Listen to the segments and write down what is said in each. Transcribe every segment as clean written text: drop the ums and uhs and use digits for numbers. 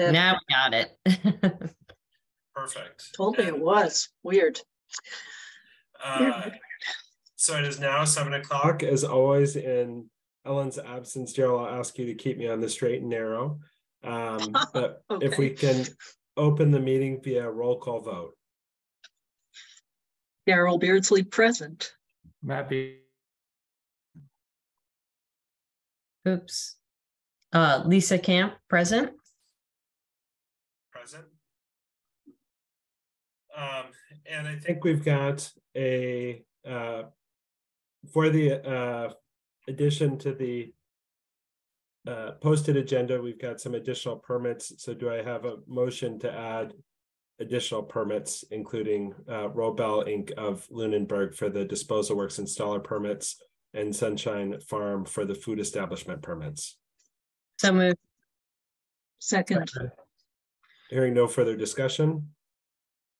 Now we got it. Perfect. Told me it was weird. So it is now 7 o'clock. As always, in Ellen's absence, Daryl, I'll ask you to keep me on the straight and narrow. But Okay. if we can open the meeting via roll call vote. Daryl Beardsley present. Mappy. Oops. Lisa Camp present. Present. And I think we've got a for the addition to the posted agenda, we've got some additional permits. So do I have a motion to add additional permits, including Robel Inc. of Lunenburg for the disposal works installer permits and Sunshine Farm for the food establishment permits? So moved. Second. Hearing no further discussion.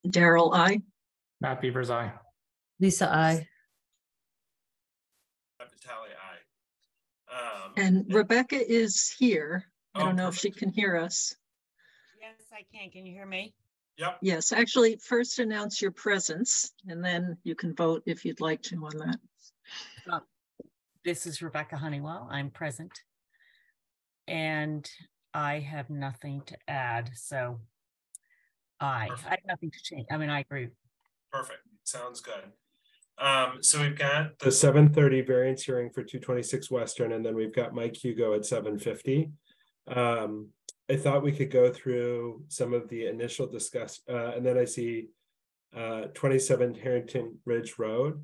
Daryl, I. Matt Beavers, aye. Lisa, I. Vitale, aye. And Rebecca is here. I don't know perfect. if she can hear us. Yes, I can. Can you hear me? Yep. Yes, actually, first announce your presence, and then you can vote if you'd like to on that. This is Rebecca Honeywell. I'm present. And I have nothing to add. So I have nothing to change. I mean, I agree. Perfect. Sounds good. So we've got the 7:30 variance hearing for 226 Western, and then we've got Mike Hugo at 7:50. I thought we could go through some of the initial discuss, and then I see 27 Harrington Ridge Road.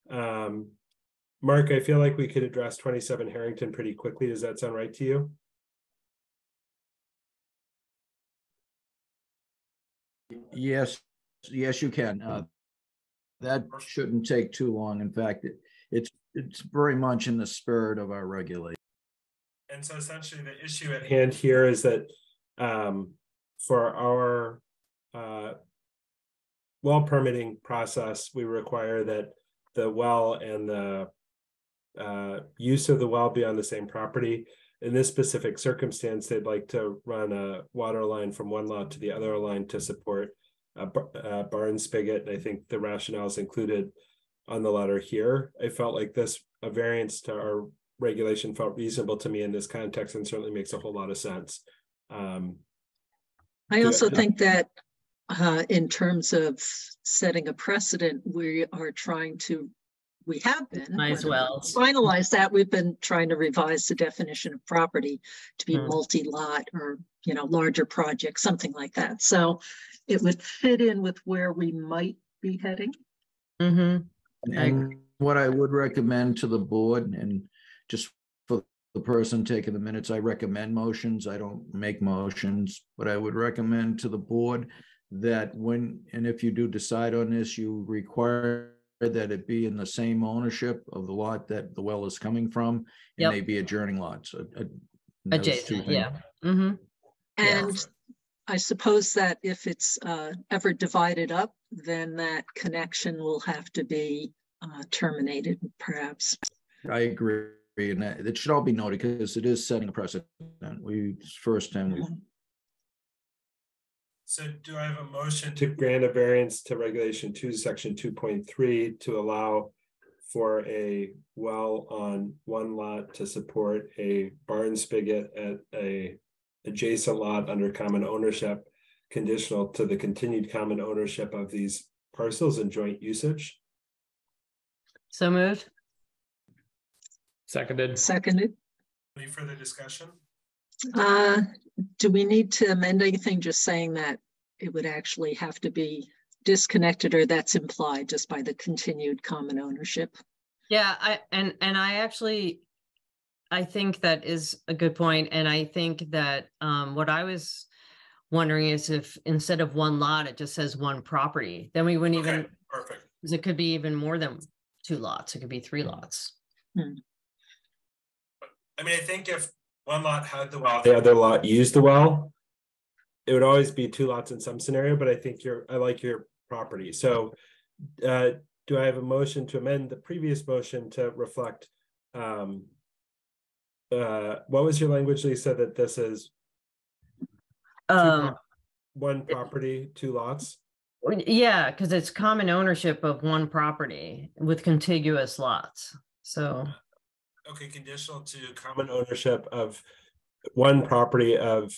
Mark, I feel like we could address 27 Harrington pretty quickly. Does that sound right to you? Yes, you can. That shouldn't take too long. In fact, it's very much in the spirit of our regulation. And so essentially the issue at hand here is that for our well permitting process, we require that the well and the use of the well be on the same property. In this specific circumstance, they'd like to run a water line from one lot to the other line to support a barn spigot. And I think the rationale is included on the letter here. I felt like a variance to our regulation felt reasonable to me in this context and certainly makes a whole lot of sense. I also think that in terms of setting a precedent, we have been As well. finalize that. We've been trying to revise the definition of property to be multi-lot or, larger project, something like that. So it would fit in with where we might be heading. Mm-hmm. And what I would recommend to the board, and just for the person taking the minutes, I recommend motions. I don't make motions, but I would recommend to the board that if you do decide on this, you require that it be in the same ownership of the lot that the well is coming from, and they be adjoining lots. Adjacent, yeah. Mm-hmm. And I suppose that if it's ever divided up, then that connection will have to be terminated, perhaps. I agree, and that it should all be noted because it is setting a precedent. First time we. So do I have a motion to grant a variance to regulation 2, section 2.3 to allow for a well on one lot to support a barn spigot at a adjacent lot under common ownership, conditional to the continued common ownership of these parcels and joint usage? So moved. Seconded. Any further discussion? Do we need to amend anything, just saying that it would actually have to be disconnected, or that's implied just by the continued common ownership? Yeah, I think that is a good point. And I think that what I was wondering is if instead of one lot, it just says one property, then we wouldn't even, perfect. Because it could be even more than 2 lots. It could be 3 lots. I mean, I think if one lot had the well, the other lot used the well, it would always be 2 lots in some scenario, but I think I like your property. So do I have a motion to amend the previous motion to reflect what was your language, Lisa, that this is One property, 2 lots. Yeah, because it's common ownership of one property with contiguous lots. So, Okay, conditional to common ownership of one property of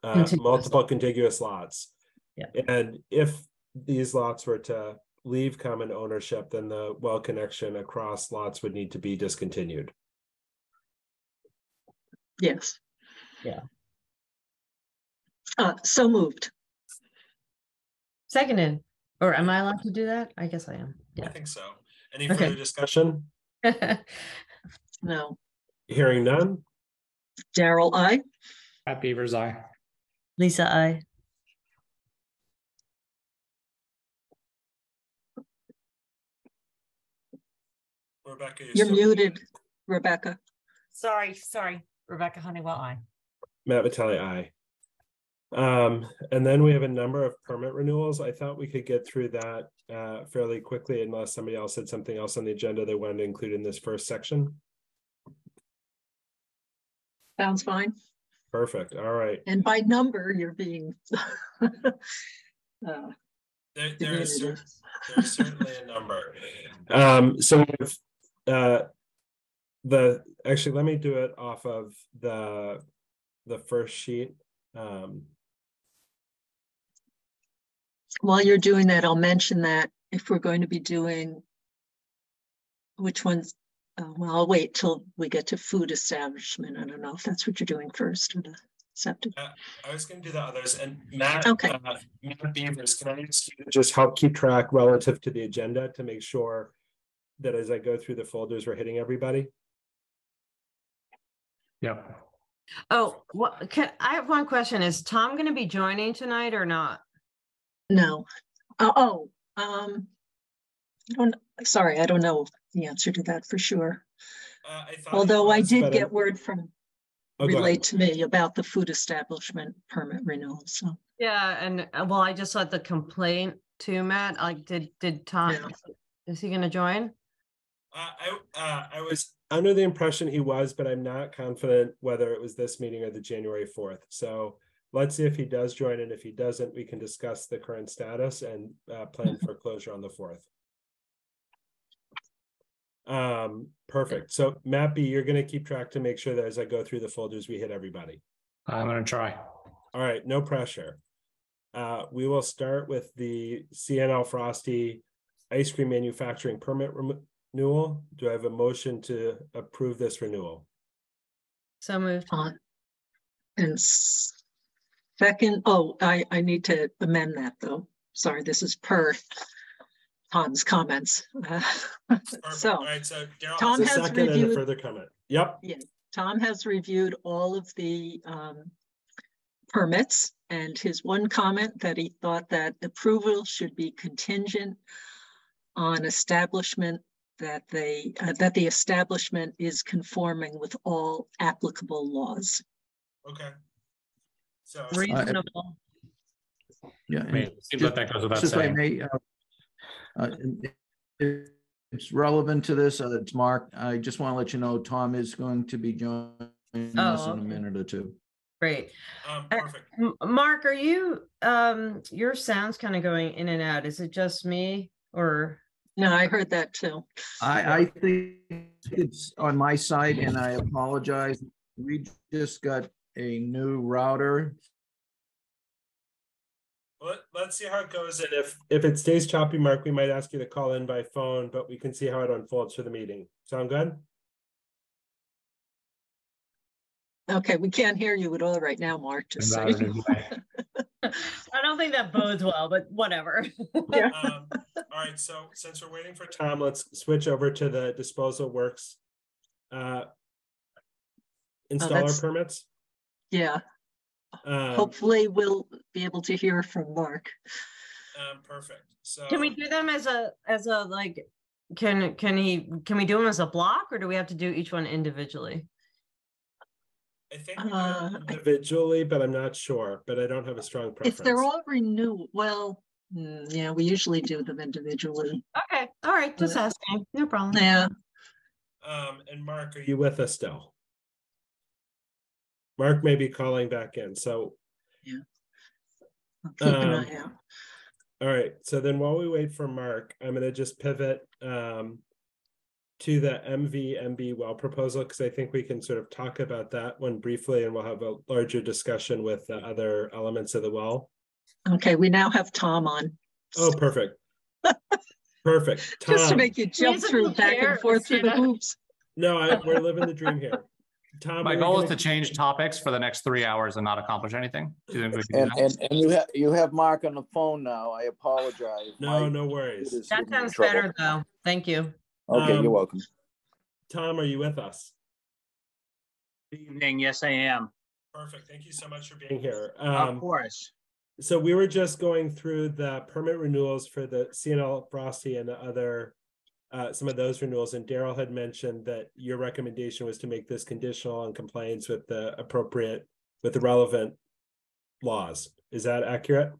Contiguous. multiple contiguous lots. Yeah. And if these lots were to leave common ownership, then the well connection across lots would need to be discontinued. Yes. Yeah. So moved. seconded. Or am I allowed to do that? I guess I am. I Yeah. think so. Any Okay. further discussion? No. Hearing none. Daryl, I. Matt Beavers, aye. Lisa, I. Rebecca, You're still muted, Rebecca. Sorry, Rebecca Honeywell, aye. Matt Vitale, aye. And then we have a number of permit renewals. I thought we could get through that fairly quickly unless somebody else had something else on the agenda they wanted to include in this first section. Sounds fine. Perfect. All right. And by number, you're being There's diminutive. certainly a number. So actually let me do it off of the first sheet. While you're doing that, I'll mention that if we're going to be doing which ones, well, I'll wait till we get to food establishment. I don't know if that's what you're doing first or the septic. I was going to do the others, and Matt, Okay. Matt Beavers, can I ask you to just help keep track relative to the agenda to make sure that as I go through the folders, we're hitting everybody? Yep. Oh, what I have one question. Is Tom going to be joining tonight or not? No. I don't know the answer to that for sure. Although I did get word from relayed to me about the food establishment permit renewal. So Yeah, and well, I just saw the complaint too, Matt. Like, did Tom? Yeah. Is he going to join? I was under the impression he was, but I'm not confident whether it was this meeting or the January 4th. So let's see if he does join, and if he doesn't, we can discuss the current status and plan for closure on the 4th. Perfect. So Matt B, you're going to keep track to make sure that as I go through the folders, we hit everybody. I'm going to try. All right, no pressure. We will start with the CNL Frosty ice cream manufacturing permit renewal. Do I have a motion to approve this renewal? So moved. and second, I need to amend that though. Sorry, this is per Tom's comments. So, all right, so Daryl Tom has a has second and a reviewed- further comment. Yep. yeah, Tom has reviewed all of the permits, and his one comment that he thought that approval should be contingent on establishment that the establishment is conforming with all applicable laws. Okay. So Reasonable. Yeah. I mean, seems like that goes without Just if I saying. may, it's relevant to this. It's Mark. I just want to let you know Tom is going to be joining us in a okay. minute or two. Great. perfect. Mark, are you? Your sound's kind of going in and out. Is it just me or? No, I heard that too. I think it's on my side, and I apologize. We just got a new router. Let's see how it goes, and if it stays choppy, Mark, we might ask you to call in by phone, but we can see how it unfolds for the meeting. Sound good? Okay, we can't hear you at all right now, Mark. Just so you know. I don't think that bodes well, but whatever. Yeah. All right, so since we're waiting for Tom, let's switch over to the disposal works installer permits. Yeah. Hopefully we'll be able to hear from Mark. Perfect. So Can we do them as a like? Can we do them as a block, or do we have to do each one individually? I think we do it individually, but I'm not sure. But I don't have a strong preference. If they're all renewed, well, yeah, we usually do them individually. Okay, all right, just asking. No problem. Yeah. And Mark, are you with us still? Mark may be calling back in. So yeah. I'll keep an eye out. All right. So then while we wait for Mark, I'm going to just pivot to the MVMB well proposal, because I think we can sort of talk about that one briefly, and we'll have a larger discussion with the other elements of the well. Okay, we now have Tom on. Oh, perfect. Perfect. Tom. Just to make you jump through back and forth through the hoops. No, we're living the dream here. Tom, My goal is to change topics for the next 3 hours and not accomplish anything. Do you think we can do that? And you have Mark on the phone now. I apologize. No, no worries. That sounds better though. Thank you. Okay, you're welcome. Tom, are you with us? Good evening. Yes, I am. Perfect. Thank you so much for being here. Of course. So we were just going through the permit renewals for the CNL Frosty and the other, some of those renewals. And Daryl had mentioned that your recommendation was to make this conditional on compliance with the relevant laws. Is that accurate?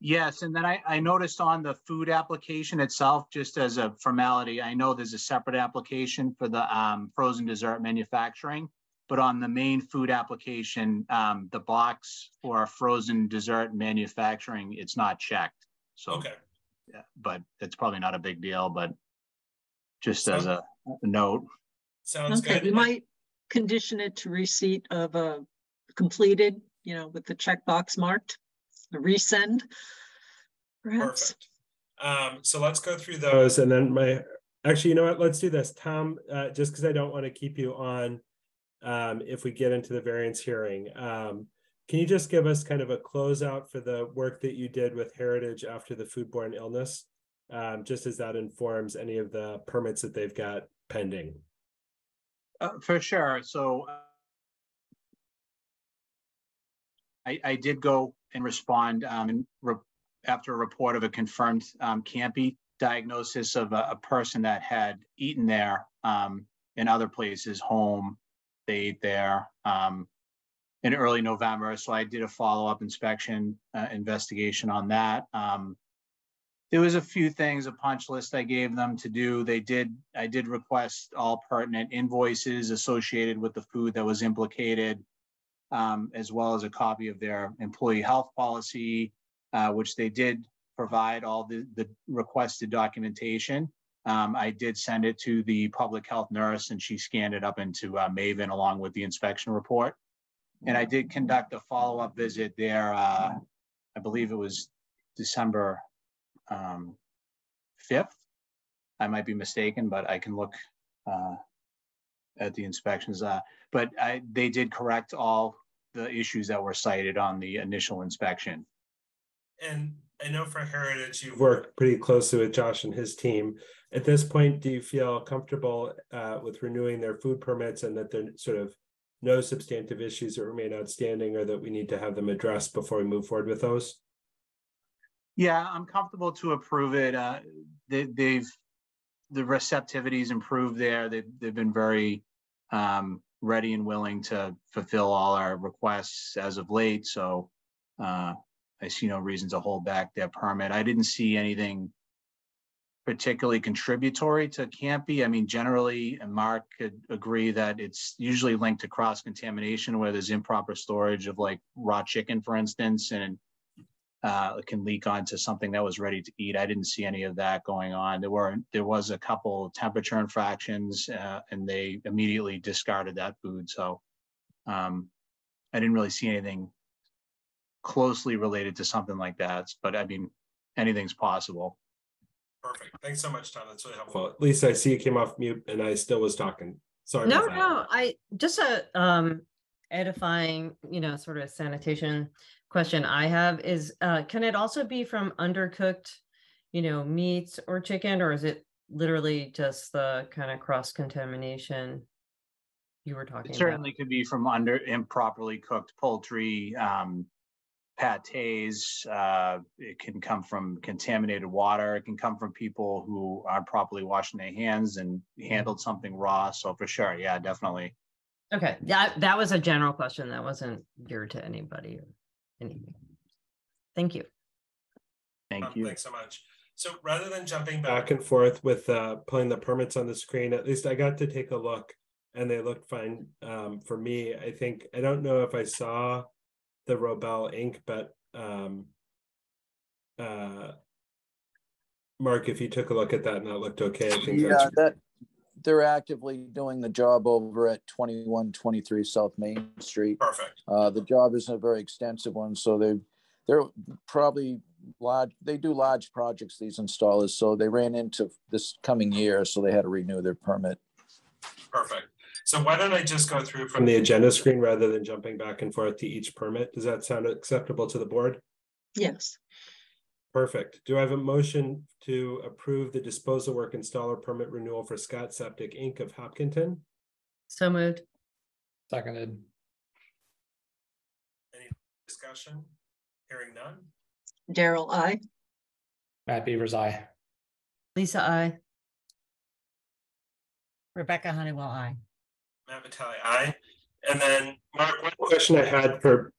Yes. And then I noticed on the food application itself, just as a formality, I know there's a separate application for the frozen dessert manufacturing. But on the main food application, the box for frozen dessert manufacturing, it's not checked. So, okay. Yeah, but it's probably not a big deal, but just as a note. Sounds okay, good. We might condition it to receipt of a completed, with the checkbox marked, a resend, perhaps. Perfect. So let's go through those. And then actually, you know what? Let's do this. Tom, just because I don't want to keep you on, if we get into the variance hearing, can you just give us kind of a closeout for the work that you did with Heritage after the foodborne illness, just as that informs any of the permits that they've got pending? For sure. So I did go and respond after a report of a confirmed CAMPI diagnosis of a person that had eaten there in other places, home. They ate there in early November. So I did a follow-up inspection investigation on that. There was a few things, a punch list I gave them to do. I did request all pertinent invoices associated with the food that was implicated, as well as a copy of their employee health policy, which they did provide all the requested documentation. I did send it to the public health nurse, and she scanned it up into Maven along with the inspection report. And I did conduct a follow-up visit there. I believe it was December 5th. I might be mistaken, but I can look at the inspections. But they did correct all the issues that were cited on the initial inspection. And I know for Heritage, you've worked pretty closely with Josh and his team. At this point, do you feel comfortable with renewing their food permits, and that there are sort of no substantive issues that remain outstanding or that we need to have them addressed before we move forward with those? Yeah, I'm comfortable to approve it. The receptivity's improved there. They've been very ready and willing to fulfill all our requests as of late. So I see no reason to hold back their permit. I didn't see anything particularly contributory to CAMPI. I mean, generally, and Mark could agree that it's usually linked to cross-contamination where there's improper storage of like raw chicken, for instance, and it can leak onto something that was ready to eat. I didn't see any of that going on. There was a couple temperature infractions, and they immediately discarded that food. So I didn't really see anything closely related to something like that. But I mean, anything's possible. Perfect. Thanks so much, Tom. That's really helpful. At least I see you came off mute and I still was talking. Sorry. No, I just a edifying, sort of sanitation question I have is, can it also be from undercooked, meats or chicken, or is it literally just the kind of cross-contamination you were talking about? It certainly could be from improperly cooked poultry, pâtés. It can come from contaminated water. It can come from people who aren't properly washing their hands and handled something raw. So for sure, yeah, definitely. Okay, yeah, that was a general question. That wasn't geared to anybody or anything. Thank you. Thank you. Thanks so much. So rather than jumping back and forth with pulling the permits on the screen, at least I got to take a look and they looked fine for me. I don't know if I saw the Robel ink, but Mark, if you took a look at that and that looked okay, I think Yeah, that's they're actively doing the job over at 2123 South Main Street. perfect. The job isn't a very extensive one, so they're probably large. They do large projects, these installers. So they ran into this coming year, so they had to renew their permit. Perfect. So why don't I just go through from the agenda screen rather than jumping back and forth to each permit? Does that sound acceptable to the board? Yes. Perfect. Do I have a motion to approve the disposal work installer permit renewal for Scott Septic Inc. of Hopkinton? So moved. Seconded. Any discussion? Hearing none. Daryl, I. Matt Beavers, aye. Lisa, I. Rebecca Honeywell, I. Matt Vitale, aye. And then, Mark, one question I had for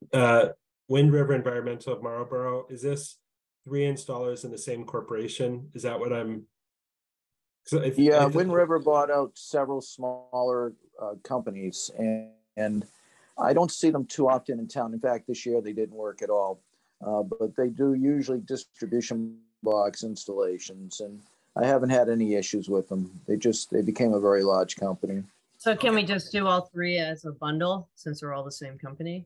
Wind River Environmental of Marlborough, is this 3 installers in the same corporation? Is that what I'm? Yeah, Wind River bought out several smaller companies, and I don't see them too often in town. In fact, this year they didn't work at all, but they do usually distribution box installations, and I haven't had any issues with them. They became a very large company. So can we just do all 3 as a bundle since we're all the same company?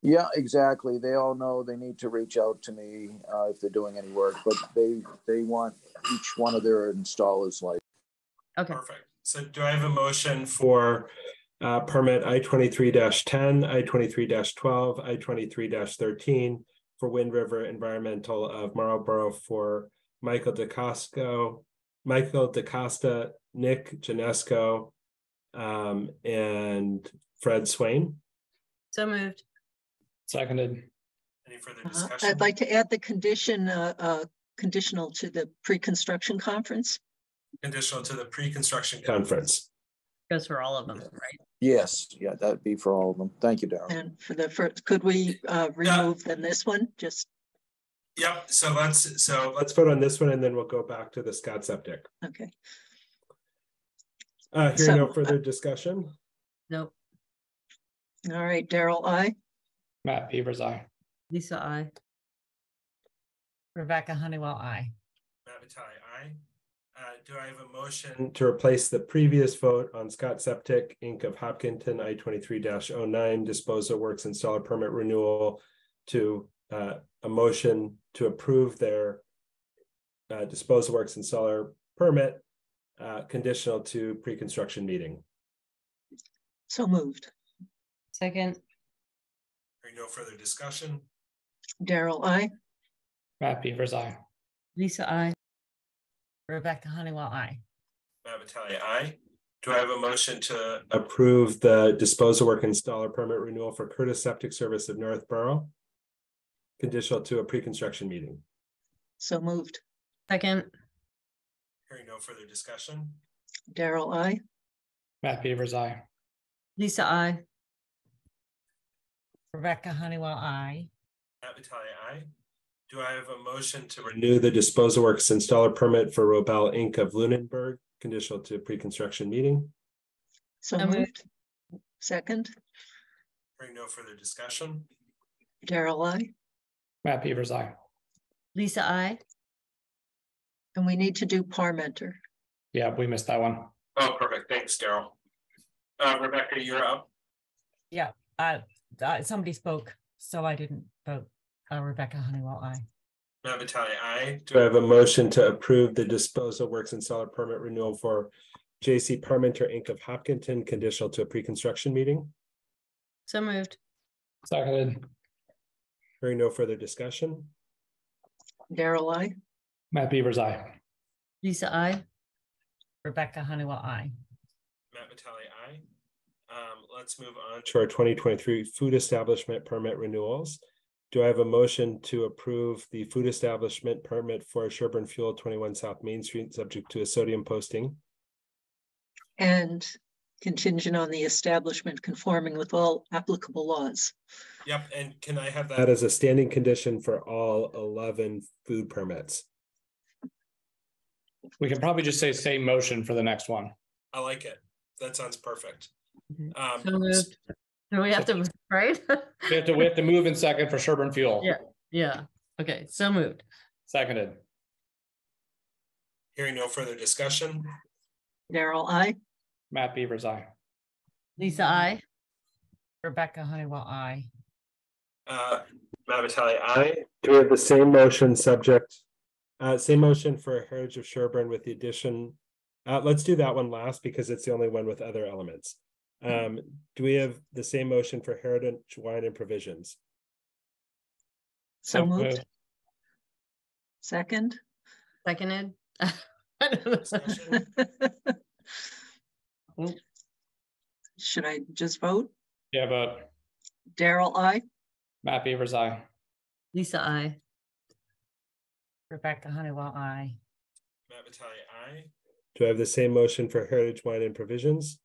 Yeah, exactly. They all know they need to reach out to me if they're doing any work, but they want each one of their installers like. Okay. Perfect. So do I have a motion for permit I-23-10, I-23-12, I-23-13 for Wind River Environmental of Marlborough for Michael DeCosta, Nick Janesco, and Fred Swain? So moved. Seconded. Any further discussion? I'd like to add the condition, conditional to the pre-construction conference. Conditional to the pre-construction conference. Goes for all of them, right? Yes, yeah, that'd be for all of them. Thank you, Darryl. And for the first, could we remove then this one? Just. Yep. So let's vote on this one, and then we'll go back to the Scott Septic. Okay. Hearing no further discussion. Nope. All right, Daryl, I. Matt Beavers, aye. Lisa, I. Rebecca Honeywell, I. Matt Vitale, aye. Do I have a motion to replace the previous vote on Scott Septic Inc. of Hopkinton I-23-09 disposal works installer permit renewal to a motion to approve their disposal works installer permit conditional to pre-construction meeting? So moved. Second. No further discussion. Daryl, I. Matt Beavers, aye. Lisa, I. Rebecca Honeywell, I. Matt Vitale, aye. Do I have a motion to approve the disposal work installer permit renewal for Curtis Septic Service of Northborough, conditional to a pre-construction meeting? So moved. Second. Hearing no further discussion. Daryl, I. Matt Beavers, aye. Lisa, I. Rebecca Honeywell, I. Matt Vitale, aye. Do I have a motion to renew the disposal works installer permit for Robel Inc. of Lunenburg, conditional to pre-construction meeting? So moved. Second. Hearing no further discussion. Daryl, I. Matt Beavers, aye. Lisa, I. And we need to do Parmenter. Yeah, we missed that one. Oh, perfect. Thanks, Daryl. Rebecca, you're up. Yeah, somebody spoke, so I didn't vote. Rebecca Honeywell, I. Matt Vitale, aye. Do I have a motion to approve the disposal works installer permit renewal for J.C. Parmenter Inc. of Hopkinton, conditional to a pre-construction meeting? So moved. Seconded. Hearing no further discussion. Daryl, I. Matt Beavers, aye. Lisa, I. Rebecca Honeywell, I. Matt Vitale, aye. Let's move on to our 2023 food establishment permit renewals. Do I have a motion to approve the food establishment permit for Sherborn Fuel 21 South Main Street, subject to a sodium posting? And contingent on the establishment conforming with all applicable laws. Yep, and can I have that as a standing condition for all 11 food permits? We can probably just say same motion for the next one. I like it. That sounds perfect. So moved. Do we have to, right? We have to move in second for Sherborn Fuel. Yeah. Yeah. Okay, so moved. Seconded. Hearing no further discussion. Daryl, I. Matt Beavers, aye. Lisa, I. Rebecca Honeywell, I. Matt Vitale, aye. Do we have the same motion subject? Same motion for Heritage of Sherborn with the addition. Let's do that one last because it's the only one with other elements. Do we have the same motion for Heritage Wine and Provisions? So moved. Second. Seconded. Discussion? Should I just vote? Yeah, vote. Daryl, I. Matt Beavers, aye. Lisa, I. Rebecca Honeywell, I. Matt Vitale, aye. Do I have the same motion for Heritage Wine and Provisions?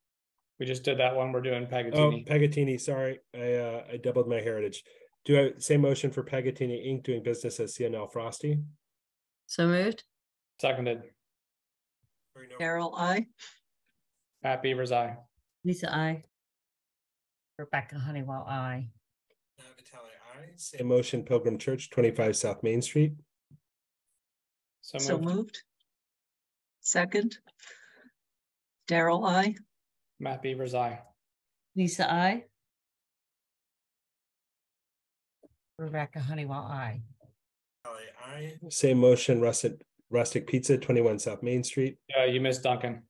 We just did that one. We're doing Oh, Pagatini. Pagatini, sorry. I doubled my heritage. Do I same motion for Pagatini Inc. doing business as CNL Frosty? So moved. Seconded. Daryl, I. Matt Beavers, aye. Lisa, I. Rebecca Honeywell, I. Matt Vitale, aye. Same motion Pilgrim Church, 25 South Main Street. So moved. Second. Daryl, I. Matt Beavers, aye. Lisa, I. Rebecca Honeywell, I. Aye. Same motion Rustic Pizza, 21 South Main Street. You missed Duncan.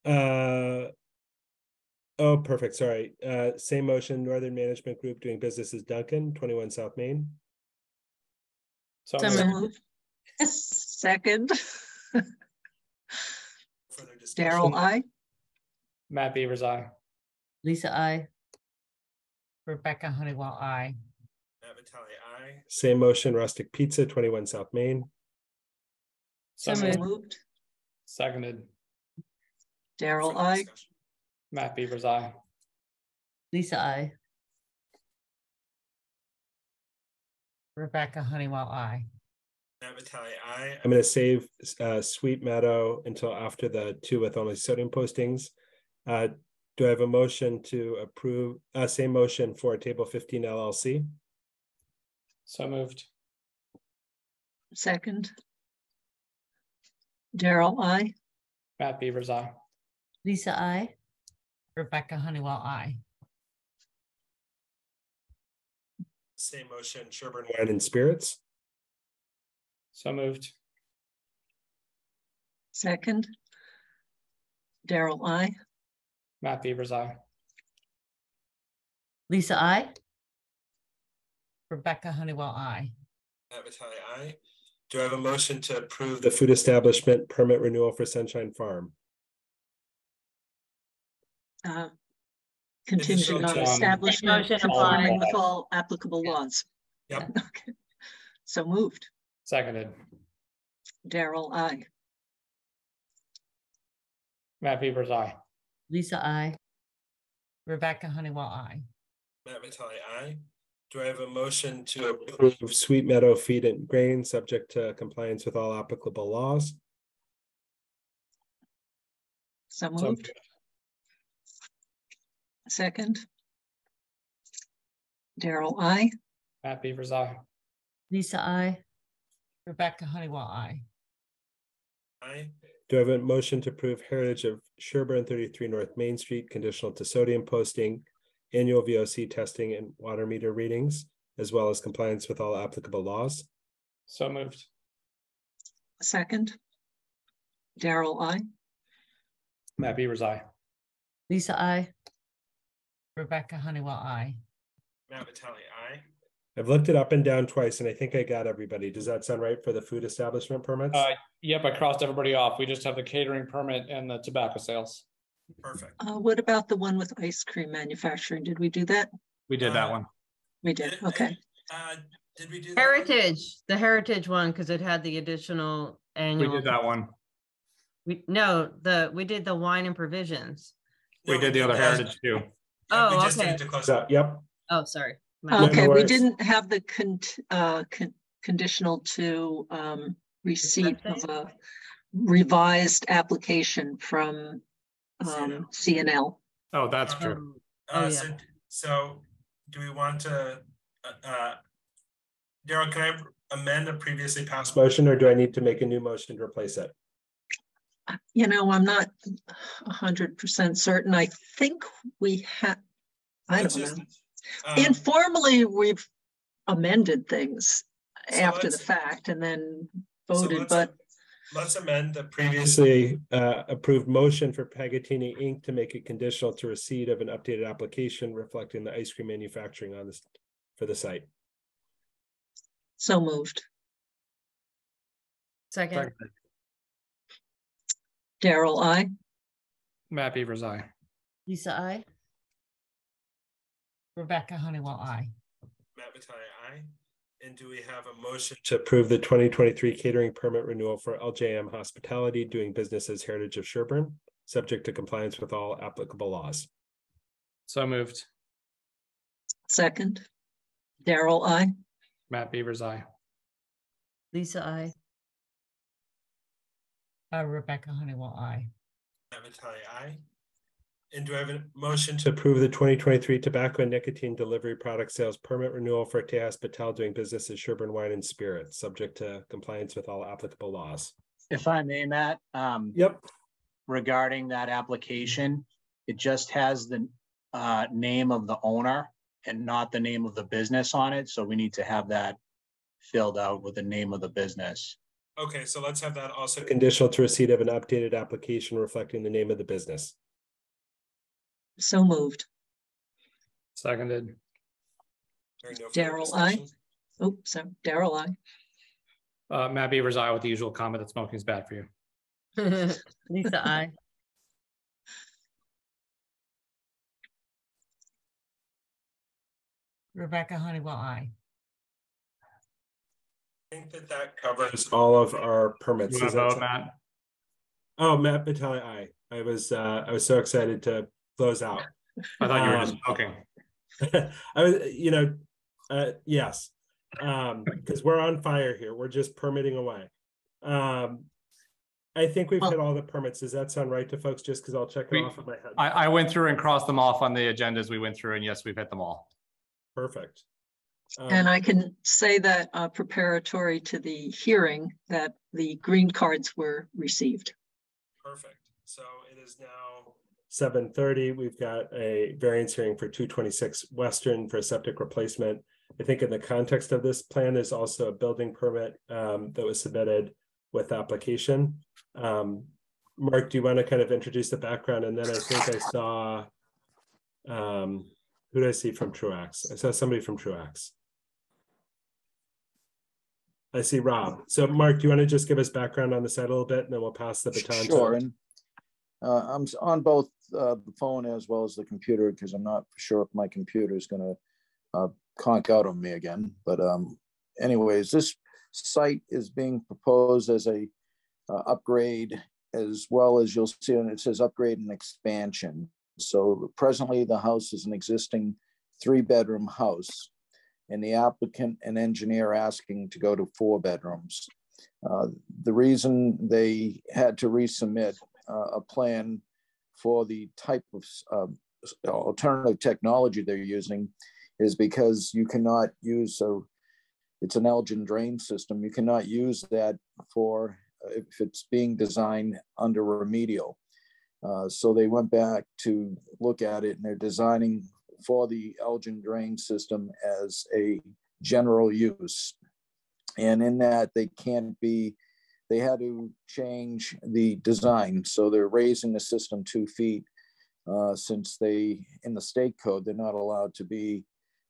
Oh, perfect. Sorry. Same motion Northern Management Group doing business as Duncan, 21 South Main. So So moved. moved. Second. Further discussion? Daryl, I. Matt Beavers, aye. Lisa, I. Rebecca Honeywell, I. Matt Vitale, aye. Same motion Rustic Pizza, 21 South Main. So So moved. moved. Seconded. Daryl, Further I. discussion? Matt Beavers, aye. Lisa, I. Rebecca Honeywell, I. Matt Vitale, aye. I'm going to save Sweet Meadow until after the two with only sodium postings. Do I have a motion to approve? Same motion for Table 15 LLC. So moved. Second. Daryl, I. Matt Beavers, aye. Lisa, I. Rebecca Honeywell, I. Same motion Sherborn Wine and Spirits. So moved. Second. Daryl, I. Matt Beavers, aye. Lisa, I. Rebecca Honeywell, I. Matt Vitale, aye. Do I have a motion to approve the food establishment permit renewal for Sunshine Farm? Contingent on Conditional on- establishment Motion conforming applied. with all applicable laws. Yep. Okay. So moved. Seconded. Daryl, I. Matt Beavers, aye. Lisa, I. Rebecca Honeywell, I. Matt Vitale, aye. Do I have a motion to approve Sweet Meadow Feed and Grain subject to compliance with all applicable laws? So So moved. Second. Daryl, I. Matt Beavers, aye. Lisa, I. Rebecca Honeywell, I. Aye. Do I have a motion to approve Heritage of Sherborn 33 North Main Street conditional to sodium posting, annual VOC testing and water meter readings, as well as compliance with all applicable laws? So moved. Second. Daryl, I. Matt Beavers, aye. Lisa, I. Rebecca Honeywell, I. Matt Vitale, aye. I've looked it up and down twice and I think I got everybody. Does that sound right for the food establishment permits? Yep, I crossed everybody off. We just have the catering permit and the tobacco sales. Perfect. What about the one with ice cream manufacturing? Did we do that? We did that one. We did. Okay. Did we do that one? The heritage one, because it had the additional We annual. did that one. We did the wine and provisions. We did the other heritage too. Oh, we just okay. needed to close out. Yep. Oh, sorry. No Okay, we worries. didn't have the conditional to receipt of a revised application from CNL. Oh, that's true. Oh, yeah. So do we want to, Daryl, can amend a previously passed motion, or do I need to make a new motion to replace it? You know, I'm not 100% certain. I think we have, I don't know. Informally, we've amended things after the fact and then voted, but let's amend the previously approved motion for Pagatini Inc. to make it conditional to receipt of an updated application reflecting the ice cream manufacturing on this for the site. so moved. Second. Daryl, I. Matt Beavers, aye. Lisa, I. Rebecca Honeywell, I. Matt Vitale, aye. And do we have a motion to approve the 2023 catering permit renewal for LJM Hospitality doing business as Heritage of Sherborn, subject to compliance with all applicable laws? So moved. Second. Daryl, I. Matt Beavers, aye. Lisa, I. Rebecca Honeywell, I. Matt Vitale, aye. And do I have a motion to approve the 2023 tobacco and nicotine delivery product sales permit renewal for Tejas Patel doing business as Sherborn Wine and Spirits, subject to compliance with all applicable laws? If I may, Matt, Yep. regarding that application, it just has the name of the owner and not the name of the business on it. So we need to have that filled out with the name of the business. Okay, so let's have that also conditional to receipt of an updated application reflecting the name of the business. So moved. Seconded. Daryl, I. Oops, so Daryl, I. Matt Beavers, aye, with the usual comment that smoking is bad for you. Lisa, I. Rebecca Honeywell, I. I think that covers all of our permits. You want to vote, Matt? Oh, Matt Vitale, aye. I was so excited to close out. I thought you were just joking. I was, yes, because we're on fire here. We're just permitting away. I think we've hit all the permits. Does that sound right to folks? Just because I'll check it off in my head. I went through and crossed them off on the agendas we went through, and yes, we've hit them all. Perfect. And I can say that preparatory to the hearing that the green cards were received. Perfect. So it is now 7:30. We've got a variance hearing for 226 Western for septic replacement. I think in the context of this plan, there's also a building permit that was submitted with application. Mark, do you want to kind of introduce the background? And then I think I saw, who did I see from Truax? I saw somebody from Truax. I see Rob. So Mark, do you want to just give us background on the site a little bit, and then we'll pass the baton? Sure. And I'm on both the phone as well as the computer, because I'm not sure if my computer is going to conk out on me again. But anyways, this site is being proposed as a upgrade, as well as you'll see, and it says upgrade and expansion. So presently the house is an existing 3-bedroom house, and the applicant and engineer asking to go to 4 bedrooms. The reason they had to resubmit a plan for the type of alternative technology they're using is because you cannot use, it's an Elgin drain system. You cannot use that for, if it's being designed under remedial. So they went back to look at it, and they're designing for the Elgin drain system as a general use. And in that they had to change the design. So they're raising the system 2 feet since in the state code, they're not allowed to be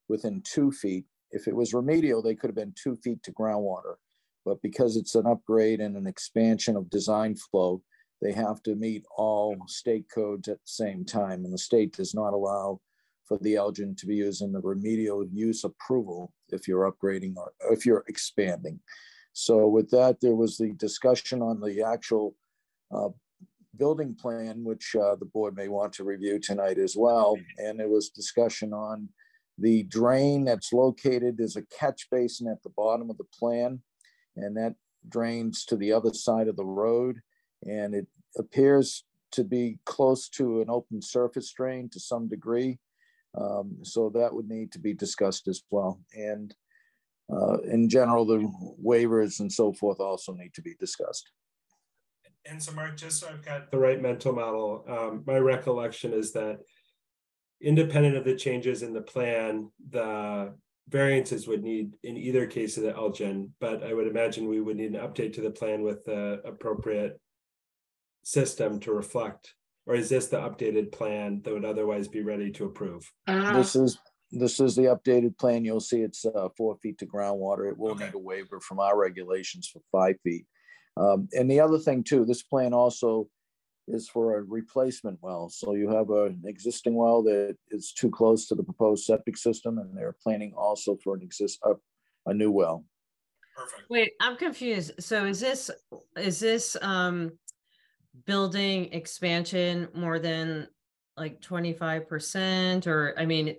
within 2 feet. If it was remedial, they could have been 2 feet to groundwater. But because it's an upgrade and an expansion of design flow, they have to meet all state codes at the same time. And the state does not allow for the Elgin to be used in the remedial use approval if you're upgrading or if you're expanding. So with that, there was the discussion on the actual building plan, which the board may want to review tonight as well. And there was discussion on the drain that's located as a catch basin at the bottom of the plan, and that drains to the other side of the road. And it appears to be close to an open surface drain to some degree. So that would need to be discussed as well. And in general, the waivers and so forth also need to be discussed. And so, Mark, just so I've got the right mental model, my recollection is that independent of the changes in the plan, the variances would need, in either case of the Elgin, but I would imagine we would need an update to the plan with the appropriate system to reflect, or is this the updated plan that would otherwise be ready to approve? This is the updated plan. You'll see it's 4 feet to groundwater. It will need a waiver from our regulations for 5 feet. And the other thing too, this plan also is for a replacement well. So you have an existing well that is too close to the proposed septic system, and they're planning also for a new well. Perfect. Wait, I'm confused. So is this building expansion more than like 25%, or I mean,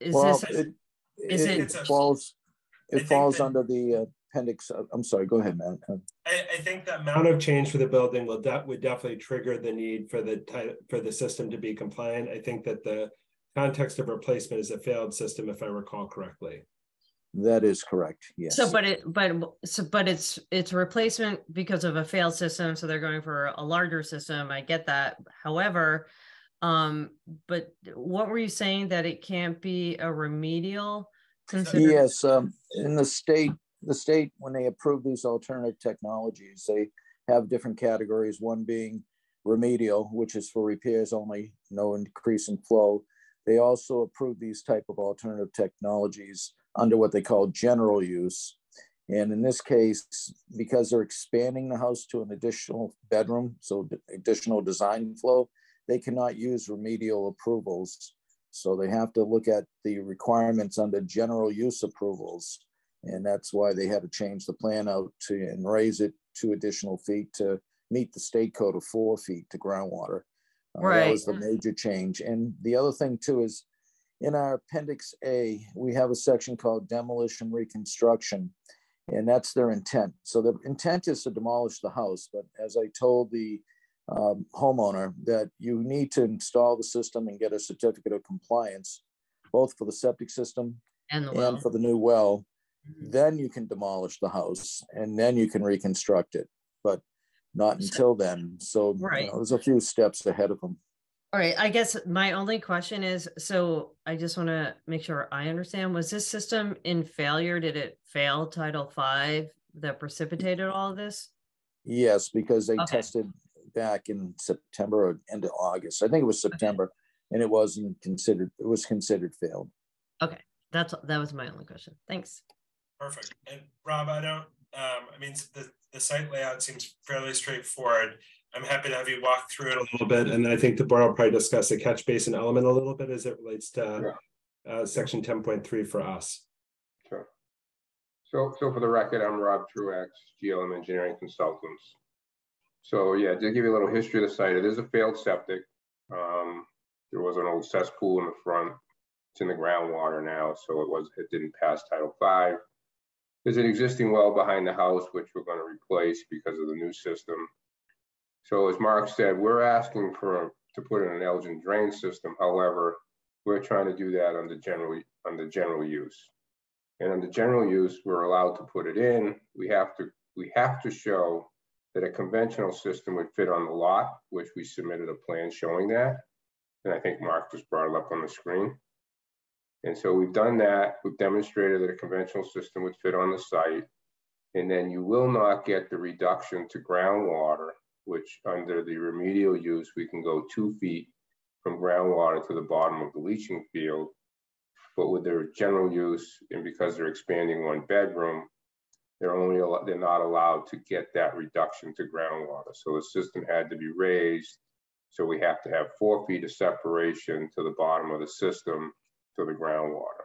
it falls under the appendix. I'm sorry, go ahead, man. I think the amount of change for the building would definitely trigger the need for the system to be compliant. I think that the context of replacement is a failed system, if I recall correctly. That is correct. Yes. So, but it's a replacement because of a failed system. So they're going for a larger system. I get that. However, but what were you saying, that it can't be a remedial? Yes. In the state, when they approve these alternative technologies, they have different categories. One being remedial, which is for repairs only, no increase in flow. They also approve these type of alternative technologies under what they call general use. And in this case, because they're expanding the house to an additional bedroom, so additional design flow, they cannot use remedial approvals. So they have to look at the requirements under general use approvals. And that's why they had to change the plan out and raise it 2 additional feet to meet the state code of 4 feet to groundwater. Right. That was the major change. And the other thing too is, in our Appendix A, we have a section called demolition reconstruction, and that's their intent. So the intent is to demolish the house, but as I told the homeowner, that you need to install the system and get a certificate of compliance, both for the septic system and for the new well. Then you can demolish the house and then you can reconstruct it, but not until then. So there's a few steps ahead of them. All right, I guess my only question is, so I just want to make sure I understand, was this system in failure? Did it fail Title V that precipitated all of this? Yes, because they tested back in September or end of August. I think it was September, and it was considered failed. Okay, that was my only question. Thanks. Perfect. And Rob, I mean, the site layout seems fairly straightforward. I'm happy to have you walk through it a little bit, and I think the board will probably discuss the catch basin element a little bit as it relates to section 10.3 for us. Sure. So for the record, I'm Rob Truax, GLM Engineering Consultants. So yeah, to give you a little history of the site, it is a failed septic. There was an old cesspool in the front. It's in the groundwater now, so it didn't pass Title V. There's an existing well behind the house, which we're going to replace because of the new system. So as Mark said, we're asking to put in an Elgin drain system. However, we're trying to do that under general use. And under general use, we're allowed to put it in. We have to show that a conventional system would fit on the lot, which we submitted a plan showing that. And I think Mark just brought it up on the screen. And so we've done that. We've demonstrated that a conventional system would fit on the site. And then you will not get the reduction to groundwater, which under the remedial use, we can go 2 feet from groundwater to the bottom of the leaching field. But with their general use, and because they're expanding 1 bedroom, they're not allowed to get that reduction to groundwater. So the system had to be raised. So we have to have 4 feet of separation to the bottom of the system to the groundwater.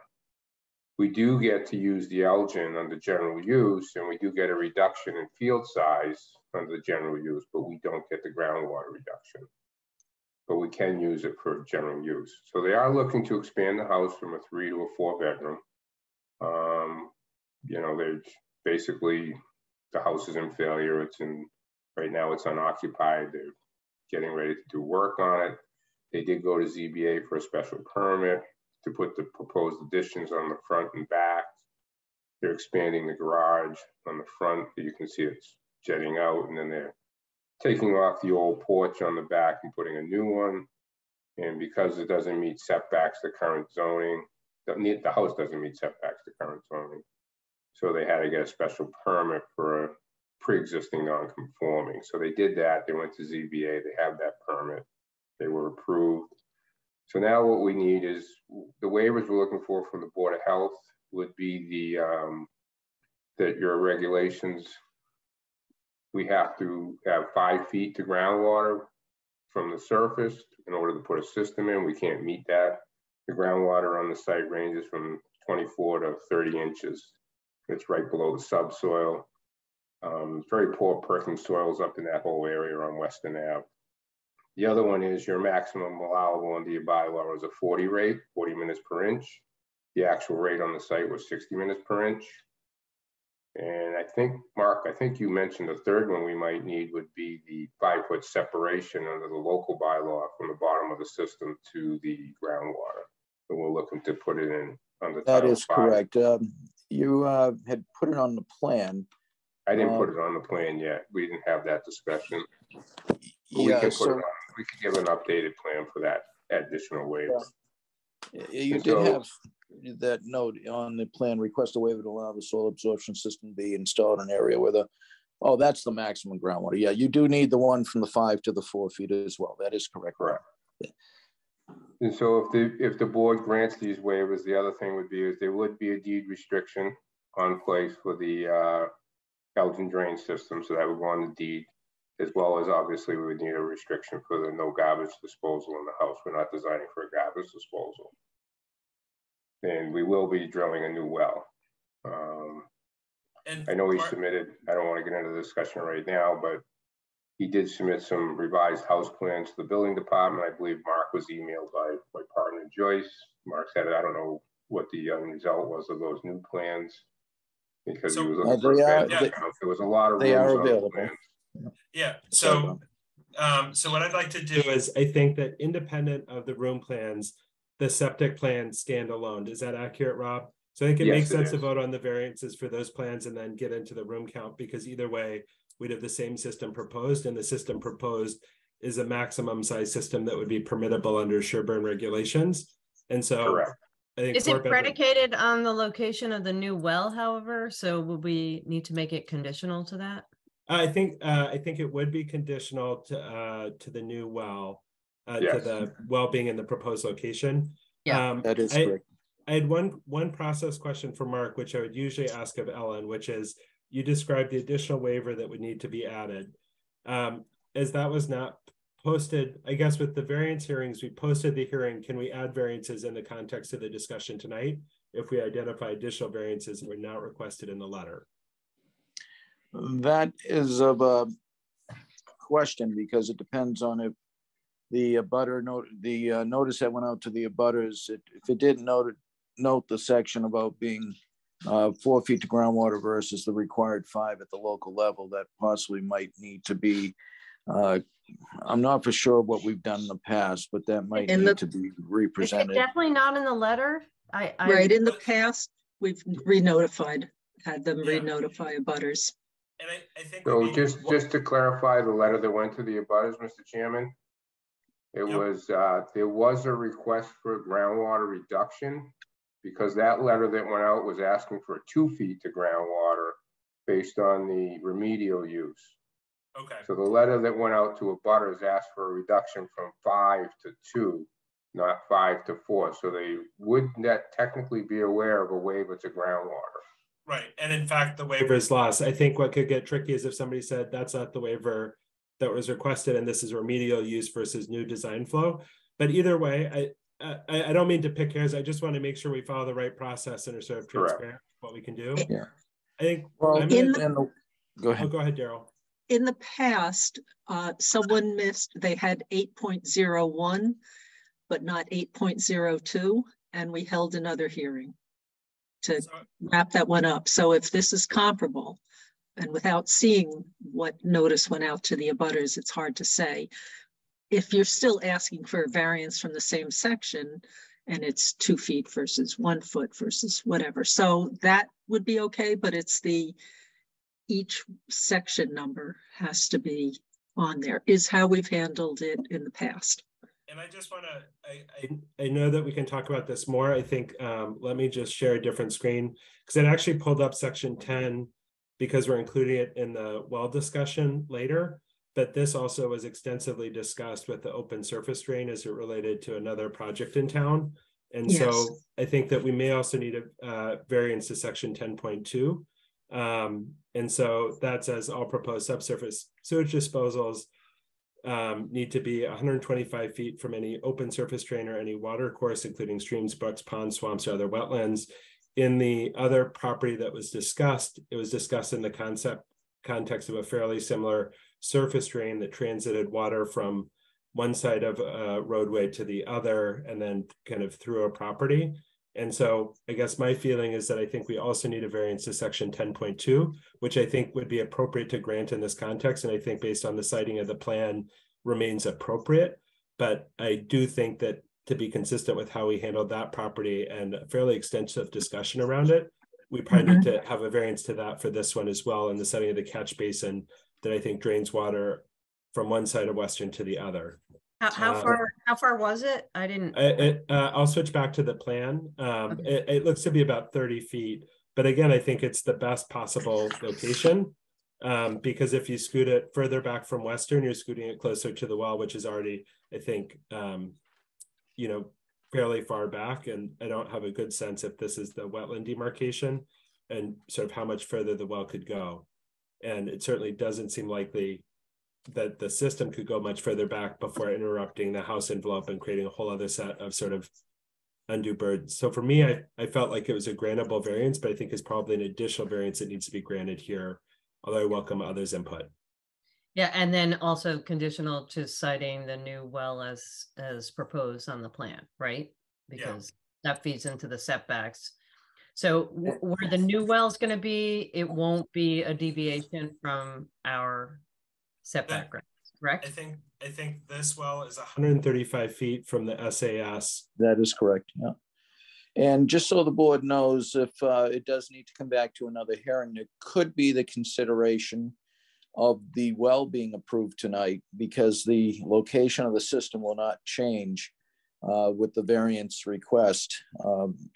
We do get to use the Elgin under general use, and we do get a reduction in field size under the general use, but we don't get the groundwater reduction. But we can use it for general use. So they are looking to expand the house from a 3 to a 4 bedroom. They're basically, the house is in failure. Right now it's unoccupied. They're getting ready to do work on it. They did go to ZBA for a special permit to put the proposed additions on the front and back. They're expanding the garage on the front. You can see it's jetting out, and then they're taking off the old porch on the back and putting a new one. And because it doesn't meet setbacks to current zoning, the house doesn't meet setbacks to current zoning. So they had to get a special permit for a pre-existing non-conforming. So they did that. They went to ZBA. They have that permit. They were approved. So now what we need is the waivers we're looking for from the Board of Health would be the that your regulations, we have to have 5 feet to groundwater from the surface in order to put a system in. We can't meet that. The groundwater on the site ranges from 24 to 30 inches. It's right below the subsoil. Very poor perking soils up in that whole area on Western Ave. The other one is your maximum allowable under your bylaw is a 40 rate, 40 minutes per inch. The actual rate on the site was 60 minutes per inch. And I think, Mark, I think you mentioned the third one we might need would be the 5-foot separation under the local bylaw from the bottom of the system to the groundwater. And we're looking to put it in under That is 5. correct. You had put it on the plan. I didn't put it on the plan yet. We didn't have that discussion. But Yeah, we can put so it on. We could give an updated plan for that additional waiver. you did have that note on the plan, request a waiver to allow the soil absorption system to be installed in an area where the, oh, that's the maximum groundwater. Yeah, you do need the one from the 5 to the 4 feet as well. That is correct. Correct. Yeah. And so if the board grants these waivers, the other thing would be is there would be a deed restriction on place for the Elgin drain system. So that would go on the deed, as well as obviously we would need a restriction for the no garbage disposal in the house. We're not designing for a garbage disposal. And we will be drilling a new well. And I know he submitted, I don't want to get into the discussion right now, but he did submit some revised house plans to the building department. I believe Mark was emailed by my partner Joyce. Mark said, I don't know what the result was of those new plans, because he was looking for a there was a lot of they rooms are on available. the plans. Yeah. So what I'd like to do is, I think that independent of the room plans, the septic plans stand alone. Is that accurate, Rob? So I think it makes sense to vote on the variances for those plans and then get into the room count, because either way, we'd have the same system proposed, and the system proposed is a maximum size system that would be permittable under Sherborn regulations. And so Correct. I think is it predicated on the location of the new well, however? So would we need to make it conditional to that? I think it would be conditional to the new well, to the well being in the proposed location. Yeah, that is correct. I had one process question for Mark, which I would usually ask of Ellen, which is, you described the additional waiver that would need to be added. As that was not posted, I guess with the variance hearings, we posted the hearing. Can we add variances in the context of the discussion tonight if we identify additional variances that were not requested in the letter? That is of a question, because it depends on if the notice that went out to the abutters, if it didn't note the section about being 4 feet to groundwater versus the required 5 at the local level, that possibly might need to be, I'm not for sure what we've done in the past, but that might need to be represented. Is it definitely not in the letter? Right, in the past, we've had them re-notify abutters. And I think so. Just to clarify the letter that went to the abutters, Mr. Chairman, it was there was a request for groundwater reduction, because that letter that went out was asking for 2 feet to groundwater based on the remedial use. Okay. So the letter that went out to abutters asked for a reduction from 5 to 2, not 5 to 4. So they would not technically be aware of a waiver to groundwater. Right. And in fact, the waiver is lost. I think what could get tricky is if somebody said that's not the waiver that was requested and this is remedial use versus new design flow. But either way, I don't mean to pick hairs. I just want to make sure we follow the right process and are sort of transparent what we can do. Yeah. I think. Well, go ahead. Go ahead, Daryl. In the past, someone missed, they had 8.01, but not 8.02, and we held another hearing to wrap that one up. So if this is comparable, and without seeing what notice went out to the abutters, it's hard to say. If you're still asking for a variance from the same section, and it's 2 feet versus 1 foot versus whatever. So that would be okay, but it's each section number has to be on there, is how we've handled it in the past. And I just want to, I know that we can talk about this more. I think, let me just share a different screen, because it actually pulled up section 10 because we're including it in the well discussion later. But this also was extensively discussed with the open surface drain as it related to another project in town. And Yes. so I think that we may also need a variance to section 10.2. And so that says all proposed subsurface sewage disposals need to be 125 feet from any open surface drain or any water course, including streams, brooks, ponds, swamps, or other wetlands. In the other property that was discussed, it was discussed in the context of a fairly similar surface drain that transited water from one side of a roadway to the other and then kind of through a property. And so I guess my feeling is that I think we also need a variance to section 10.2, which I think would be appropriate to grant in this context. And I think based on the citing of the plan remains appropriate. But I do think that to be consistent with how we handled that property and a fairly extensive discussion around it, we probably need to have a variance to that for this one as well in the setting of the catch basin that I think drains water from one side of Western to the other. How far was it? I didn't. I'll switch back to the plan. It looks to be about 30 feet, but again, I think it's the best possible location because if you scoot it further back from Western, you're scooting it closer to the well, which is already, I think, fairly far back. And I don't have a good sense if this is the wetland demarcation and sort of how much further the well could go. And it certainly doesn't seem likely that the system could go much further back before interrupting the house envelope and creating a whole other set of sort of undue burdens. So for me, I felt like it was a grantable variance, but I think it's probably an additional variance that needs to be granted here, although I welcome others' input. Yeah, and then also conditional to citing the new well as proposed on the plan, right? Because that feeds into the setbacks. So where the new well is going to be, it won't be a deviation from our setback, correct? I think this well is 135 feet from the SAS. That is correct. Yeah. And just so the board knows, if it does need to come back to another hearing, it could be the consideration of the well being approved tonight because the location of the system will not change with the variance request,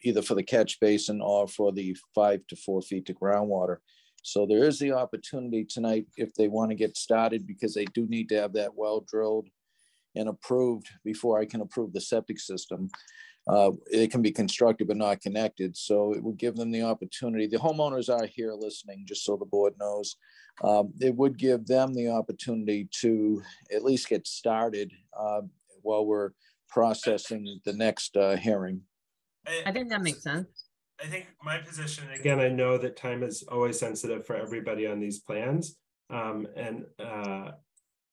either for the catch basin or for the 5 to 4 feet to groundwater. So there is the opportunity tonight if they want to get started, because they do need to have that well drilled and approved before I can approve the septic system. It can be constructed but not connected. So it would give them the opportunity. The homeowners are here listening, just so the board knows. It would give them the opportunity to at least get started while we're processing the next hearing. I think that makes sense. I think my position, again, I know that time is always sensitive for everybody on these plans.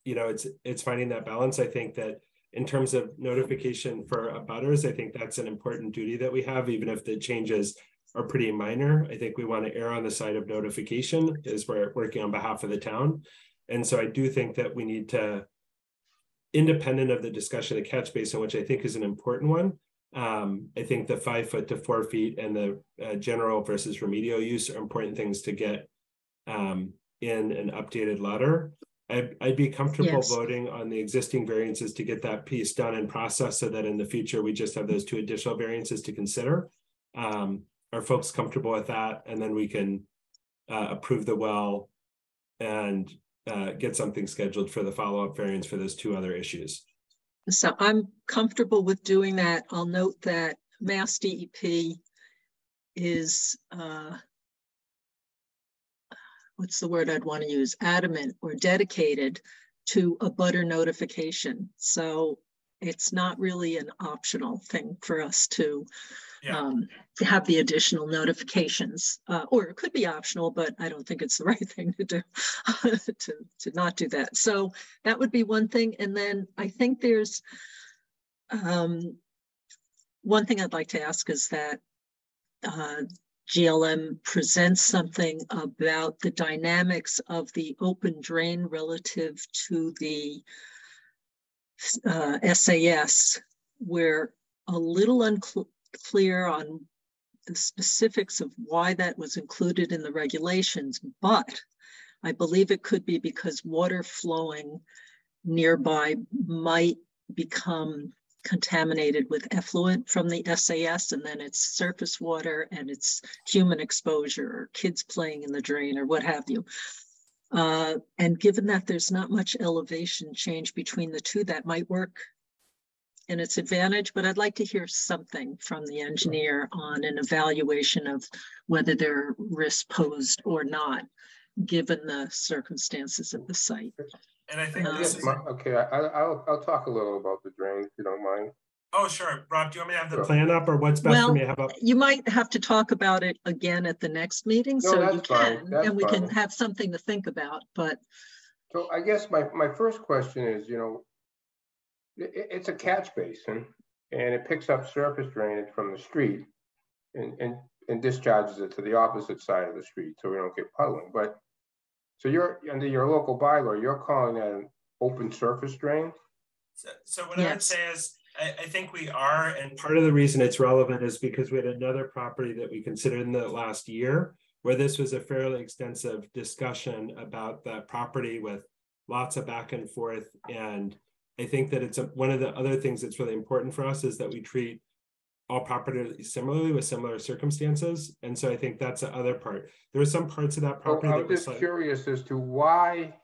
It's finding that balance. I think that in terms of notification for abutters, I think that's an important duty that we have, even if the changes are pretty minor. I think we want to err on the side of notification as we're working on behalf of the town. And so I do think that we need to, independent of the discussion of the catch basin, which I think is an important one, I think the 5 foot to 4 feet and the general versus remedial use are important things to get in an updated letter. I'd be comfortable voting on the existing variances to get that piece done and processed so that in the future we just have those 2 additional variances to consider. Are folks comfortable with that? And then we can approve the well and get something scheduled for the follow-up variance for those 2 other issues. So I'm comfortable with doing that. I'll note that Mass DEP is, what's the word I'd want to use? Adamant or dedicated to a abutter notification. So it's not really an optional thing for us to have the additional notifications, or it could be optional, but I don't think it's the right thing to do to not do that. So that would be one thing. And then I think there's one thing I'd like to ask is that GLM presents something about the dynamics of the open drain relative to the SAS, where a little unclear on the specifics of why that was included in the regulations, but I believe it could be because water flowing nearby might become contaminated with effluent from the SAS, and then it's surface water and it's human exposure or kids playing in the drain or what have you. And given that there's not much elevation change between the two, that might work in its advantage, but I'd like to hear something from the engineer on an evaluation of whether there are risks posed or not, given the circumstances of the site. And I think this is okay. I'll talk a little about the drain if you don't mind. Oh, sure. Rob, do you want me to have the plan up, or what's best for me to have up? You might have to talk about it again at the next meeting, No, so you fine. can, That's and we fine. can have something to think about. But so I guess my first question is, you know, it's a catch basin, and it picks up surface drainage from the street and discharges it to the opposite side of the street, so we don't get puddling. But so you're under your local bylaw, you're calling that an open surface drain? So what I would say is, I think we are, and part of the reason it's relevant is because we had another property that we considered in the last year where this was a fairly extensive discussion about that property with lots of back and forth. And I think that it's one of the other things that's really important for us is that we treat all property similarly with similar circumstances. And so I think that's the other part. There were some parts of that property I was just curious as to why.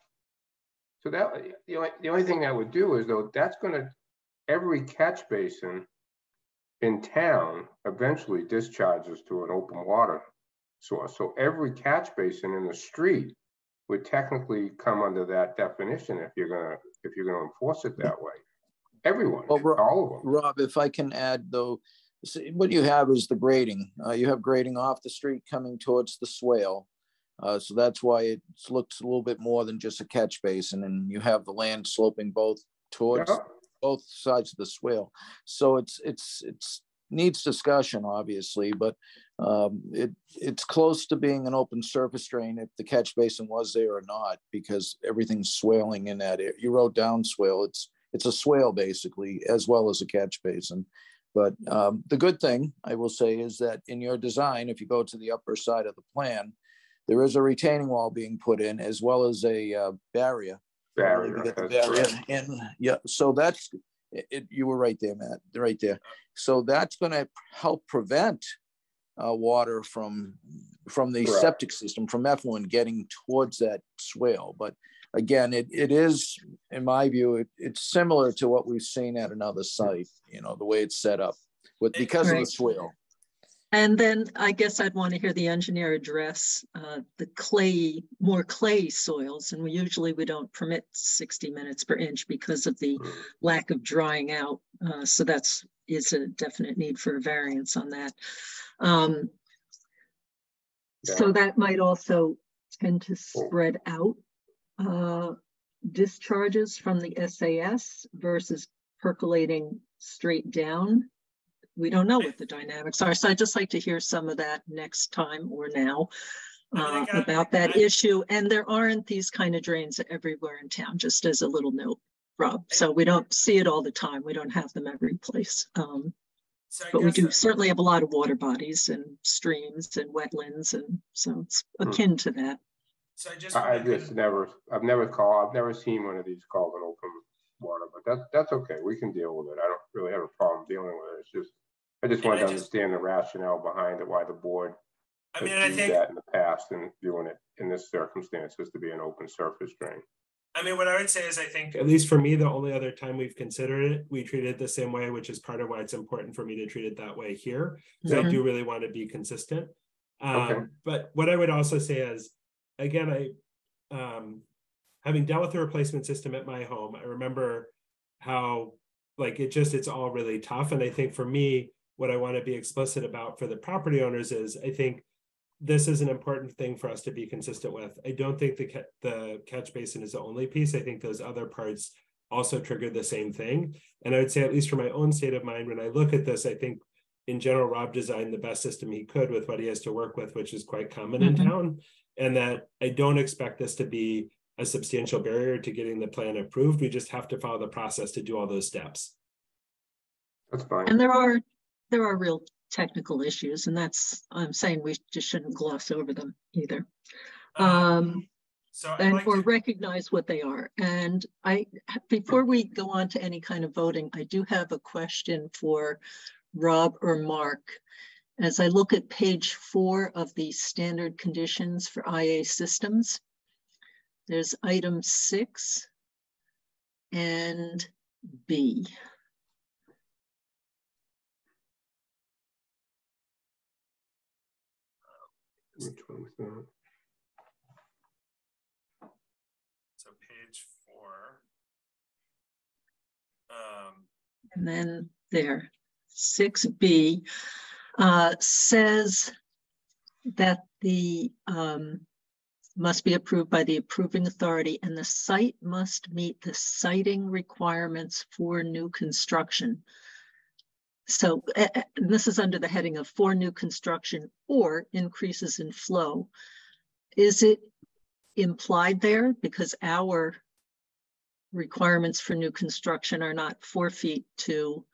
So that the only thing that would do is, though, that's going to, every catch basin in town eventually discharges to an open water source. So every catch basin in the street would technically come under that definition if you're gonna enforce it that way. Everyone, well, all of them. Rob, if I can add though, see, what you have is the grading. You have grading off the street coming towards the swale. So that's why it looks a little bit more than just a catch basin, and you have the land sloping both towards both sides of the swale. So it's needs discussion, obviously, but it's close to being an open surface drain if the catch basin was there or not, because everything's swaling in that area. You wrote down swale. It's a swale basically, as well as a catch basin. But the good thing I will say is that in your design, if you go to the upper side of the plan, there is a retaining wall being put in, as well as a barrier. And yeah, so that's it. You were right there, Matt, right there. So that's going to help prevent water from the septic system, from effluent getting towards that swale. But again, it is, in my view, it's similar to what we've seen at another site, you know, the way it's set up because of the swale. And then I guess I'd want to hear the engineer address the more clay soils. And we don't permit 60 minutes per inch because of the lack of drying out. So is a definite need for a variance on that. So that might also tend to spread out discharges from the SAS versus percolating straight down. We don't know what the dynamics are. So I'd just like to hear some of that next time or now about that issue. And there aren't these kind of drains everywhere in town, just as a little note, Rob. So we don't see it all the time. We don't have them every place. But we do certainly have a lot of water bodies and streams and wetlands. And so it's akin to that. So I've never seen one of these called an open water, but that's okay. We can deal with it. I don't really have a problem dealing with it. It's just, I just wanted to understand the rationale behind it, why the board I think that in the past and viewing it in this circumstances to be an open surface drain. I mean, what I would say is, I think, at least for me, the only other time we've considered it, we treat it the same way, which is part of why it's important for me to treat it that way here. So I do really want to be consistent. But what I would also say is, again, having dealt with the replacement system at my home, I remember how it's all really tough. And I think for me, what I want to be explicit about for the property owners is, I think this is an important thing for us to be consistent with. I don't think the catch basin is the only piece. I think those other parts also trigger the same thing. And I would say, at least for my own state of mind, when I look at this, I think in general, Rob designed the best system he could with what he has to work with, which is quite common in town. And that I don't expect this to be a substantial barrier to getting the plan approved. We just have to follow the process to do all those steps. That's fine. And there are real technical issues, and I'm saying we just shouldn't gloss over them either. Or recognize what they are. And before we go on to any kind of voting, I do have a question for Rob or Mark. As I look at page 4 of the standard conditions for IA systems, there's item 6 and B. Which one is that? So page 4. And then there, 6B says that the must be approved by the approving authority, and the site must meet the siting requirements for new construction. So this is under the heading of for new construction or increases in flow. Is it implied there? Because our requirements for new construction are not 4 feet to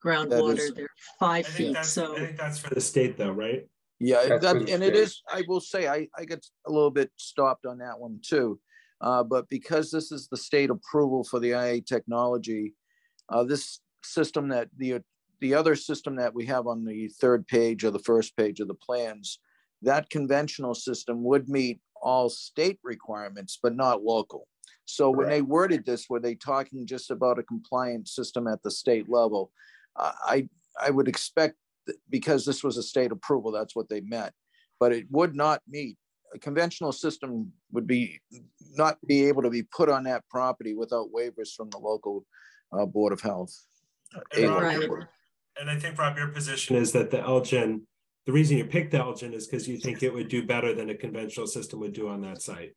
groundwater, they're 5 feet. So I think that's for the state though, right? Yeah, and it is, I will say, I get a little bit stopped on that one too. But because this is the state approval for the IA technology, this system that the other system that we have on the 3rd page or the 1st page of the plans, that conventional system would meet all state requirements, but not local. So when they worded this, were they talking just about a compliant system at the state level? I would expect, because this was a state approval, that's what they meant, but it would not meet. A conventional system would not be able to be put on that property without waivers from the local Board of Health. And I think, Rob, your position is that the Elgin, the reason you picked the Elgin is because you think it would do better than a conventional system would do on that site.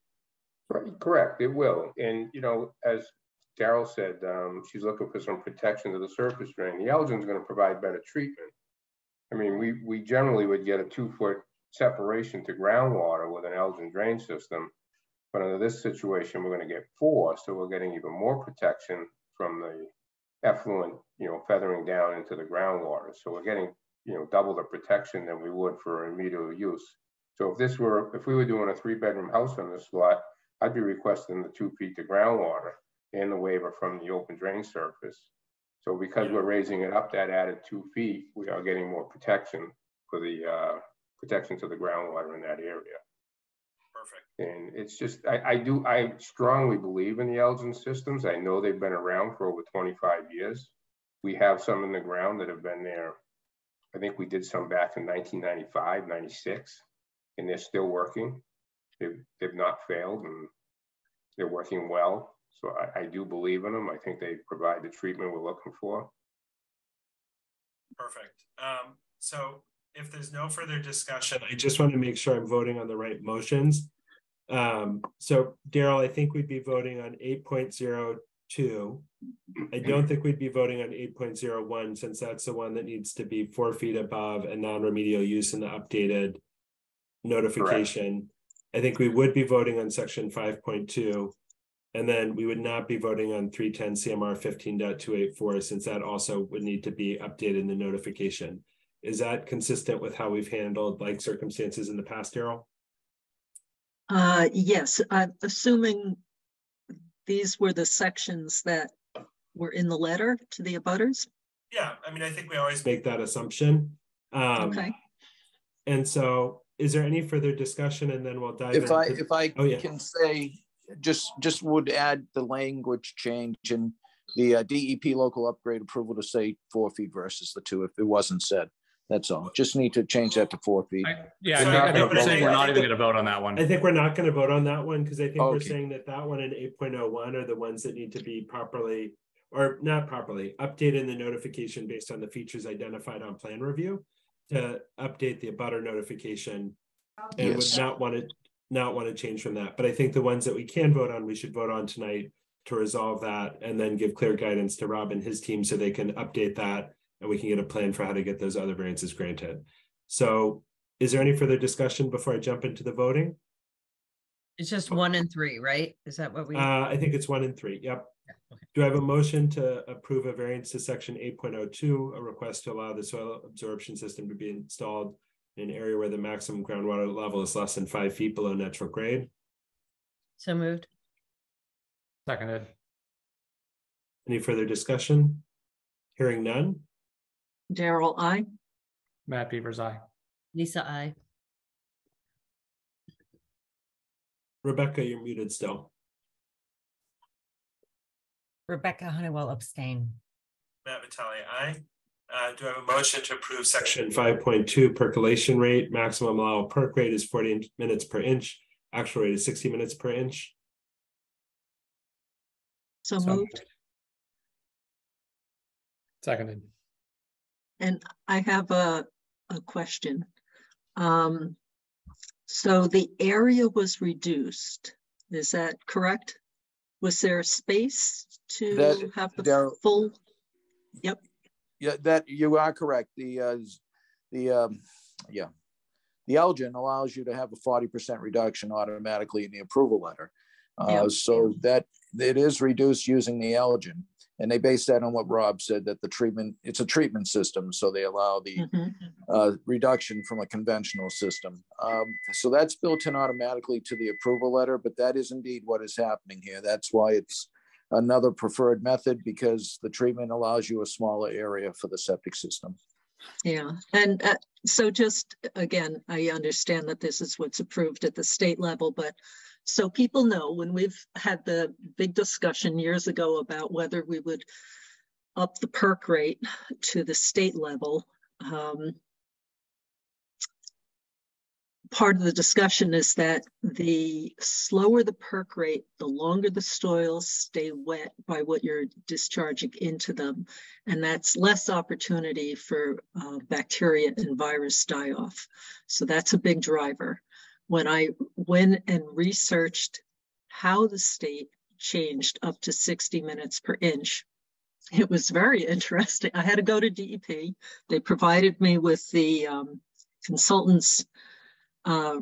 Right, correct, it will. And, you know, as Daryl said, she's looking for some protection to the surface drain. The Elgin's going to provide better treatment. I mean, we generally would get a 2-foot separation to groundwater with an Elgin drain system, but under this situation, we're going to get 4, so we're getting even more protection from the effluent, you know, feathering down into the groundwater. So we're getting, you know, double the protection than we would for immediate use. So if we were doing a 3-bedroom house on this lot, I'd be requesting the 2 feet to groundwater and the waiver from the open drain surface. So because we're raising it up that added 2 feet, we are getting more protection for the protection to the groundwater in that area. Perfect. And it's just, I strongly believe in the Elgin systems. I know they've been around for over 25 years. We have some in the ground that have been there. I think we did some back in 1995, 96, and they're still working. They've not failed, and they're working well. So I do believe in them. I think they provide the treatment we're looking for. Perfect. So if there's no further discussion, I just want to make sure I'm voting on the right motions. So Daryl, I think we'd be voting on 8.02. I don't think we'd be voting on 8.01 since that's the one that needs to be 4 feet above and non-remedial use in the updated notification. Correct. I think we would be voting on section 5.2. And then we would not be voting on 310 CMR 15.284 since that also would need to be updated in the notification. Is that consistent with how we've handled like circumstances in the past, Daryl? Yes, I'm assuming these were the sections that were in the letter to the abutters. Yeah, I mean, I think we always make that assumption. Okay. And so is there any further discussion, and then we'll dive if I can say, just would add the language change in the DEP local upgrade approval to say 4 feet versus the 2 if it wasn't said. That's all. Just need to change that to 4 feet. I think we're saying we're not even going to vote on that one. I think we're not going to vote on that one because I think we're saying that one and 8.01 are the ones that need to be properly, or not properly, updated in the notification based on the features identified on plan review to update the abutter notification, and would not want to change from that. But I think the ones that we can vote on, we should vote on tonight to resolve that and then give clear guidance to Rob and his team so they can update that and we can get a plan for how to get those other variances granted. So is there any further discussion before I jump into the voting? It's just 1 and 3, right? Is that what we? I think it's 1 and 3. Yep. Do I have a motion to approve a variance to section 8.02, a request to allow the soil absorption system to be installed in an area where the maximum groundwater level is less than 5 feet below natural grade? So moved. Seconded. Any further discussion? Hearing none. Daryl, I. Matt Beavers, aye. Lisa, I. Rebecca, you're muted still. Rebecca Honeywell abstain. Matt Vitale, aye. Do I have a motion to approve section 5.2 percolation rate? Maximum allowable perk rate is 40 minutes per inch. Actual rate is 60 minutes per inch. So moved. Seconded. And I have a question. So the area was reduced. Is that correct? Was there space to have the full? Yep. Yeah, that you are correct. The Elgin allows you to have a 40% reduction automatically in the approval letter. So that it is reduced using the Elgin, and they base that on what Rob said, that the treatment, it's a treatment system, so they allow the reduction from a conventional system. So that's built in automatically to the approval letter, but that is indeed what is happening here. That's why it's another preferred method, because the treatment allows you a smaller area for the septic system. Yeah, and so just again, I understand that this is what's approved at the state level, but so people know, when we've had the big discussion years ago about whether we would up the perk rate to the state level, part of the discussion is that the slower the perk rate, the longer the soils stay wet by what you're discharging into them. And that's less opportunity for bacteria and virus die off. So that's a big driver. When I went and researched how the state changed up to 60 minutes per inch, it was very interesting. I had to go to DEP. They provided me with the consultants'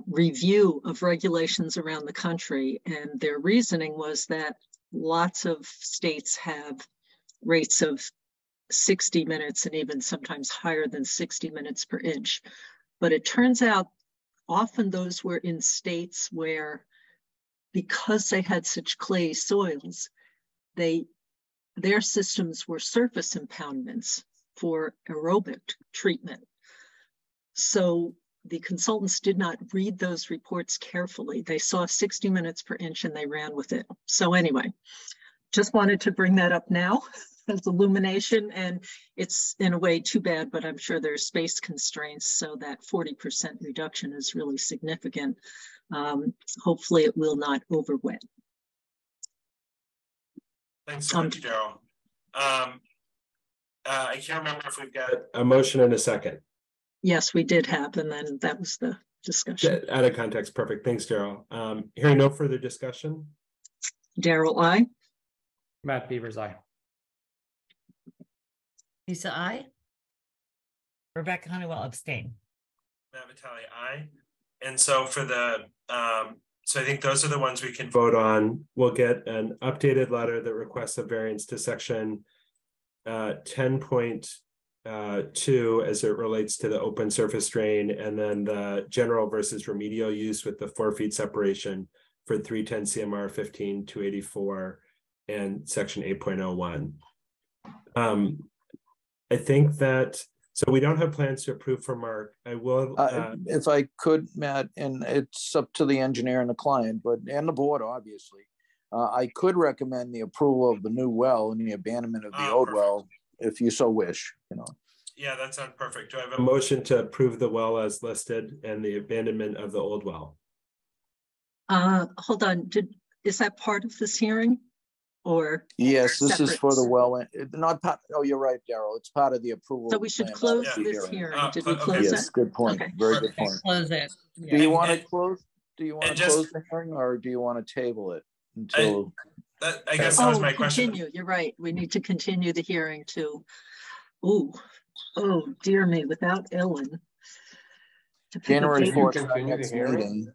review of regulations around the country, and their reasoning was that lots of states have rates of 60 minutes and even sometimes higher than 60 minutes per inch. But it turns out often those were in states where, because they had such clay soils, their systems were surface impoundments for aerobic treatment. So the consultants did not read those reports carefully. They saw 60 minutes per inch and they ran with it. So anyway, just wanted to bring that up now as illumination, and it's in a way too bad, but I'm sure there's space constraints, so that 40% reduction is really significant. Hopefully it will not overwet. Thanks so much, Daryl. I can't remember if we've got a motion and a second. Yes, we did have, and then that was the discussion. Out of context, perfect. Thanks, Daryl. Hearing no further discussion. Daryl, I. Matt Beavers, aye. Lisa, I. Rebecca Honeywell abstain. Matt Vitale, aye. And so for the so I think those are the ones we can vote on. We'll get an updated letter that requests a variance to section 10.2 as it relates to the open surface drain, and then the general versus remedial use with the 4 feet separation for 310 CMR 15284 and section 8.01. I think that, so we don't have plans to approve for Mark. I will. If I could, Matt, and it's up to the engineer and the client, but and the board, obviously. I could recommend the approval of the new well and the abandonment of the old well, if you so wish, you know. Yeah, that sounds perfect. Do I have a motion to approve the well as listed and the abandonment of the old well? Hold on, is that part of this hearing? Or yes, this separate? Is for the well, not part. Oh, you're right, Daryl. It's part of the approval. So we should close this hearing. Did we close it? Yes, good point. Okay. Very good point. Close it. Do you want to close? Do you want to close the hearing, or do you want to table it until? I guess that was my question. Continue. You're right. We need to continue the hearing to. Oh dear me! Without Ellen. January 4th, our next meeting.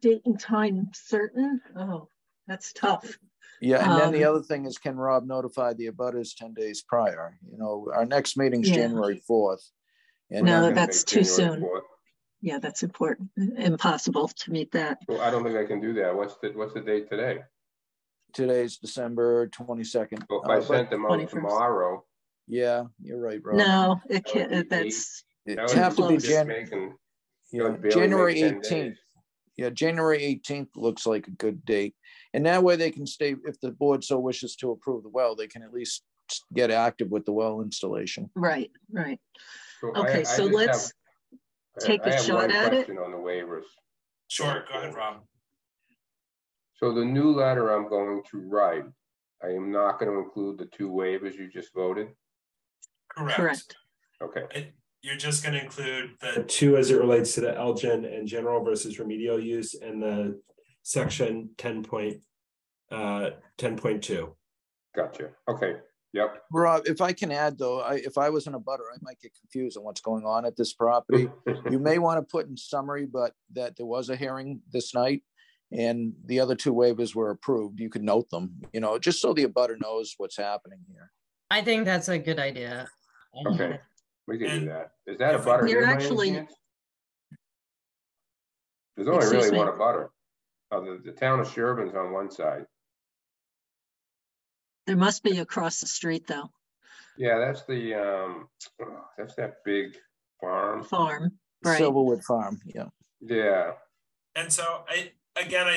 Date and time certain. Oh, that's tough. Yeah, and then the other thing is, can Rob notify the abutters 10 days prior? You know, our next meeting's January 4th. And no, that's too soon. 4th. Yeah, that's important. Impossible to meet that. Well, I don't think I can do that. What's the date today? Today's December 22nd. Well, if I sent them out 21st. Tomorrow. Yeah, you're right, Rob. No, it can't. It have to be January 18th. Yeah, January 18th looks like a good date. And that way they can stay, if the board so wishes to approve the well, they can at least get active with the well installation. Right, right. So okay, so let's take a shot at it. On the waivers. Sure, go ahead, Rob. So the new letter I'm going to write, I am not going to include the 2 waivers you just voted? Correct. Okay. You're just going to include the 2 as it relates to the Elgin and general versus remedial use and the section 10.2. Gotcha. Okay. Yep. Rob, if I can add though, if I was in a butter, I might get confused on what's going on at this property. You may want to put in summary, but that there was a hearing this night and the other 2 waivers were approved. You could note them, you know, just so the abutter knows what's happening here. I think that's a good idea. Okay. We can do that. Is that a butter? You're actually. There's only really one a butter. The town of Sherborn's on one side. There must be across the street, though. Yeah, that's that's that big farm. Right? Silverwood Farm. Yeah. Yeah. And so I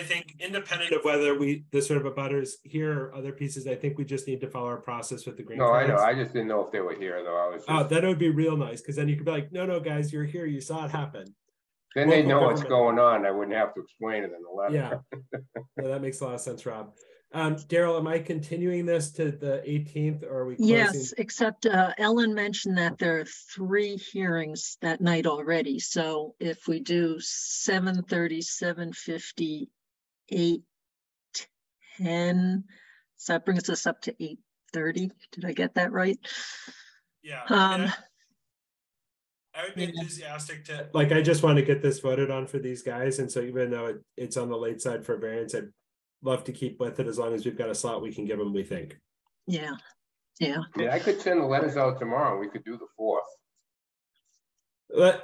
think independent of whether this sort of abutters here or other pieces, I think we just need to follow our process with the green. No, I know. I just didn't know if they were here though. I was. Oh, that would be real nice because then you could be like, no, guys, you're here. You saw it happen. Then they know what's going on. I wouldn't have to explain it in the letter. Yeah, that makes a lot of sense, Rob. Daryl, am I continuing this to the 18th or are we closing? Yes, except Ellen mentioned that there are 3 hearings that night already. So if we do 7:30, 7:50, 8:10, so that brings us up to 8:30. Did I get that right? Yeah. I would be enthusiastic to, like, I just want to get this voted on for these guys. And so even though it's on the late side for variance, I'd love to keep with it as long as we've got a slot we can give them, we think. Yeah. I could send the letters out tomorrow. We could do the 4th.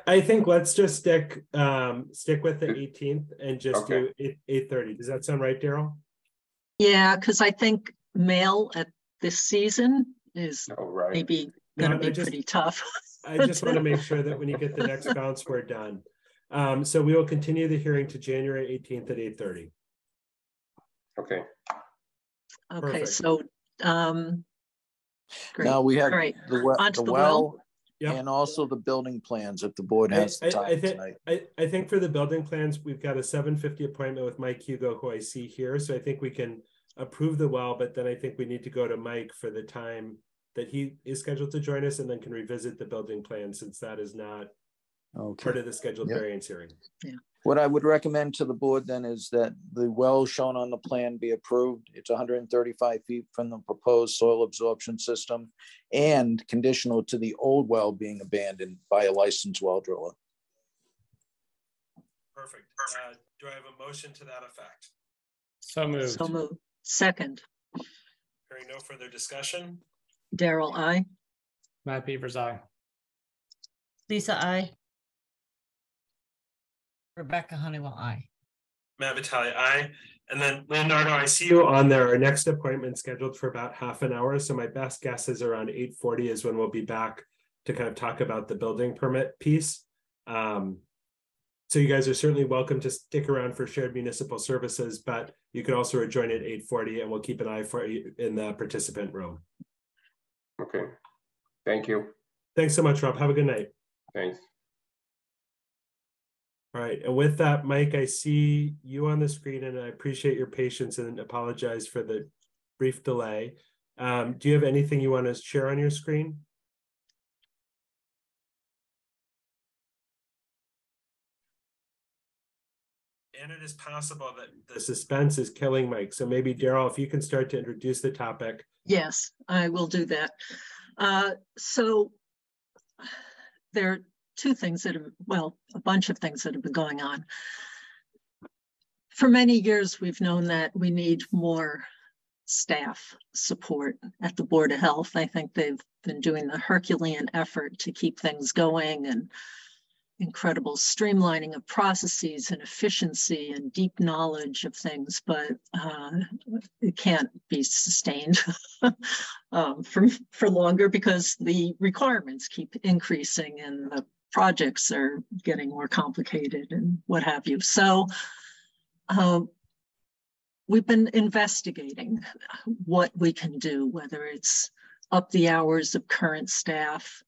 I think let's just stick with the 18th and just do 8:30. Does that sound right, Daryl? Yeah, because I think mail at this season is maybe going to be pretty tough. I just want to make sure that when you get the next bounce, we're done. So we will continue the hearing to January 18th at 8:30. Okay. Perfect. So great. Now we have the well. Yep. And also the building plans if the board has the time tonight. I think for the building plans, we've got a 7:50 appointment with Mike Hugo, who I see here. So I think we can approve the well, but then I think we need to go to Mike for the time that he is scheduled to join us and then can revisit the building plan since that is not part of the scheduled variance hearing. Yeah. What I would recommend to the board then is that the well shown on the plan be approved. It's 135 feet from the proposed soil absorption system and conditional to the old well being abandoned by a licensed well driller. Perfect. Do I have a motion to that effect? So moved. So moved. Second. Hearing no further discussion. Daryl, aye. Matt Beavers, aye. Lisa, aye. Rebecca Honeywell, aye. Matt Vitale, aye. And then Leonardo, I see you on there. Our next appointment scheduled for about half an hour. So my best guess is around 8:40 is when we'll be back to kind of talk about the building permit piece. So you guys are certainly welcome to stick around for shared municipal services, but you can also rejoin at 8:40 and we'll keep an eye for you in the participant room. Okay. Thank you. Thanks so much, Rob. Have a good night. Thanks. All right, and with that, Mike, I see you on the screen and I appreciate your patience and apologize for the brief delay. Do you have anything you want to share on your screen? And it is possible that the suspense is killing Mike. So maybe Daryl, if you can start to introduce the topic. Yes, I will do that. So there are 2 things that have, well, a bunch of things that have been going on. For many years, we've known that we need more staff support at the Board of Health. I think they've been doing the Herculean effort to keep things going, and incredible streamlining of processes and efficiency and deep knowledge of things, but it can't be sustained for longer because the requirements keep increasing and the projects are getting more complicated and what have you. So we've been investigating what we can do, whether it's up the hours of current staff.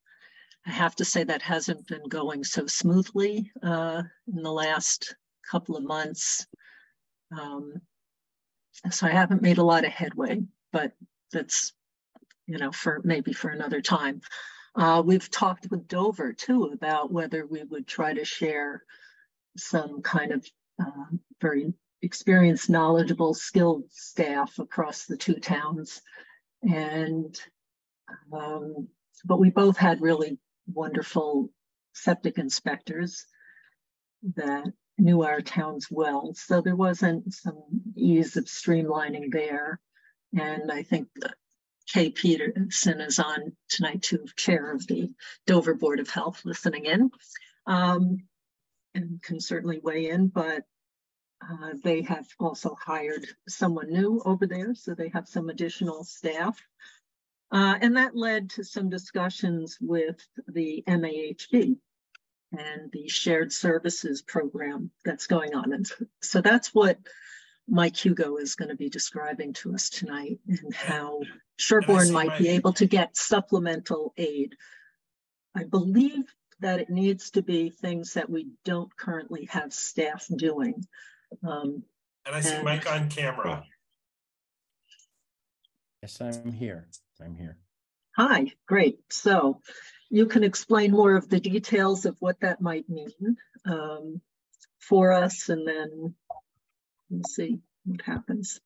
I have to say that hasn't been going so smoothly in the last couple of months. So I haven't made a lot of headway, but that's, you know, maybe for another time. We've talked with Dover too about whether we would try to share some kind of very experienced, knowledgeable, skilled staff across the two towns. And, but we both had really wonderful septic inspectors that knew our towns well. So there wasn't some ease of streamlining there. And I think Kay Peterson is on tonight too, chair of the Dover Board of Health, listening in, and can certainly weigh in, but they have also hired someone new over there. So they have some additional staff. And that led to some discussions with the MAHB and the shared services program that's going on. And so that's what Mike Hugo is going to be describing to us tonight, and how Sherborn might be able to get supplemental aid. I believe that it needs to be things that we don't currently have staff doing. And I see Mike on camera. Yes, I'm here. I'm here. Hi, great. So you can explain more of the details of what that might mean for us, and then we'll see what happens.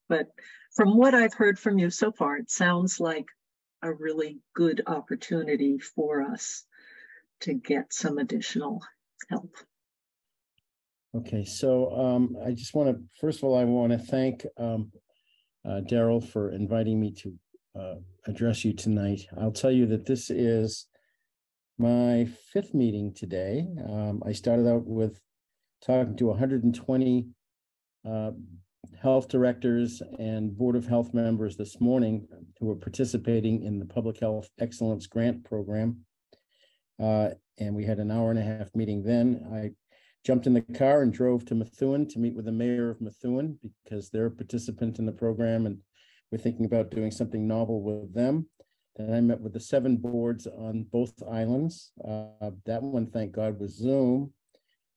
But from what I've heard from you so far, it sounds like a really good opportunity for us to get some additional help. Okay, so I just want to, first of all, I want to thank Daryl for inviting me to address you tonight. I'll tell you that this is my 5th meeting today. I started out with talking to 120 health directors and Board of Health members this morning who are participating in the Public Health Excellence Grant Program. And we had an hour-and-a-half meeting then. I jumped in the car and drove to Methuen to meet with the mayor of Methuen because they're a participant in the program and we're thinking about doing something novel with them. Then I met with the 7 boards on both islands. That one, thank God, was Zoom.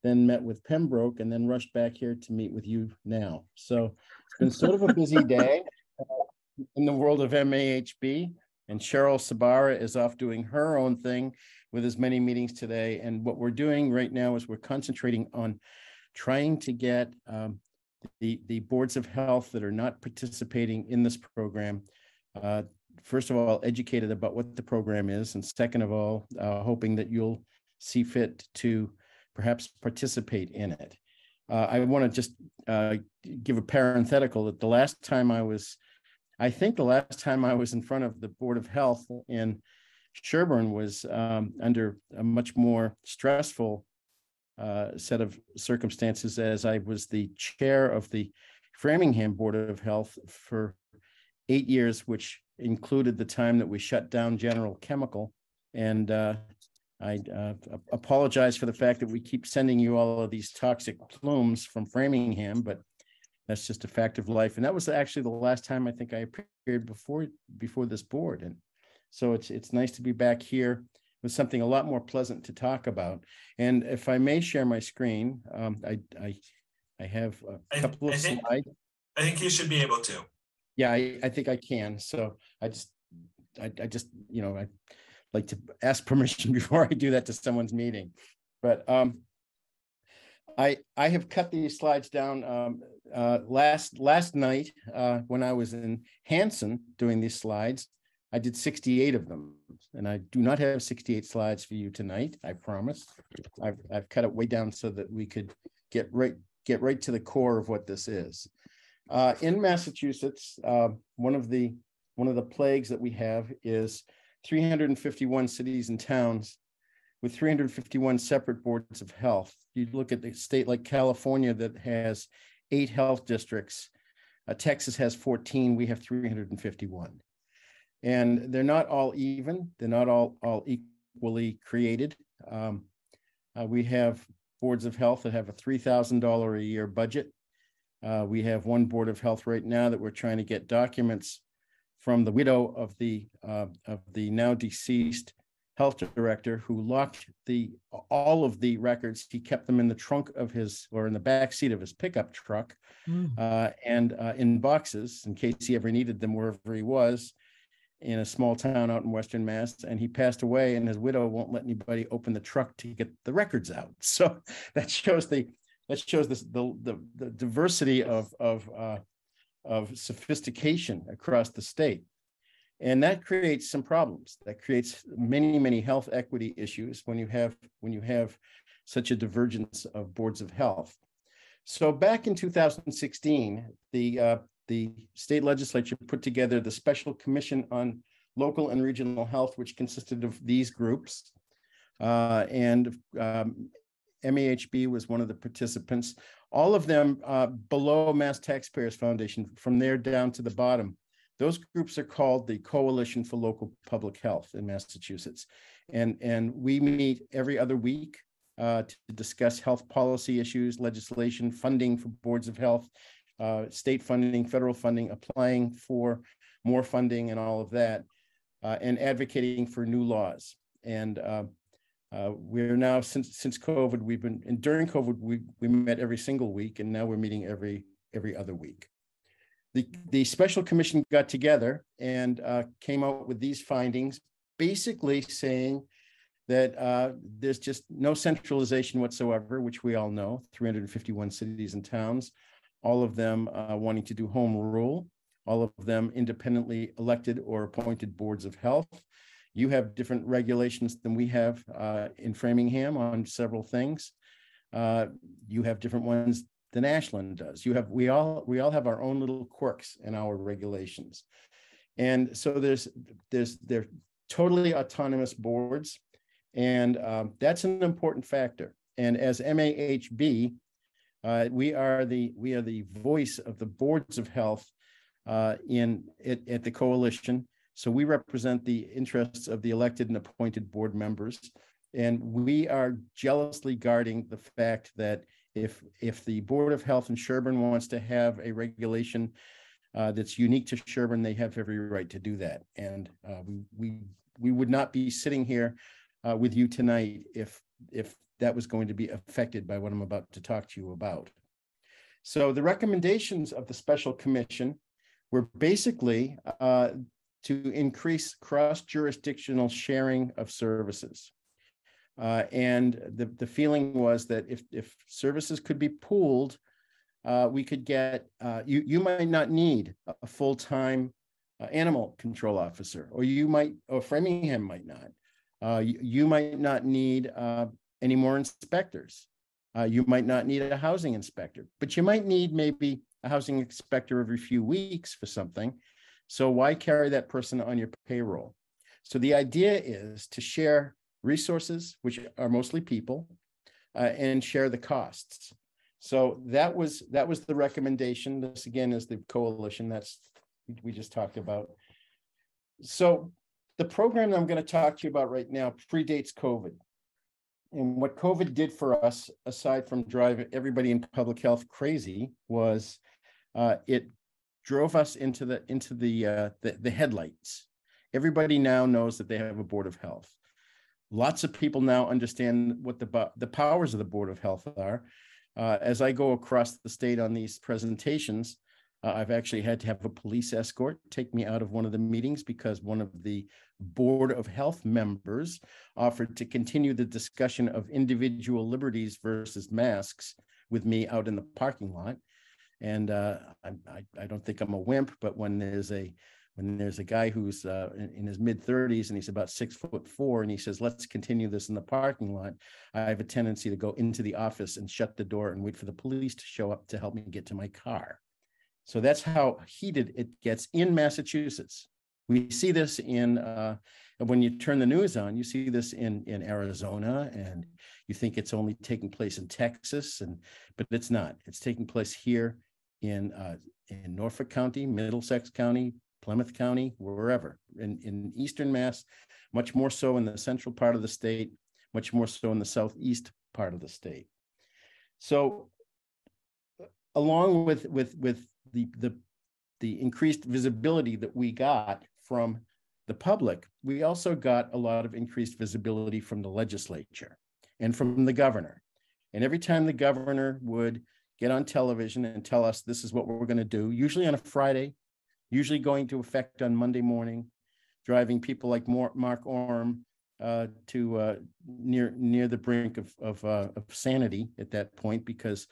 Then met with Pembroke and then rushed back here to meet with you now. So it's been sort of a busy day in the world of MAHB. And Cheryl Sabara is off doing her own thing with as many meetings today. And what we're doing right now is we're concentrating on trying to get the boards of health that are not participating in this program, first of all, educated about what the program is. And second of all, hoping that you'll see fit to perhaps participate in it. I want to just give a parenthetical that the last time I was in front of the Board of Health in Sherborn was under a much more stressful set of circumstances, as I was the chair of the Framingham Board of Health for 8 years, which included the time that we shut down General Chemical. And I apologize for the fact that we keep sending you all of these toxic plumes from Framingham, but that's just a fact of life. And that was actually the last time I think I appeared before this board. And so it's nice to be back here with something a lot more pleasant to talk about. And if I may share my screen, I have a couple of slides. I think you should be able to. Yeah, I think I can. So I just, you know, I like to ask permission before I do that to someone's meeting. But I have cut these slides down last night when I was in Hanson doing these slides. I did 68 of them, and I do not have 68 slides for you tonight. I promise. I've cut it way down so that we could get right to the core of what this is. In Massachusetts, one of the plagues that we have is 351 cities and towns with 351 separate boards of health. You look at the state like California that has 8 health districts. Texas has 14. We have 351. And they're not all even. They're not all equally created. We have boards of health that have a $3,000 a year budget. We have one board of health right now that we're trying to get documents from the widow of the now deceased health director, who locked all of the records. He kept them in the trunk of his, or in the back seat of his pickup truck, and in boxes in case he ever needed them wherever he was, in a small town out in Western Mass. And he passed away, and his widow won't let anybody open the truck to get the records out. So that shows the diversity of sophistication across the state. And that creates some problems. That creates many health equity issues when you have such a divergence of boards of health. So back in 2016, the state legislature put together the Special Commission on Local and Regional Health, which consisted of these groups. And MAHB was one of the participants. All of them below Mass Taxpayers Foundation, from there down to the bottom. Those groups are called the Coalition for Local Public Health in Massachusetts. And we meet every other week to discuss health policy issues, legislation, funding for boards of health, state funding, federal funding, applying for more funding and all of that, and advocating for new laws. And we're now, since COVID, and during COVID, we met every single week, and now we're meeting every other week. The special commission got together and came out with these findings, basically saying that there's just no centralization whatsoever, which we all know, 351 cities and towns, all of them wanting to do home rule, all of them independently elected or appointed boards of health. You have different regulations than we have in Framingham on several things. You have different ones than Ashland does. We all have our own little quirks in our regulations. And so they're totally autonomous boards. And that's an important factor. And as MAHB, we are the voice of the boards of health at the coalition. So we represent the interests of the elected and appointed board members. And we are jealously guarding the fact that if the Board of Health in Sherborn wants to have a regulation that's unique to Sherborn, they have every right to do that. And we would not be sitting here with you tonight if that was going to be affected by what I'm about to talk to you about. So the recommendations of the special commission were basically to increase cross-jurisdictional sharing of services. And the feeling was that if services could be pooled, we could get, you might not need a full-time animal control officer, or Framingham might not. You might not need any more inspectors. You might not need a housing inspector, but you might need maybe a housing inspector every few weeks for something. So why carry that person on your payroll? So the idea is to share resources, which are mostly people, and share the costs. So that was the recommendation. This again is the coalition we just talked about. So the program that I'm going to talk to you about right now predates COVID. And what COVID did for us, aside from driving everybody in public health crazy, was it drove us into the headlights. Everybody now knows that they have a board of health. Lots of people now understand what the powers of the Board of Health are. As I go across the state on these presentations, I've actually had to have a police escort take me out of one of the meetings because one of the Board of Health members offered to continue the discussion of individual liberties versus masks with me out in the parking lot. And I don't think I'm a wimp, but when there's a guy who's in his mid-30s and he's about 6'4" and he says, let's continue this in the parking lot, I have a tendency to go into the office and shut the door and wait for the police to show up to help me get to my car. So that's how heated it gets in Massachusetts. We see this in, when you turn the news on, you see this in Arizona, and you think it's only taking place in Texas, but it's not. It's taking place here in Norfolk County, Middlesex County, Plymouth County, wherever, in Eastern Mass, much more so in the central part of the state, much more so in the southeast part of the state. So along with the increased visibility that we got from the public, we also got a lot of increased visibility from the legislature and from the governor. And every time the governor would get on television and tell us this is what we're going to do, usually on a Friday, usually going to effect on Monday morning, driving people like Mark Orm to near the brink of sanity at that point, because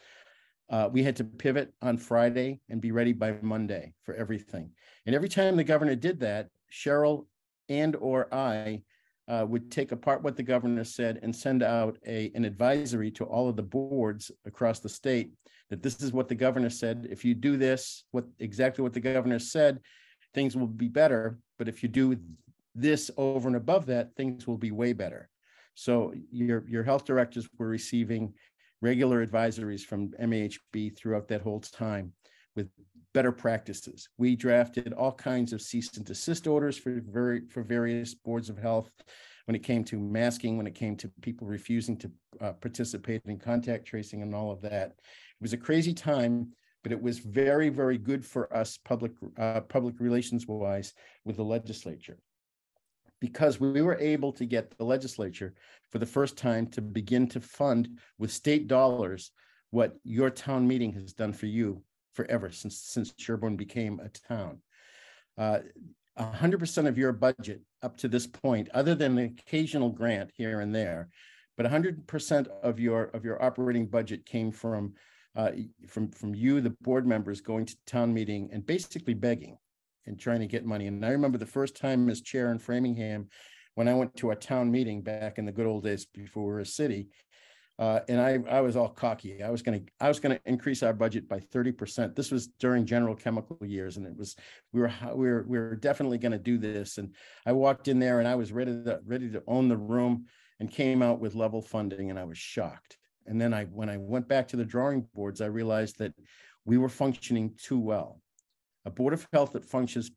we had to pivot on Friday and be ready by Monday for everything. And every time the governor did that, Cheryl and or I would take apart what the governor said and send out an advisory to all of the boards across the state that this is what the governor said. If you do this, exactly what the governor said, things will be better. But if you do this over and above that, things will be way better. So your health directors were receiving regular advisories from MAHB throughout that whole time with better practices. We drafted all kinds of cease and desist orders for various boards of health when it came to masking, when it came to people refusing to participate in contact tracing and all of that. It was a crazy time, but it was very, very good for us public relations wise with the legislature, because we were able to get the legislature for the first time to begin to fund with state dollars what your town meeting has done for you forever since Sherborn became a town. 100% of your budget up to this point, other than the occasional grant here and there, but 100% of your operating budget came from you, the board members, going to town meeting and basically begging and trying to get money. And I remember the first time as chair in Framingham, when I went to a town meeting back in the good old days before we were a city, and I was all cocky. I was going to increase our budget by 30%. This was during General Chemical years, and it was we were definitely going to do this. And I walked in there, and I was ready to own the room, and came out with level funding, and I was shocked. And then when I went back to the drawing boards, I realized that we were functioning too well. A board of health that functions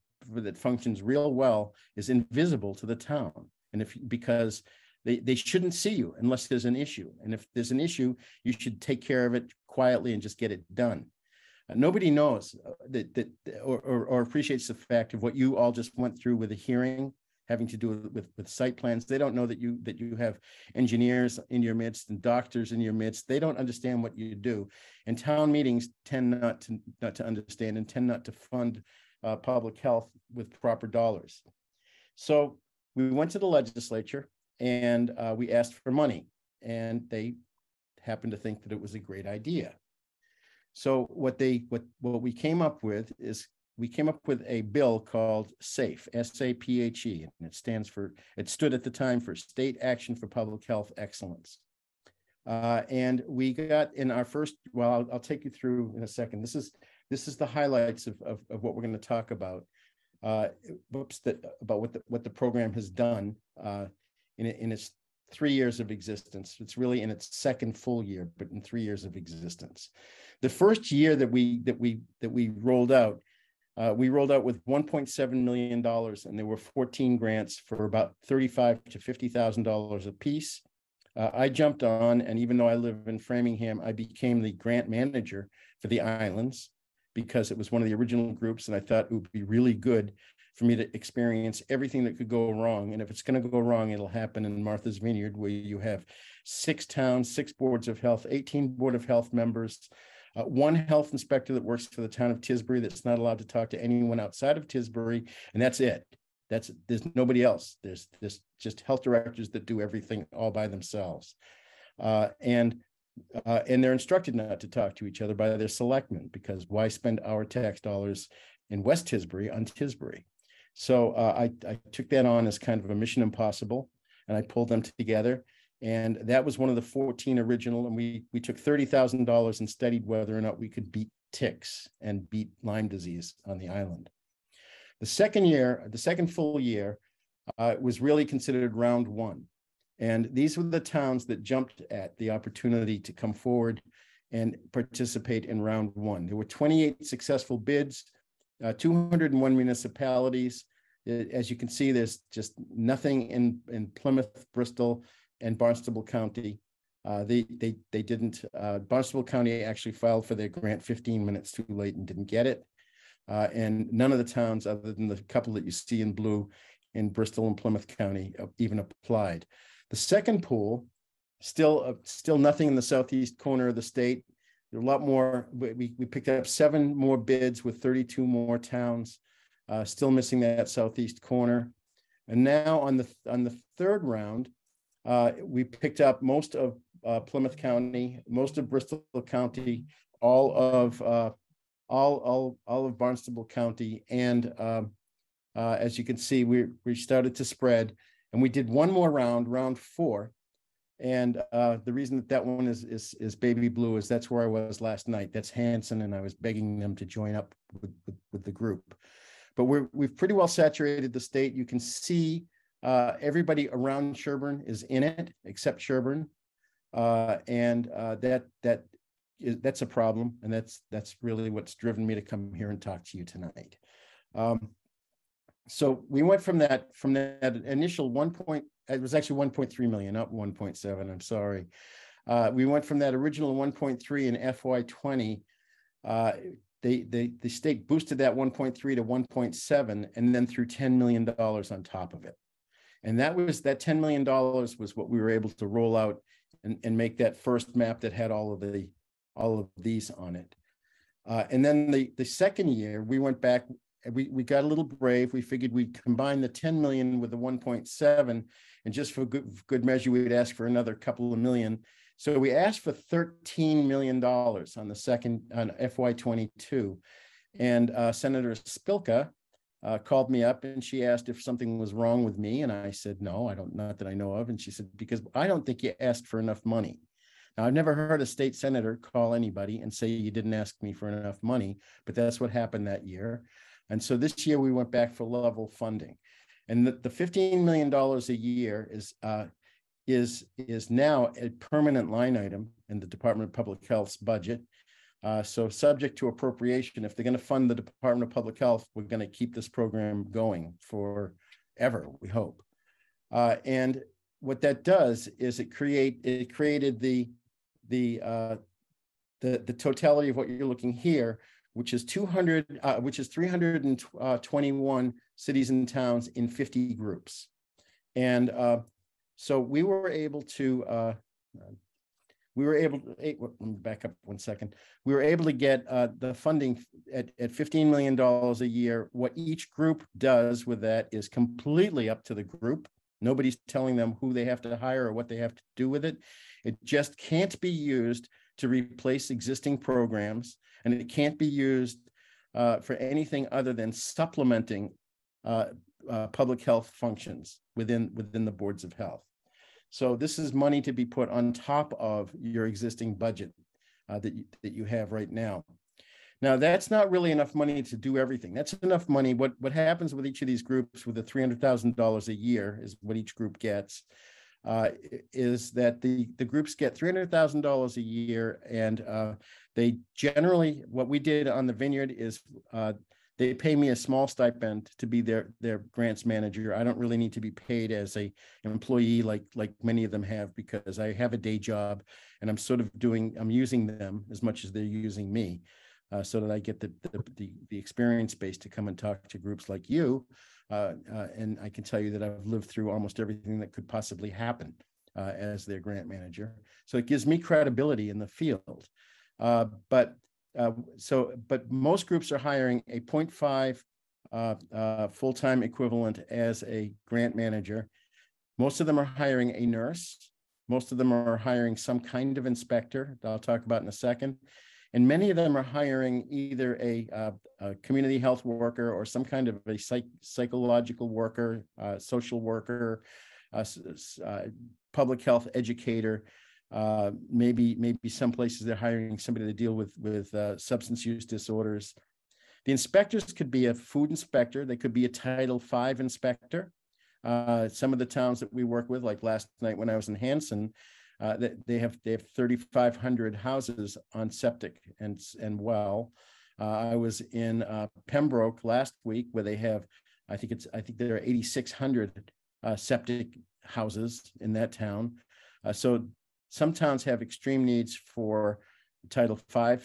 real well is invisible to the town, and because they shouldn't see you unless there's an issue. And if there's an issue, you should take care of it quietly and just get it done. Nobody knows or appreciates the fact of what you all just went through with a hearing having to do with site plans. They don't know that you have engineers in your midst and doctors in your midst. They don't understand what you do. And town meetings tend not to understand and tend not to fund public health with proper dollars. So we went to the legislature and we asked for money, and they happened to think that it was a great idea. So what we came up with is we came up with a bill called SAPHE, S-A-P-H-E, and it stood at the time for State Action for Public Health Excellence. And we got in our first, well, I'll take you through in a second. This is the highlights of what we're going to talk about. About what the program has done in its 3 years of existence. It's really in its second full year, but in 3 years of existence. The first year that we rolled out with $1.7 million, and there were 14 grants for about $35,000 to $50,000 a piece. I jumped on, and even though I live in Framingham, I became the grant manager for the islands because it was one of the original groups, and I thought it would be really good for me to experience everything that could go wrong. And if it's going to go wrong, it'll happen in Martha's Vineyard, where you have 6 towns, 6 boards of health, 18 board of health members, 1 health inspector that works for the town of Tisbury that's not allowed to talk to anyone outside of Tisbury, and that's it. There's nobody else. There's just health directors that do everything all by themselves. And they're instructed not to talk to each other by their selectmen, because why spend our tax dollars in West Tisbury on Tisbury? So I took that on as kind of a mission impossible, and I pulled them together. And that was one of the 14 original, and we took $30,000 and studied whether or not we could beat ticks and beat Lyme disease on the island. The second full year, was really considered round one. And these were the towns that jumped at the opportunity to come forward and participate in round one. There were 28 successful bids, 201 municipalities. As you can see, there's just nothing in Plymouth, Bristol, and Barnstable County. They didn't, Barnstable County actually filed for their grant 15 minutes too late and didn't get it. And none of the towns, other than the couple that you see in blue in Bristol and Plymouth County, even applied. The second pool, still nothing in the southeast corner of the state. There are a lot more. We picked up 7 more bids with 32 more towns, still missing that southeast corner. And now on the third round, we picked up most of Plymouth County, most of Bristol County, all of Barnstable County, and as you can see, we started to spread, and we did one more round 4. And the reason that one is baby blue is that's where I was last night. That's Hanson, and I was begging them to join up with the group. But we've pretty well saturated the state. You can see everybody around Sherborn is in it except Sherborn, and that's a problem, and that's really what's driven me to come here and talk to you tonight. So we went from that initial it was actually 1.3 million, not 1.7. I'm sorry. We went from that original 1.3 in FY20. The state boosted that 1.3 to 1.7, and then threw $10 million on top of it. And that $10 million was what we were able to roll out and make that first map that had all of these on it. And then the second year, we went back. We got a little brave. We figured we'd combine the 10 million with the 1.7, and just for good measure, we'd ask for another couple of million. So we asked for $13 million on FY22. And Senator Spilka called me up, and she asked if something was wrong with me. And I said, no, not that I know of. And she said, because I don't think you asked for enough money. Now, I've never heard a state senator call anybody and say you didn't ask me for enough money, but that's what happened that year. And so this year we went back for level funding, and the $15 million a year is now a permanent line item in the Department of Public Health's budget. So subject to appropriation, if they're going to fund the Department of Public Health, we're going to keep this program going forever, we hope. And what that does is it created the totality of what you're looking here, which is 321 cities and towns in 50 groups. And so we were able to, let me back up 1 second. We were able to get the funding at $15 million a year. What each group does with that is completely up to the group. Nobody's telling them who they have to hire or what they have to do with it. It just can't be used to replace existing programs, and it can't be used for anything other than supplementing public health functions within the boards of health. So this is money to be put on top of your existing budget that you have right now. Now, that's not really enough money to do everything. That's enough money. What happens with each of these groups with the $300,000 a year is what each group gets. Is that the groups get $300,000 a year, and they generally, what we did on the Vineyard is they pay me a small stipend to be their grants manager. I don't really need to be paid as an employee like many of them have, because I have a day job, and I'm using them as much as they're using me, so that I get the experience base to come and talk to groups like you. And I can tell you that I've lived through almost everything that could possibly happen as their grant manager. So it gives me credibility in the field. But most groups are hiring a 0.5 full-time equivalent as a grant manager. Most of them are hiring a nurse. Most of them are hiring some kind of inspector that I'll talk about in a second. And many of them are hiring either a community health worker or some kind of a psychological worker, social worker, public health educator. Maybe some places they're hiring somebody to deal with substance use disorders. The inspectors could be a food inspector. They could be a Title V inspector. Some of the towns that we work with, like last night when I was in Hanson, they have 3,500 houses on septic and well. I was in Pembroke last week where they have, I think there are 8,600 septic houses in that town. So some towns have extreme needs for Title V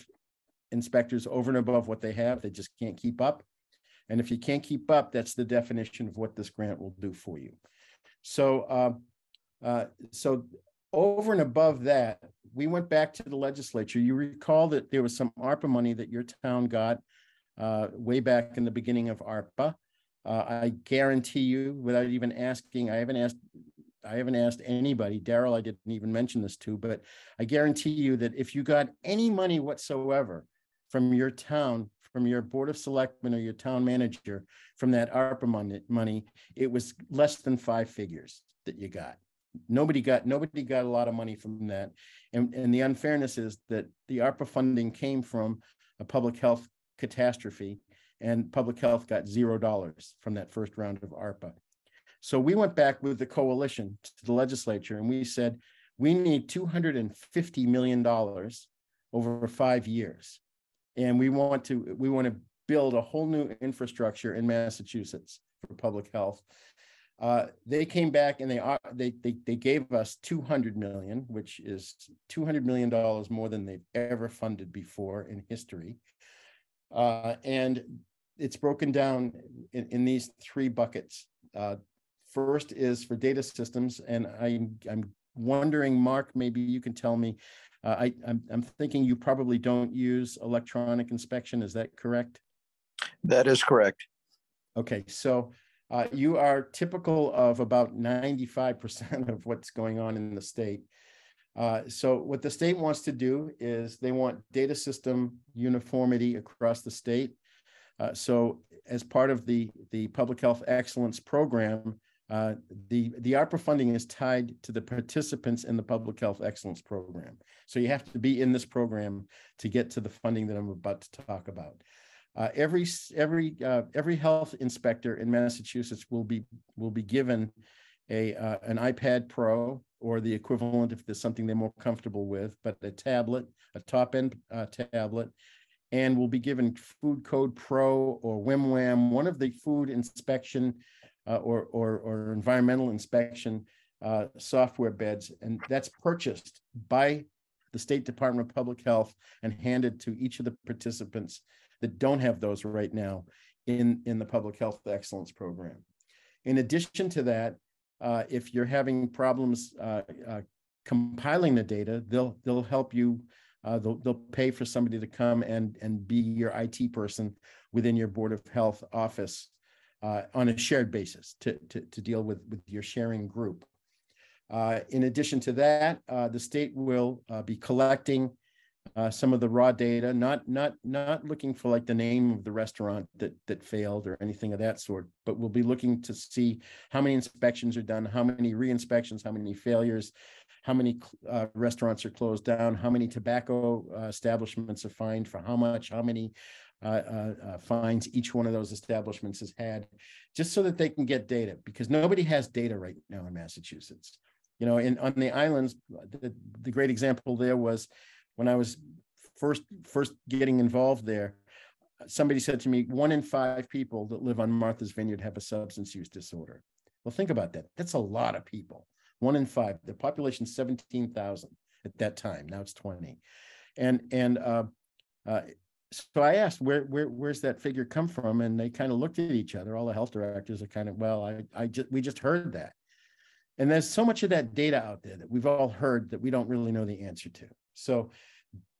inspectors over and above what they have. They just can't keep up. And if you can't keep up, that's the definition of what this grant will do for you. So, so over and above that, we went back to the legislature. You recall that there was some ARPA money that your town got way back in the beginning of ARPA. I guarantee you, without even asking, I haven't asked anybody, Daryl, I didn't even mention this to, but I guarantee you that if you got any money whatsoever from your town, from your Board of Selectmen or your town manager, from that ARPA money, it was less than 5 figures that you got. Nobody got a lot of money from that. And the unfairness is that the ARPA funding came from a public health catastrophe, and public health got $0 from that first round of ARPA. So we went back with the coalition to the legislature and we said, we need $250 million over 5 years. And we want to build a whole new infrastructure in Massachusetts for public health. They came back and they gave us $200 million, which is $200 million more than they've ever funded before in history. And it's broken down in these 3 buckets. First is for data systems, and I'm wondering, Mark, maybe you can tell me. I'm thinking you probably don't use electronic inspection. Is that correct? That is correct. Okay, so you are typical of about 95% of what's going on in the state. So what the state wants to do is they want data system uniformity across the state. So as part of the Public Health Excellence Program, the ARPA funding is tied to the participants in the Public Health Excellence Program. So you have to be in this program to get to the funding that I'm about to talk about. Every health inspector in Massachusetts will be given an iPad Pro or the equivalent if there's something they're more comfortable with, but a tablet, a top-end tablet, and will be given Food Code Pro or WIMWAM, one of the food inspection or environmental inspection software beds, and that's purchased by the State Department of Public Health and handed to each of the participants that don't have those right now in the Public Health Excellence Program. In addition to that, if you're having problems compiling the data, they'll help you. They'll pay for somebody to come and be your IT person within your Board of Health office on a shared basis to deal with your sharing group. In addition to that, the state will be collecting some of the raw data, not looking for like the name of the restaurant that failed or anything of that sort, but we'll be looking to see how many inspections are done, how many re-inspections, how many failures, how many restaurants are closed down, how many tobacco establishments are fined for how much, how many fines each one of those establishments has had, just so that they can get data, because nobody has data right now in Massachusetts. You know, on the islands, the great example there was when I was first getting involved there, somebody said to me, 1 in 5 people that live on Martha's Vineyard have a substance use disorder. Well, think about that. That's a lot of people. 1 in 5. The population 17,000 at that time. Now it's 20. So I asked, where's that figure come from? And they kind of looked at each other. All the health directors are kind of, well, we just heard that. And there's so much of that data out there that we've all heard that we don't really know the answer to. So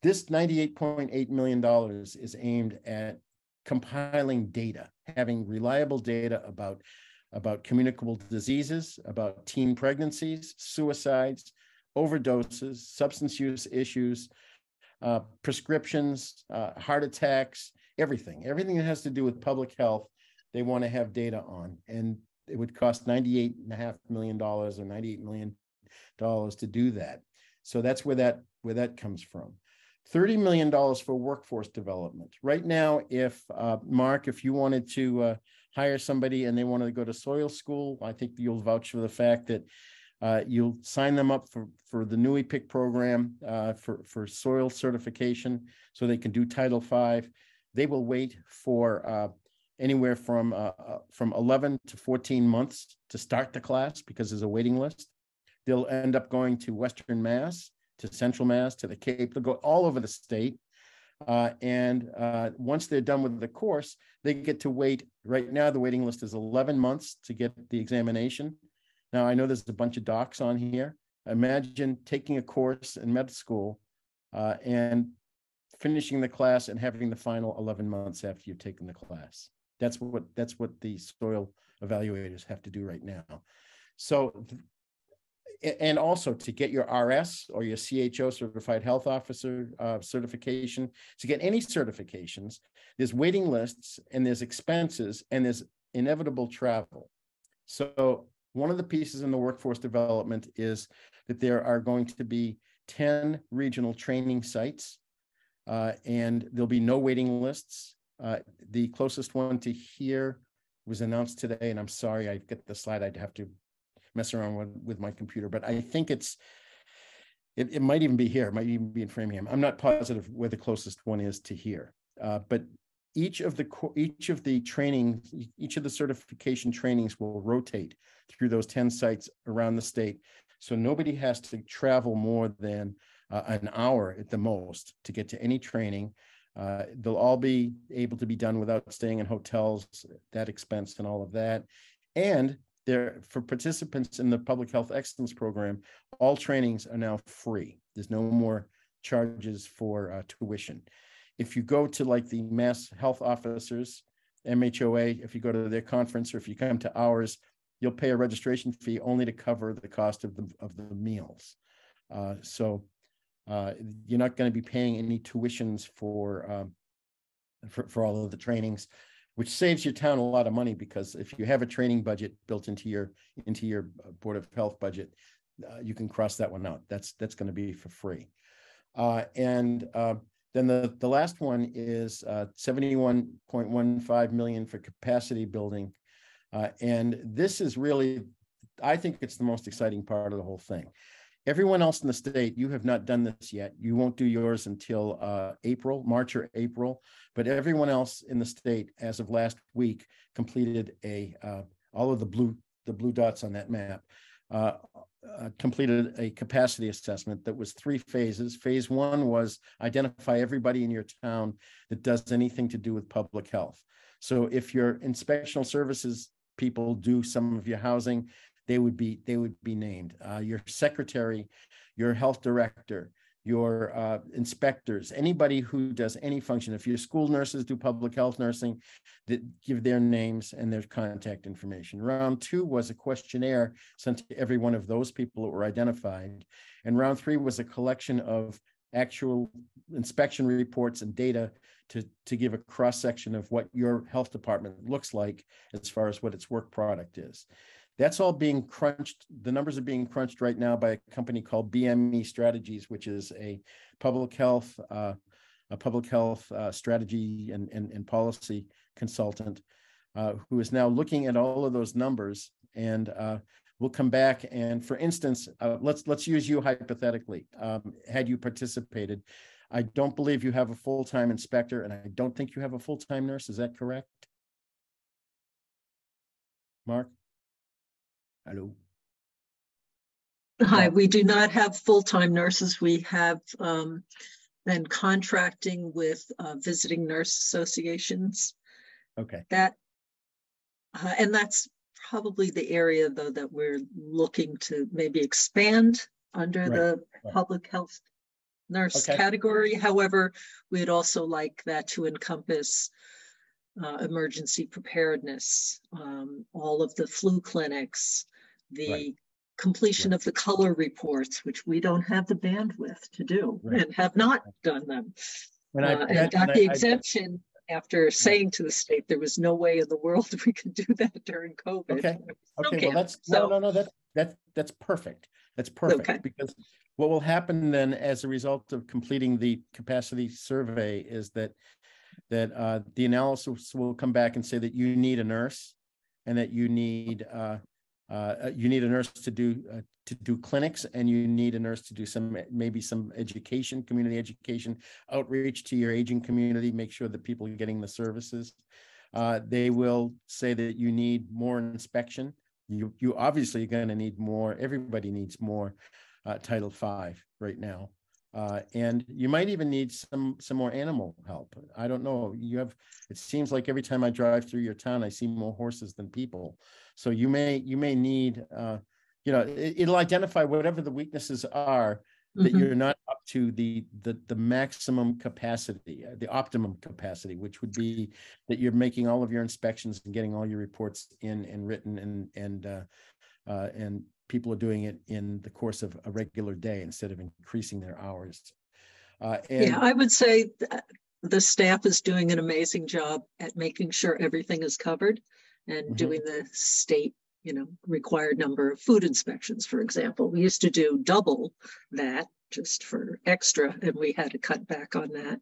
this $98.8 million is aimed at compiling data, having reliable data about communicable diseases, about teen pregnancies, suicides, overdoses, substance use issues, prescriptions, heart attacks, everything that has to do with public health, they want to have data on. And it would cost $98.5 million or $98 million to do that. So that's where that comes from. $30 million for workforce development. Right now, if Mark, if you wanted to hire somebody and they wanted to go to soil school, I think you'll vouch for the fact that you'll sign them up for the new EPIC program for soil certification so they can do Title V. They will wait for anywhere from 11 to 14 months to start the class because there's a waiting list. They'll end up going to Western Mass, to Central Mass, to the Cape. They'll go all over the state. And once they're done with the course, they get to wait. Right now, the waiting list is 11 months to get the examination. Now, I know there's a bunch of docs on here. Imagine taking a course in med school and finishing the class and having the final 11 months after you've taken the class. That's what the soil evaluators have to do right now. So, and also to get your RS or your CHO, Certified Health Officer certification, to get any certifications, there's waiting lists and there's expenses and there's inevitable travel. So one of the pieces in the workforce development is that there are going to be 10 regional training sites and there'll be no waiting lists. The closest one to here was announced today, and I'm sorry, I get the slide. I'd have to mess around with my computer, but I think it might even be here. It might even be in Framingham. I'm not positive where the closest one is to here, but each of the trainings, each of the certification trainings will rotate through those 10 sites around the state. So nobody has to travel more than an hour at the most to get to any training. They'll all be able to be done without staying in hotels, that expense and all of that. And for participants in the Public Health Excellence Program, all trainings are now free. There's no more charges for tuition. If you go to like the Mass Health Officers, MHOA, if you go to their conference or if you come to ours, you'll pay a registration fee only to cover the cost of the meals. So you're not going to be paying any tuitions for all of the trainings, which saves your town a lot of money, because if you have a training budget built into your Board of Health budget, you can cross that one out. That's going to be for free. Then the last one is $71.15 million for capacity building. And this is really, I think it's the most exciting part of the whole thing. Everyone else in the state, you have not done this yet. You won't do yours until March or April, but everyone else in the state as of last week completed all of the blue dots on that map, completed a capacity assessment that was 3 phases. Phase 1 was identify everybody in your town that does anything to do with public health. So if your inspectional services people do some of your housing, they would be named. Your secretary, your health director, your inspectors, anybody who does any function. If your school nurses do public health nursing, that give their names and their contact information. Round 2 was a questionnaire sent to every one of those people that were identified. And round 3 was a collection of actual inspection reports and data to give a cross-section of what your health department looks like as far as what its work product is. That's all being crunched. The numbers are being crunched right now by a company called BME Strategies, which is a public health strategy and policy consultant who is now looking at all of those numbers. And we'll come back. And for instance, let's use you hypothetically. Had you participated, I don't believe you have a full-time inspector, and I don't think you have a full-time nurse. Is that correct, Mark? Hello. Hi, we do not have full-time nurses. We have been contracting with visiting nurse associations. Okay. And that's probably the area, though, that we're looking to maybe expand under the public health nurse category. However, we'd also like that to encompass emergency preparedness, all of the flu clinics, the completion of the color reports, which we don't have the bandwidth to do and have not done them. And got the exemption after saying to the state there was no way in the world we could do that during COVID. Okay. Still Okay. Well, can't. that's perfect. That's perfect. Okay. Because what will happen then, as a result of completing the capacity survey, is that the analysis will come back and say that you need a nurse, and that you need a nurse to do clinics, and you need a nurse to do maybe some education, community education, outreach to your aging community, make sure that people are getting the services. They will say that you need more inspection. You obviously are going to need more. Everybody needs more Title V right now. And you might even need some more animal help. I don't know. It seems like every time I drive through your town, I see more horses than people. So you may need, it'll identify whatever the weaknesses are that you're not up to the maximum capacity, the optimum capacity, which would be that you're making all of your inspections and getting all your reports in and written, and people are doing it in the course of a regular day instead of increasing their hours. Yeah, I would say the staff is doing an amazing job at making sure everything is covered and doing the state, required number of food inspections, for example. We used to do double that just for extra, and we had to cut back on that.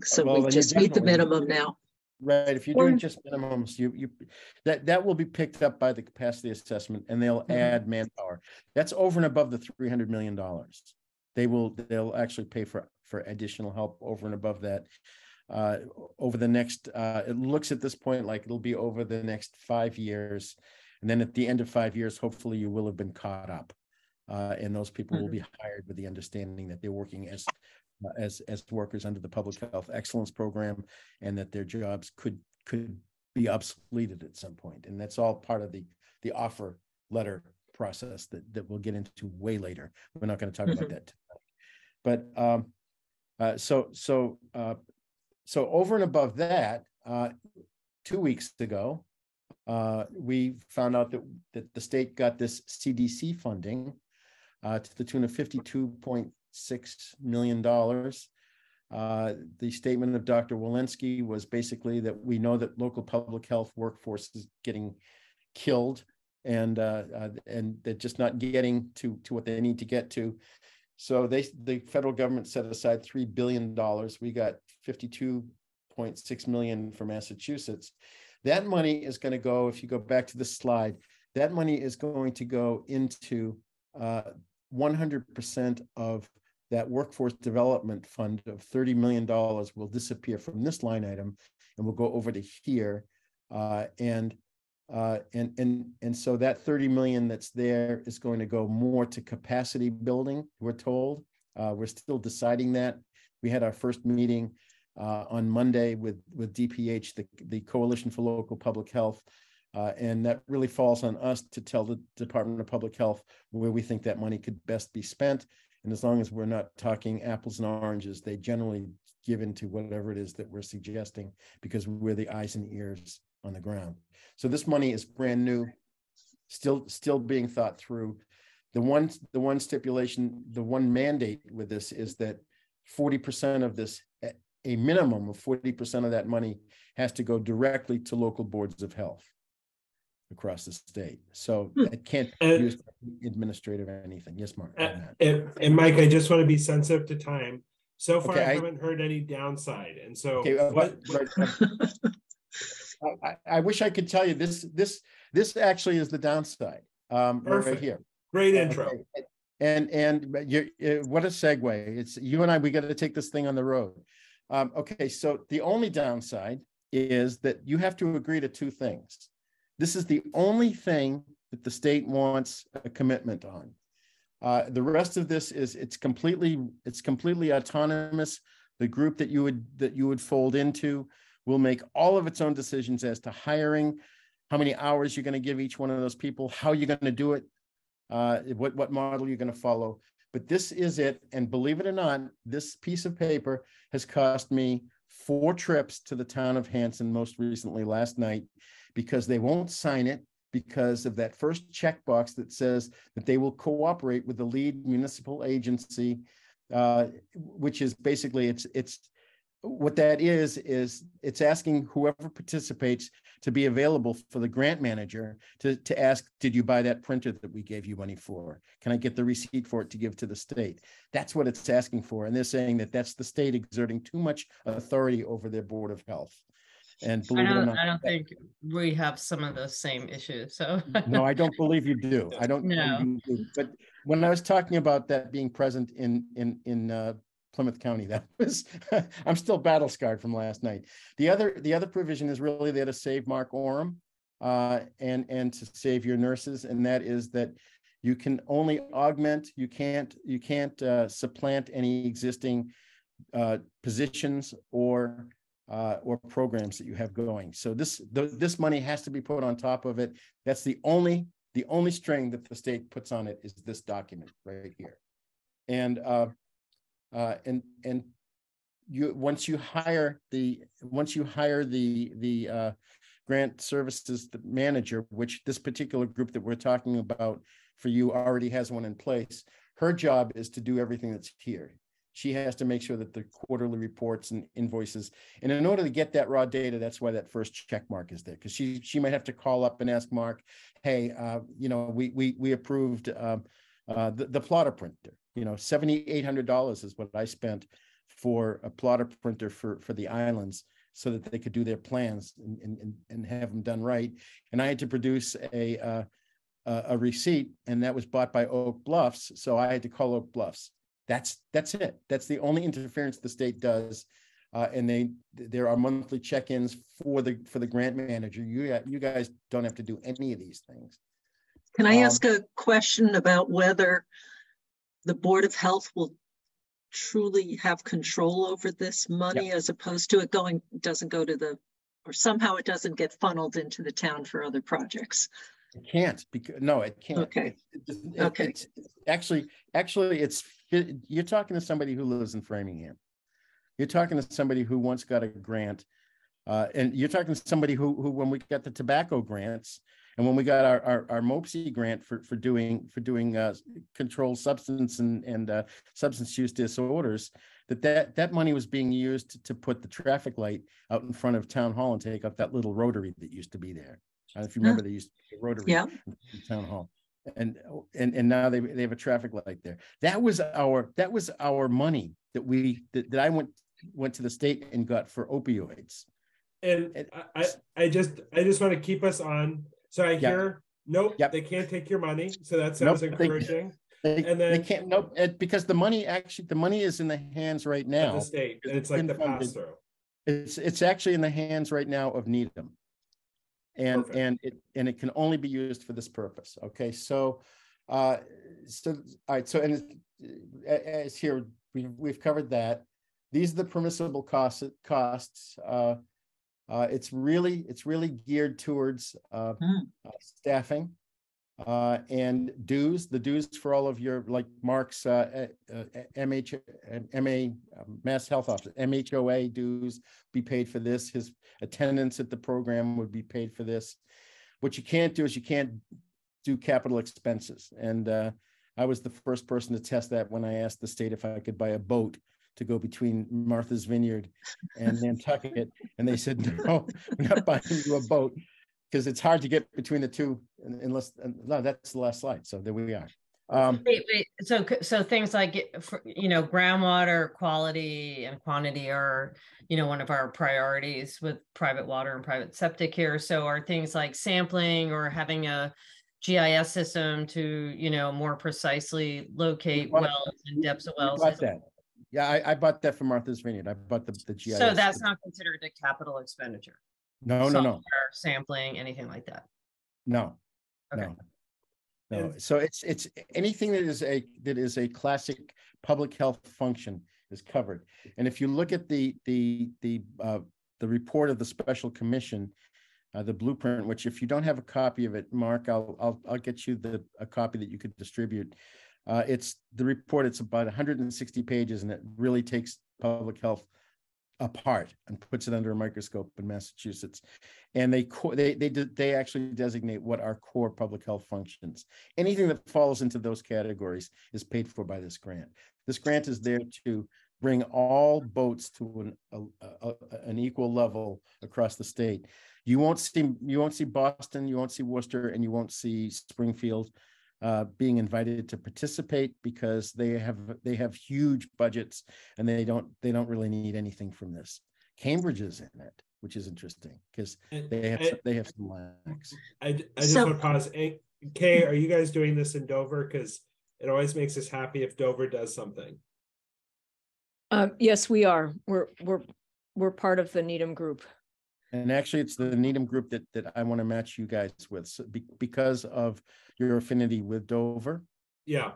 So we just meet the minimum now. Right. If you're doing just minimums, that will be picked up by the capacity assessment, and they'll add manpower. That's over and above the $300 million. They'll actually pay for additional help over and above that. Over the next, it looks at this point like it'll be over the next 5 years, and then at the end of 5 years, hopefully you will have been caught up, and those people will be hired with the understanding that they're working as workers under the Public Health Excellence Program, and that their jobs could be obsoleted at some point. And that's all part of the offer letter process that we'll get into way later. We're not going to talk about that tonight. But so over and above that, 2 weeks ago, we found out that the state got this CDC funding to the tune of $52.6 million. The statement of Dr. Walensky was basically that we know that local public health workforce is getting killed, and they're just not getting to what they need to get to. So the federal government set aside $3 billion. We got $52.6 million for Massachusetts. That money is going to go, if you go back to the slide, that money is going to go into 100% of that workforce development fund of $30 million will disappear from this line item and will go over to here. And so that 30 million that's there is going to go more to capacity building, we're told. We're still deciding that. We had our first meeting on Monday with DPH, the Coalition for Local Public Health. And that really falls on us to tell the Department of Public Health where we think that money could best be spent. And as long as we're not talking apples and oranges, they generally give into whatever it is that we're suggesting, because we're the eyes and ears on the ground. So this money is brand new, still being thought through. The one stipulation, the one mandate with this is that 40% of this, a minimum of 40% of that money has to go directly to local boards of health across the state. So it can't be used for administrative or anything. Yes, Mark. And Mike, I just want to be sensitive to time. So far, I haven't heard any downside. And so I wish I could tell you this actually is the downside. Right here. Great intro. And what a segue. It's you and I, we got to take this thing on the road. Okay, so the only downside is that you have to agree to two things. This is the only thing that the state wants a commitment on. The rest of this is it's completely autonomous. The group that you would fold into will make all of its own decisions as to hiring, how many hours you're going to give each one of those people, how you're going to do it, what model you're going to follow. But this is it. And believe it or not, this piece of paper has cost me 4 trips to the town of Hanson, most recently last night, because they won't sign it because of that first checkbox that says that they will cooperate with the lead municipal agency, which is basically it's what that is it's asking whoever participates to be available for the grant manager to ask, did you buy that printer that we gave you money for? Can I get the receipt for it to give to the state? That's what it's asking for. And they're saying that that's the state exerting too much authority over their Board of Health. And believe it or not, I don't think we have some of those same issues. So no, I don't believe you do. I don't No. believe you do. But when I was talking about that being present in Plymouth County, that was I'm still battle scarred from last night. The other provision is really there to save Mark Orem and to save your nurses, and that is that you can only augment. You can't supplant any existing positions or programs that you have going. So this money has to be put on top of it. That's the only string that the state puts on it is this document right here. And you once you hire the grant services manager, which this particular group that we're talking about for you already has one in place, her job is to do everything that's here. She has to make sure that the quarterly reports and invoices, and in order to get that raw data, that's why that first check mark is there, because she might have to call up and ask Mark, hey, we approved the plotter printer. $7,800 is what I spent for a plotter printer for the islands so that they could do their plans and have them done right. And I had to produce a receipt, and that was bought by Oak Bluffs, so I had to call Oak Bluffs. That's it. That's the only interference the state does, and there are monthly check-ins for the grant manager. You guys don't have to do any of these things. Can I ask a question about whether the Board of Health will truly have control over this money, as opposed to it doesn't go to or somehow it doesn't get funneled into the town for other projects? It can't, because no, it can't. Okay. It's actually, you're talking to somebody who lives in Framingham. You're talking to somebody who once got a grant, and you're talking to somebody who when we got the tobacco grants, and when we got our MOPSI grant for doing controlled substance and substance use disorders, that money was being used to put the traffic light out in front of Town Hall and take out that little rotary that used to be there. If you remember, they used to be a rotary in Town Hall, and now they have a traffic light there. That was our money that I went to the state and got for opioids. And I just want to keep us on. So I hear, nope, they can't take your money. So that sounds encouraging. They can't, nope, because the money is in the hands right now. Of the state, and it's like the pass through. It's actually in the hands right now of Needham. And it can only be used for this purpose. Okay, so all right, so and as here we've covered that. These are the permissible costs. It's really geared towards staffing and dues. The dues for all of your, like Mark's MA Mass Health Office, MHOA dues be paid for this. His attendance at the program would be paid for this. What you can't do is you can't do capital expenses. And I was the first person to test that when I asked the state if I could buy a boat to go between Martha's Vineyard and Nantucket. And they said, no, we're not buying you a boat, because it's hard to get between the two unless, no, that's the last slide. So there we are. Wait. So things like, groundwater quality and quantity are, one of our priorities with private water and private septic here. So are things like sampling or having a GIS system to, more precisely locate wells and depths of wells. Yeah, I bought that from Martha's Vineyard. I bought the GIS. So that's not considered a capital expenditure. No. Sampling, anything like that. No. Okay. No. So it's anything that is a classic public health function is covered. And if you look at the report of the special commission, the blueprint, which if you don't have a copy of it, Mark, I'll get you a copy that you could distribute. It's the report. It's about 160 pages, and it really takes public health apart and puts it under a microscope in Massachusetts. And they actually designate what are core public health functions. Anything that falls into those categories is paid for by this grant. This grant is there to bring all boats to an equal level across the state. You won't see Boston, you won't see Worcester, and you won't see Springfield being invited to participate because they have huge budgets and they don't really need anything from this. Cambridge is in it, which is interesting because they have some lacks. I just want to pause. Kay, are you guys doing this in Dover? Because it always makes us happy if Dover does something. Yes, we are. We're part of the Needham group. And actually, it's the Needham group that I want to match you guys with, so because of your affinity with Dover. Yeah.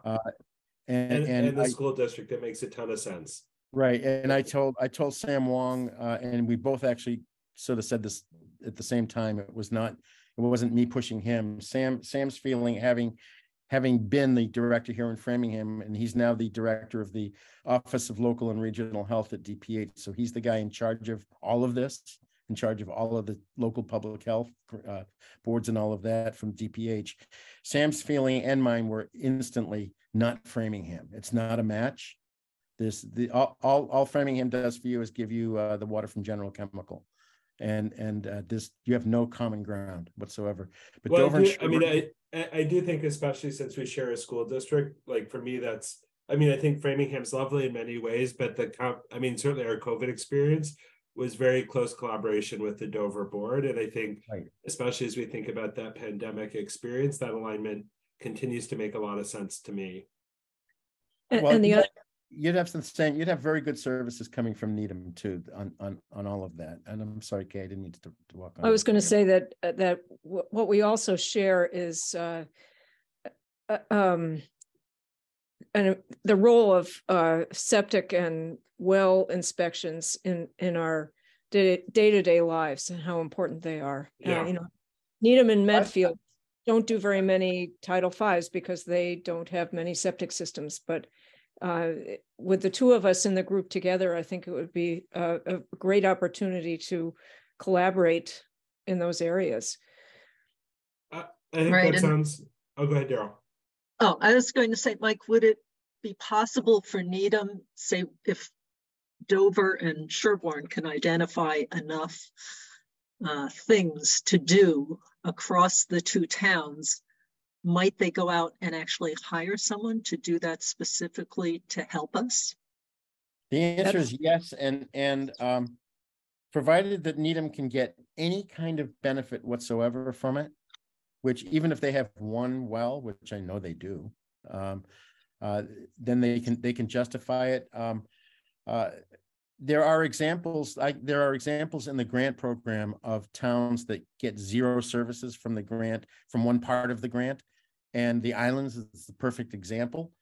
And the school district, it makes a ton of sense. Right. And I told Sam Wong, and we both actually sort of said this at the same time. It wasn't me pushing him. Sam's feeling, having been the director here in Framingham, and he's now the director of the Office of Local and Regional Health at DPH. So he's the guy in charge of all of this, in charge of all of the local public health boards and all of that from DPH. Sam's feeling and mine were instantly not Framingham. It's not a match. All Framingham does for you is give you the water from General Chemical, and this, you have no common ground whatsoever. But well, Dover, I do think, especially since we share a school district, like for me, I think Framingham's lovely in many ways, but certainly our COVID experience was very close collaboration with the Dover board. And I think, especially as we think about that pandemic experience, that alignment continues to make a lot of sense to me. And the other, you'd have very good services coming from Needham too on all of that. And I'm sorry, Kay, I didn't need to walk on. I was going to say that what we also share is and the role of septic and well inspections in our day-to-day lives and how important they are. Yeah. Needham and Medfield don't do very many Title V's because they don't have many septic systems, but with the two of us in the group together, I think it would be a great opportunity to collaborate in those areas. I think that sounds, go ahead, Daryl. Oh, I was going to say, Mike, would it be possible for Needham, say if Dover and Sherborn can identify enough things to do across the two towns, might they go out and actually hire someone to do that specifically to help us? The answer is yes, and provided that Needham can get any kind of benefit whatsoever from it, which even if they have one well, which I know they do, then they can justify it. There are examples in the grant program of towns that get zero services from the grant, from one part of the grant, and the islands is the perfect example.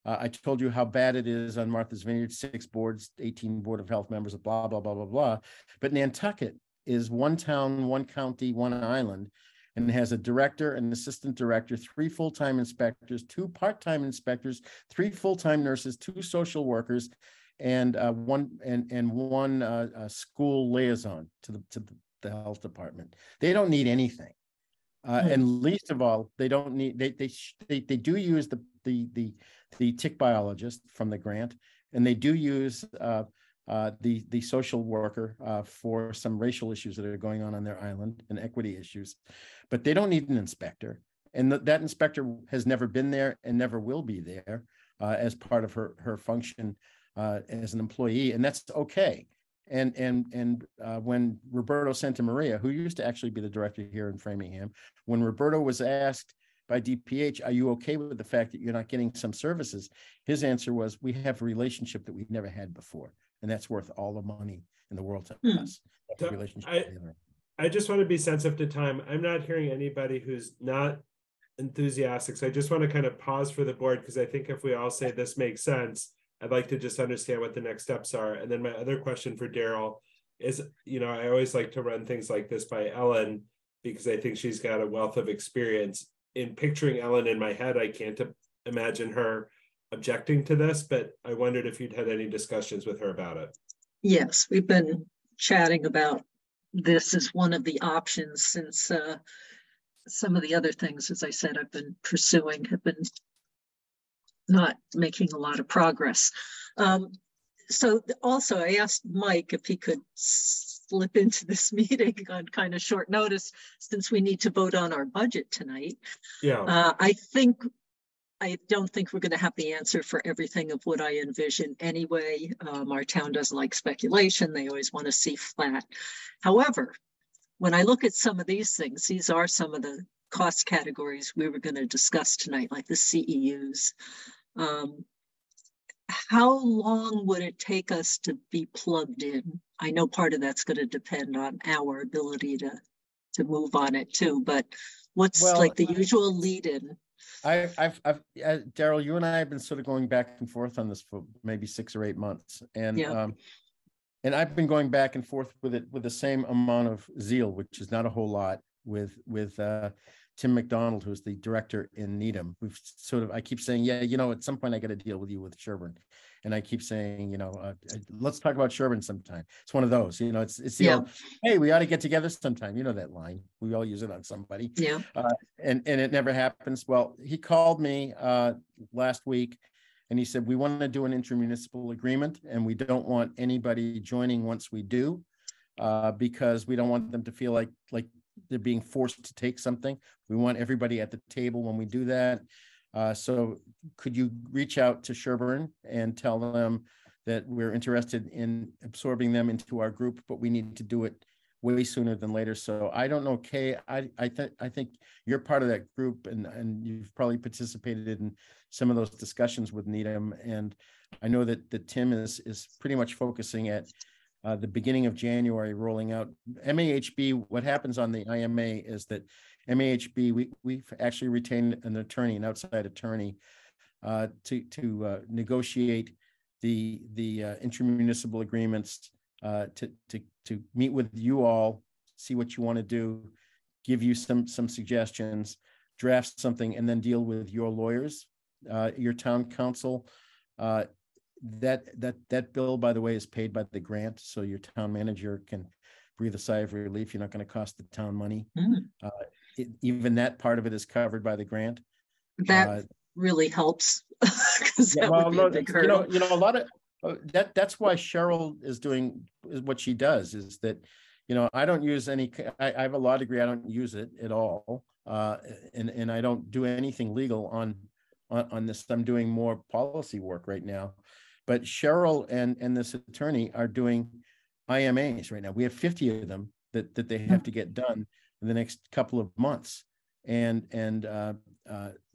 I told you how bad it is on Martha's Vineyard, 6 boards, 18 Board of Health members, blah, blah, blah, blah, blah. But Nantucket is one town, one county, one island, and has a director, an assistant director, 3 full-time inspectors, 2 part-time inspectors, 3 full-time nurses, 2 social workers, and one school liaison to the health department. They don't need anything, and least of all, they don't need. They do use the tick biologist from the grant, and they do use the social worker for some racial issues that are going on their island and equity issues, but they don't need an inspector, and that inspector has never been there and never will be there as part of her function as an employee, and that's okay. And when Roberto Santamaria, who used to actually be the director here in Framingham, when Roberto was asked by DPH, are you okay with the fact that you're not getting some services? His answer was, we have a relationship that we've never had before, and that's worth all the money in the world to us. I just want to be sensitive to time. I'm not hearing anybody who's not enthusiastic, so I just want to kind of pause for the board, because I think if we all say this makes sense, I'd like to just understand what the next steps are. And then my other question for Daryl is, I always like to run things like this by Ellen, because I think she's got a wealth of experience. In picturing Ellen in my head, I can't imagine her objecting to this, but I wondered if you'd had any discussions with her about it. Yes, we've been chatting about this as one of the options since some of the other things, as I said, I've been pursuing have been not making a lot of progress. So also I asked Mike if he could slip into this meeting on kind of short notice, since we need to vote on our budget tonight. Yeah. I don't think we're going to have the answer for everything of what I envision anyway. Our town doesn't like speculation. They always want to see flat. However, when I look at some of these things, these are some of the cost categories we were going to discuss tonight, like the CEUs. How long would it take us to be plugged in? I know part of that's going to depend on our ability to move on it too, but what's like the usual lead in? Daryl, you and I have been sort of going back and forth on this for maybe 6 or 8 months. And and I've been going back and forth with it with the same amount of zeal, which is not a whole lot, with Tim McDonald, who's the director in Needham. We've sort of, I keep saying, yeah, you know, at some point I got to deal with you with Sherborn. And I keep saying, you know, let's talk about Sherborn sometime. It's one of those, you know, it's the old, hey, we ought to get together sometime. You know that line. We all use it on somebody. Yeah. And it never happens. Well, he called me last week and he said, we want to do an intermunicipal agreement and we don't want anybody joining once we do, because we don't want them to feel like they're being forced to take something. We want everybody at the table when we do that. So could you reach out to Sherborn and tell them that we're interested in absorbing them into our group, but we need to do it way sooner than later. So I don't know, Kay, I think you're part of that group and you've probably participated in some of those discussions with Needham. And I know that Tim is pretty much focusing at the beginning of January, rolling out MAHB. What happens on the IMA is that MAHB, we've actually retained an attorney, an outside attorney, to negotiate the intermunicipal agreements, to meet with you all, see what you want to do, give you some suggestions, draft something, and then deal with your lawyers, your town council. That bill, by the way, is paid by the grant, so your town manager can breathe a sigh of relief. You're not going to cost the town money. Even that part of it is covered by the grant. That really helps, because that would be a big hurdle. You know, a lot of that's why Cheryl is what she does, is that, you know, I don't use any. I have a law degree. I don't use it at all, and I don't do anything legal on this. I'm doing more policy work right now. But Cheryl and this attorney are doing IMAs right now. We have 50 of them that they have to get done in the next couple of months. And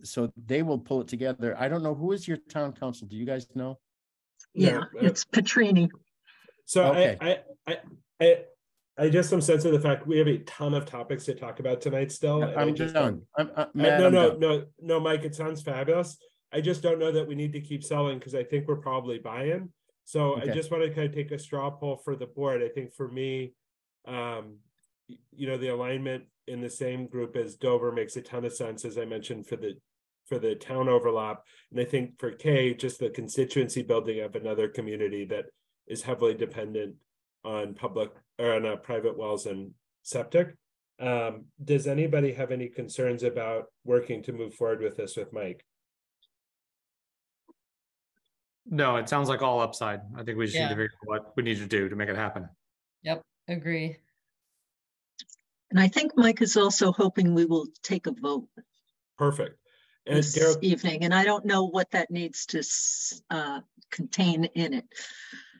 so they will pull it together. I don't know, who is your town council? Do you guys know? Yeah, it's Petrini. So okay. I just am sense of the fact we have a ton of topics to talk about tonight still. I'm just done. No, Mike, it sounds fabulous. I just don't know that we need to keep selling, because I think we're probably buying. So okay. I just want to kind of take a straw poll for the board. I think for me, you know, the alignment in the same group as Dover makes a ton of sense, as I mentioned, for the town overlap. And I think for Kay, just the constituency building of another community that is heavily dependent on public or on private wells and septic. Does anybody have any concerns about working to move forward with this with Mike? No, it sounds like all upside. I think we just need to figure out what we need to do to make it happen. Yep, agree. And I think Mike is also hoping we will take a vote. Perfect. And this evening, and I don't know what that needs to contain in it,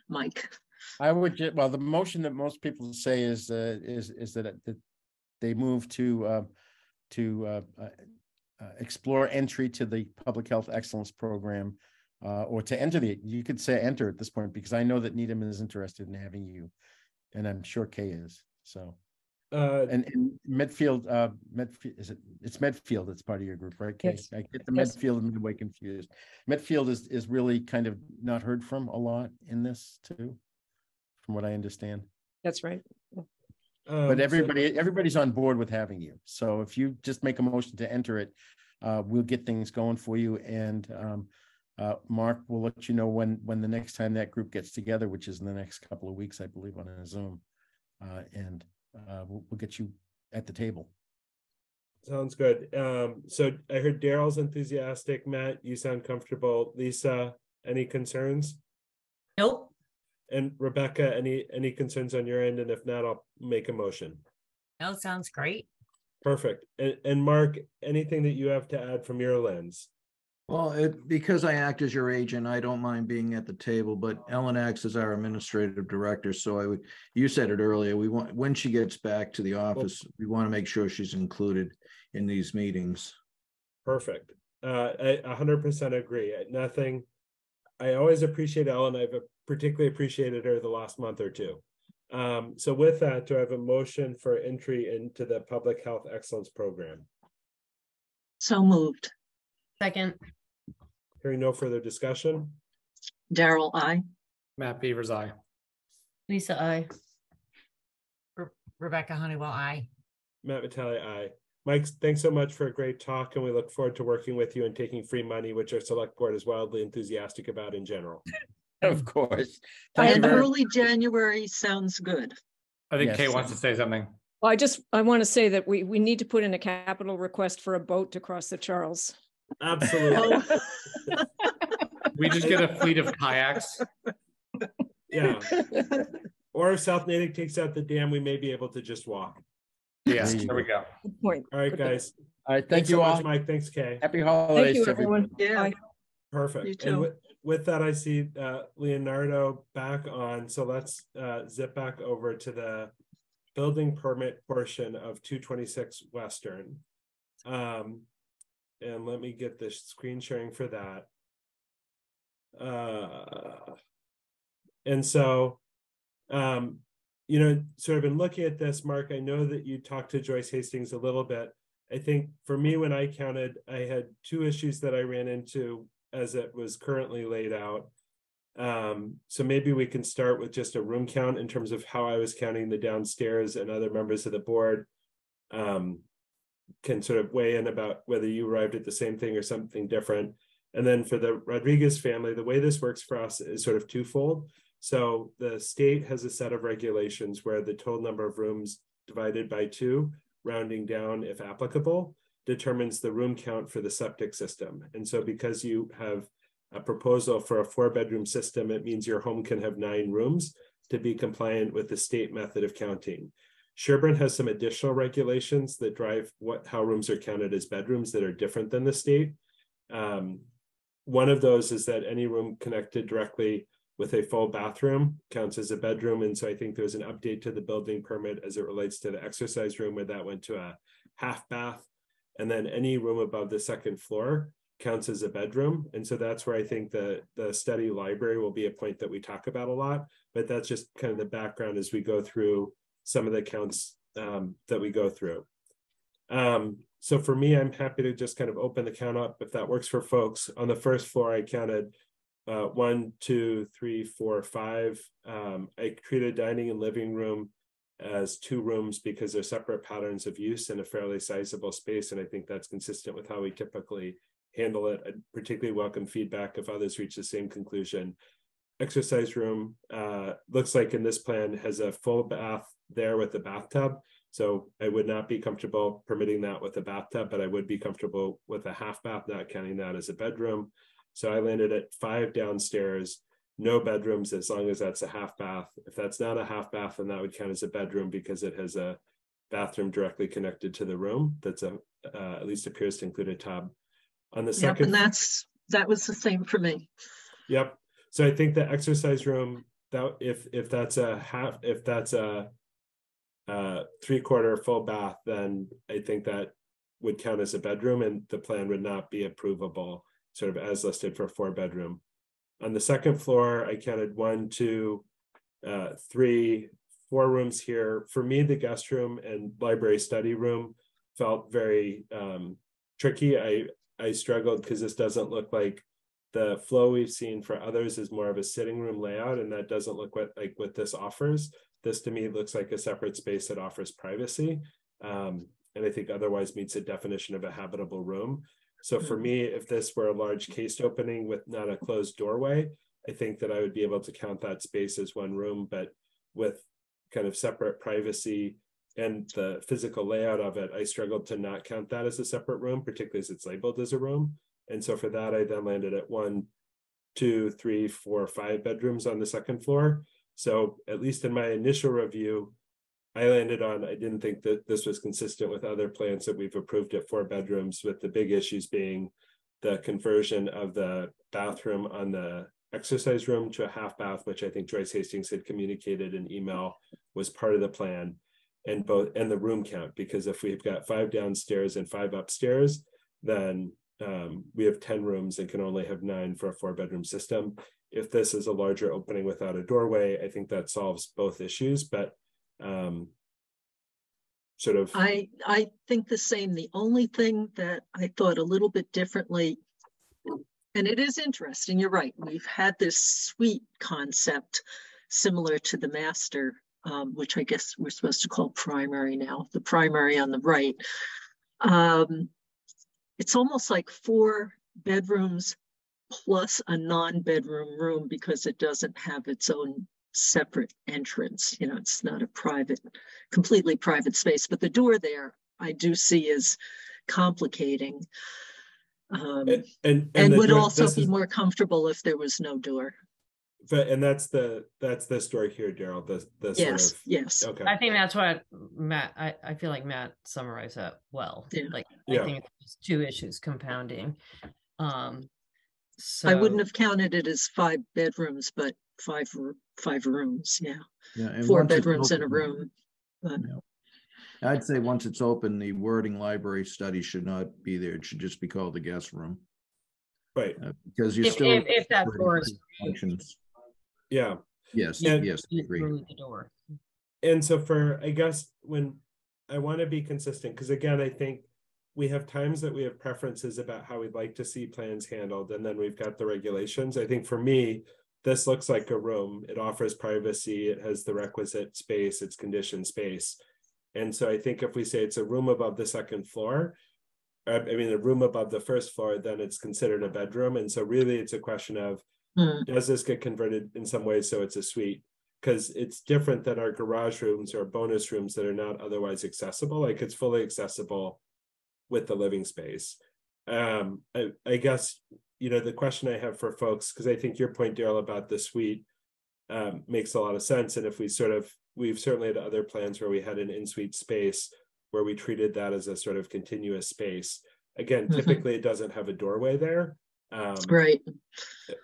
Mike. I would well, the motion that most people say is that they move to explore entry to the Public Health Excellence Program, or to enter you could say enter at this point, because I know that Needham is interested in having you, and I'm sure Kay is. So, and Medfield, it's Medfield. It's part of your group, right, Kay? Yes. I get the Medfield and Midway confused. Medfield is really kind of not heard from a lot in this too, from what I understand. That's right. But everybody's on board with having you. So if you just make a motion to enter it, we'll get things going for you. And Mark will let you know when the next time that group gets together, which is in the next couple of weeks, I believe, on a Zoom. And we'll get you at the table. Sounds good. So I heard Daryl's enthusiastic. Matt, you sound comfortable. Lisa, any concerns? Nope. And Rebecca, any concerns on your end? And if not, I'll make a motion. No, sounds great. Perfect. And Mark, anything that you have to add from your lens? Well, because I act as your agent, I don't mind being at the table, but Ellen acts as our administrative director. So you said it earlier, when she gets back to the office, we want to make sure she's included in these meetings. Perfect. I 100% agree. I always appreciate Ellen. I've particularly appreciated her the last month or two. So with that, do I have a motion for entry into the Public Health Excellence Program? So moved. Second. Hearing no further discussion. Daryl, I. Matt Beavers, aye. Lisa, I. Rebecca Honeywell, aye. Matt Vitale, aye. Mike, thanks so much for a great talk, and we look forward to working with you and taking free money, which our select board is wildly enthusiastic about in general. Of course. Thank you And very early January sounds good. I think Yes. Kate wants to say something. Well, I want to say that we need to put in a capital request for a boat to cross the Charles. Absolutely. We just get a fleet of kayaks. Yeah. Or if South Natick takes out the dam, we may be able to just walk. Yeah, There you there we go. Good point. All right, guys. All right, thank Thanks you so all. much, Mike. Thanks, Kay. Happy Thank holidays, you, to everyone. Yeah. Bye. Perfect. You And too. with that, I see Leonardo back on. So let's zip back over to the building permit portion of 226 Western. And let me get the screen sharing for that. And so, you know, sort of in looking at this, Mark, I know that you talked to Joyce Hastings a little bit. I think for me, when I counted, I had two issues that I ran into as it was currently laid out. So maybe we can start with just a room count in terms of how I was counting the downstairs, and other members of the board can sort of weigh in about whether you arrived at the same thing or something different. And then for the Rodriguez family, the way this works for us is sort of twofold. So the state has a set of regulations where the total number of rooms divided by 2, rounding down if applicable, determines the room count for the septic system. And so because you have a proposal for a 4-bedroom system, it means your home can have 9 rooms to be compliant with the state method of counting. Sherborn has some additional regulations that drive how rooms are counted as bedrooms that are different than the state. One of those is that any room connected directly with a full bathroom counts as a bedroom. And so I think there's an update to the building permit as it relates to the exercise room, where that went to a half bath. And then any room above the 2nd floor counts as a bedroom. And so that's where I think the study library will be a point that we talk about a lot, but that's just kind of the background as we go through some of the counts that we go through. So for me, I'm happy to just kind of open the count up if that works for folks. On the 1st floor, I counted 1, 2, 3, 4, 5. I treated dining and living room as 2 rooms because they're separate patterns of use in a fairly sizable space. And I think that's consistent with how we typically handle it. I'd particularly welcome feedback if others reach the same conclusion. Exercise room looks like in this plan has a full bath there with the bathtub. So I would not be comfortable permitting that with a bathtub, but I would be comfortable with a half bath, not counting that as a bedroom. So I landed at 5 downstairs, no bedrooms, as long as that's a half bath. If that's not a half bath, then that would count as a bedroom because it has a bathroom directly connected to the room. That's at least appears to include a tub. On the second, and that was the same for me. Yep. So I think the exercise room, that if that's a 3/4 full bath, then I think that would count as a bedroom, and the plan would not be approvable sort of as listed for a 4-bedroom. On the 2nd floor, I counted 1, 2, 3, 4 rooms here. For me, the guest room and library study room felt very tricky. I struggled because this doesn't look like the flow we've seen for others is more of a sitting room layout, and that doesn't look like what this offers. This to me looks like a separate space that offers privacy, and I think otherwise meets the definition of a habitable room. So for me, if this were a large cased opening with not a closed doorway, I think that I would be able to count that space as 1 room, but with kind of separate privacy and the physical layout of it, I struggled to not count that as a separate room, particularly as it's labeled as a room. And so for that, I then landed at 1, 2, 3, 4, 5 bedrooms on the 2nd floor. So at least in my initial review, I landed on, I didn't think that this was consistent with other plans that we've approved at 4 bedrooms, with the big issues being the conversion of the bathroom on the exercise room to a half bath, which I think Joyce Hastings had communicated in email was part of the plan, and the room count, because if we've got 5 downstairs and 5 upstairs, then we have 10 rooms and can only have 9 for a 4-bedroom system. If this is a larger opening without a doorway, I think that solves both issues, but sort of. I think the same. The only thing that I thought a little bit differently, and it is interesting, you're right, we've had this suite concept similar to the master, which I guess we're supposed to call primary now, the primary on the right. It's almost like 4 bedrooms plus a non-bedroom room, because it doesn't have its own separate entrance. You know, it's not a completely private space, but the door there I do see is complicating. And would door, also be more comfortable if there was no door. And that's this door here, Daryl. The yes, sort of, yes. Okay. I think that's what Matt. I feel like Matt summarized that well. Yeah. Like I think it's 2 issues compounding. So I wouldn't have counted it as 5 bedrooms, but 5 rooms. Yeah, and 4 bedrooms in a room. But I'd say once it's open, the wording library study should not be there. It should just be called the guest room. Right. Because you're if that door is functions. Yeah. Yes. And, yes. Agree. The door. And so I guess when I want to be consistent, because again, I think we have times that we have preferences about how we'd like to see plans handled, and then we've got the regulations. I think for me, this looks like a room. It offers privacy. It has the requisite space. It's conditioned space. And so I think if we say it's a room above the 2nd floor, a room above the 1st floor, then it's considered a bedroom. And so really it's a question of, does this get converted in some way so it's a suite? Because it's different than our garage rooms or bonus rooms that are not otherwise accessible. Like it's fully accessible with the living space. I guess, the question I have for folks, because I think your point, Daryl, about the suite makes a lot of sense. And if we've certainly had other plans where we had an in-suite space where we treated that as a sort of continuous space. Again, typically it doesn't have a doorway there. Right.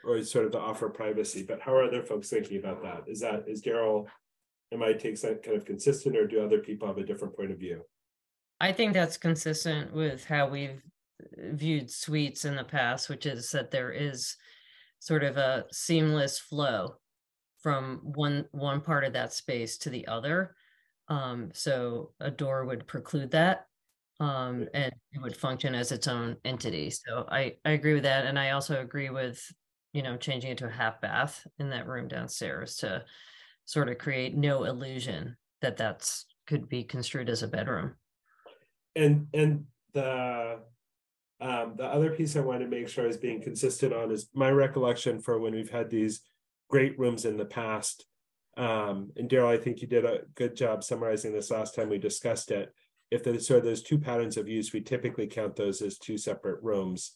Or sort of to offer privacy, but how are other folks thinking about that? Is Daryl, am I take that kind of consistent, or do other people have a different point of view? I think that's consistent with how we've viewed suites in the past, which is that there is sort of a seamless flow from one part of that space to the other. So a door would preclude that, and it would function as its own entity. So I agree with that. And I also agree with, changing it to a half bath in that room downstairs to sort of create no illusion that that's could be construed as a bedroom. And the other piece I want to make sure is being consistent on is my recollection for when we've had these great rooms in the past. And Daryl, I think you did a good job summarizing this last time we discussed it. If there's 2 patterns of use, we typically count those as 2 separate rooms.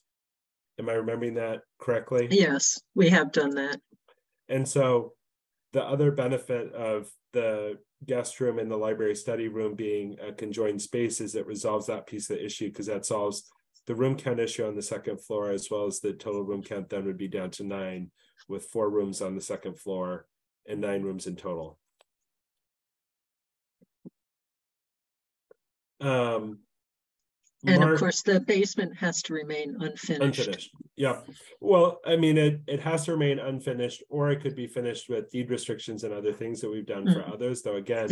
Am I remembering that correctly? Yes, we have done that. And so the other benefit of the guest room and the library study room being a conjoined space is it resolves that piece of the issue, because that solves the room count issue on the 2nd floor, as well as the total room count then would be down to 9, with 4 rooms on the 2nd floor and 9 rooms in total. And of course, the basement has to remain unfinished. Yeah. Well, it has to remain unfinished, or it could be finished with deed restrictions and other things that we've done for others. Though again,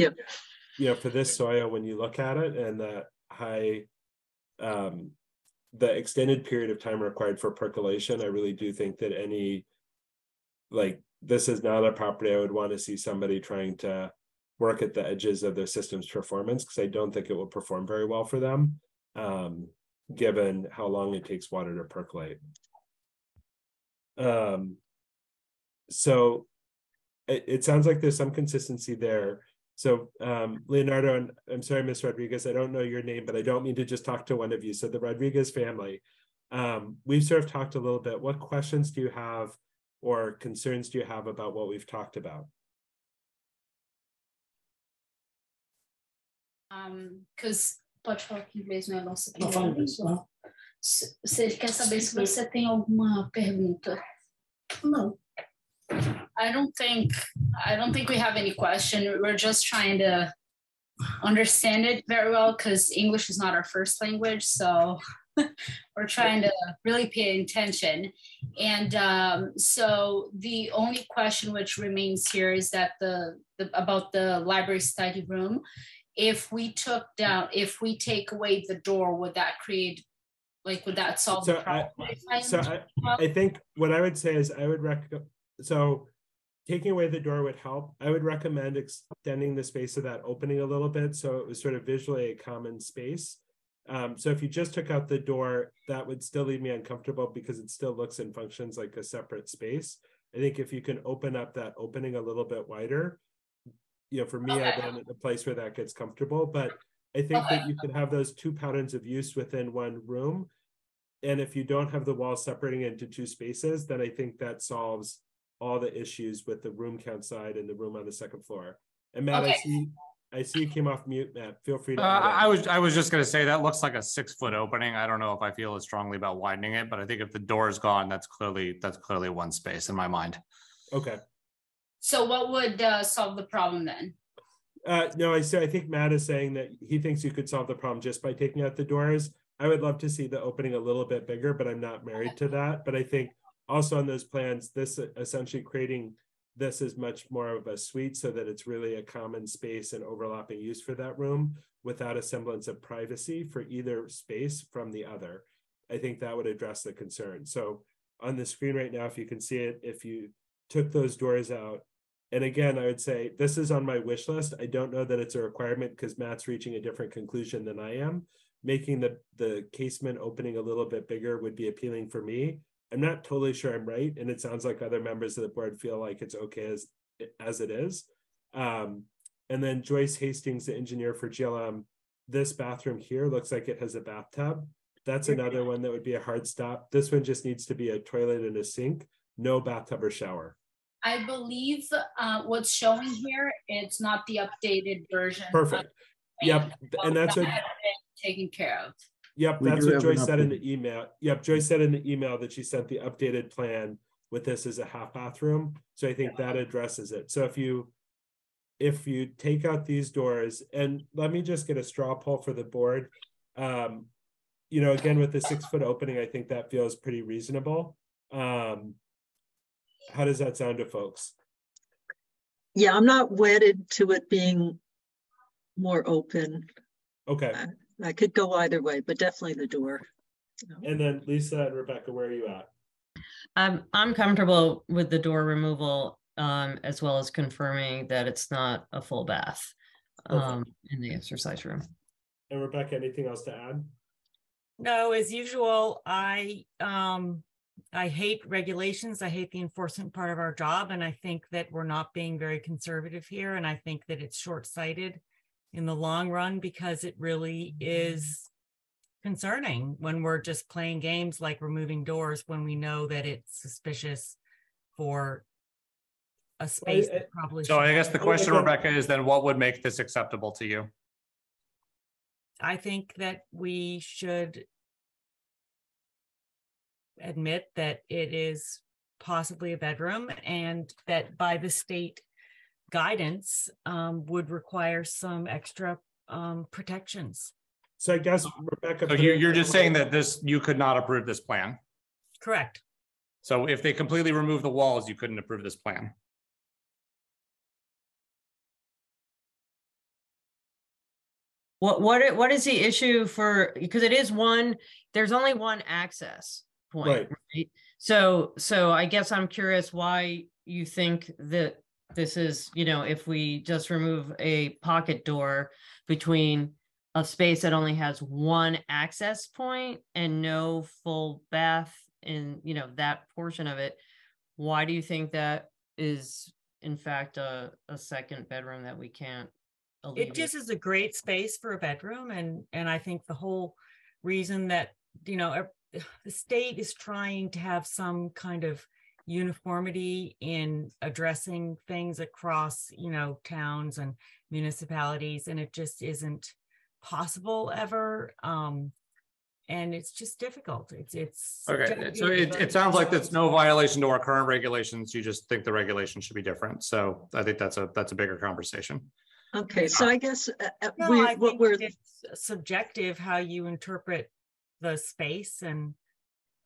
for this soil, when you look at it and the high, the extended period of time required for percolation, I really do think that this is not a property I would want to see somebody trying to work at the edges of their system's performance, because I don't think it will perform very well for them, given how long it takes water to percolate. So it sounds like there's some consistency there. So Leonardo, and I'm sorry, Ms. Rodriguez, I don't know your name, but I don't mean to just talk to one of you. So the Rodriguez family, we've sort of talked a little bit. What questions do you have or concerns do you have about what we've talked about? Because pode falar que inglês não é nossa primeira língua. Você quer saber se você tem alguma pergunta? No. I don't think we have any question. We're just trying to understand it very well because English is not our first language. So we're trying to really pay attention. And so the only question which remains here is that about the library study room. If we take away the door, would that create, like, would that solve the problem? I think what I would say is so taking away the door would help. I would recommend extending the space of that opening a little bit so it was sort of visually a common space. So if you just took out the door, that would still leave me uncomfortable because it still looks and functions like a separate space. I think if you can open up that opening a little bit wider, for me, okay. I've been in a place where that gets comfortable, but I think that you could have those 2 patterns of use within one room. And if you don't have the walls separating into 2 spaces, then I think that solves all the issues with the room count side and the room on the 2nd floor. And Matt, okay. I see you came off mute, Matt. Feel free to I was just going to say that looks like a 6-foot opening. I don't know if I feel as strongly about widening it, but I think if the door is gone, that's clearly one space in my mind. Okay. So what would solve the problem then? No, I think Matt is saying that he thinks you could solve the problem just by taking out the doors. I would love to see the opening a little bit bigger, but I'm not married to that. But I think also on those plans, this essentially creating this is much more of a suite so that it's really a common space and overlapping use for that room without a semblance of privacy for either space from the other. I think that would address the concern. So on the screen right now, if you can see it, if you took those doors out, and again, I would say this is on my wish list. I don't know that it's a requirement because Matt's reaching a different conclusion than I am. Making the casement opening a little bit bigger would be appealing for me. I'm not totally sure I'm right. And it sounds like other members of the board feel like it's okay as it is. And then Joyce Hastings, the engineer for GLM, this bathroom here looks like it has a bathtub. That's another one that would be a hard stop. This one just needs to be a toilet and a sink, no bathtub or shower. I believe what's showing here, it's not the updated version. Perfect. Yep. And that's what taken care of. Yep. That's what Joyce said in the email. Yep. Joyce said in the email that she sent the updated plan with this as a half bathroom. So I think that addresses it. So if you take out these doors, and let me just get a straw poll for the board. Again, with the 6-foot opening, I think that feels pretty reasonable. How does that sound to folks? Yeah, I'm not wedded to it being more open. Okay. I could go either way, but definitely the door. And then Lisa and Rebecca, where are you at? I'm comfortable with the door removal, as well as confirming that it's not a full bath in the exercise room. And Rebecca, anything else to add? No, as usual, I hate regulations. I hate the enforcement part of our job. And I think that we're not being very conservative here. And I think that it's short-sighted in the long run because it really is concerning when we're just playing games like removing doors when we know that it's suspicious for a space that probably So I guess the question, Rebecca, is then what would make this acceptable to you? I think that we should admit that it is possibly a bedroom and that by the state guidance would require some extra protections. So I guess Rebecca, so you're just saying that you could not approve this plan? Correct. So if they completely remove the walls, you couldn't approve this plan? What is the issue for, because it is there's only one access point, right? So I guess I'm curious why you think that this is, if we just remove a pocket door between a space that only has one access point and no full bath in, that portion of it, why do you think that is in fact a second bedroom that we can't alleviate? It just is a great space for a bedroom. And I think the whole reason that, the state is trying to have some kind of uniformity in addressing things across, towns and municipalities. And it just isn't possible ever. And it's just difficult. It's okay. So it sounds like there's no violation to our current regulations. You just think the regulations should be different. So I think that's a bigger conversation. Okay, so I guess no, I think it's subjective how you interpret the space and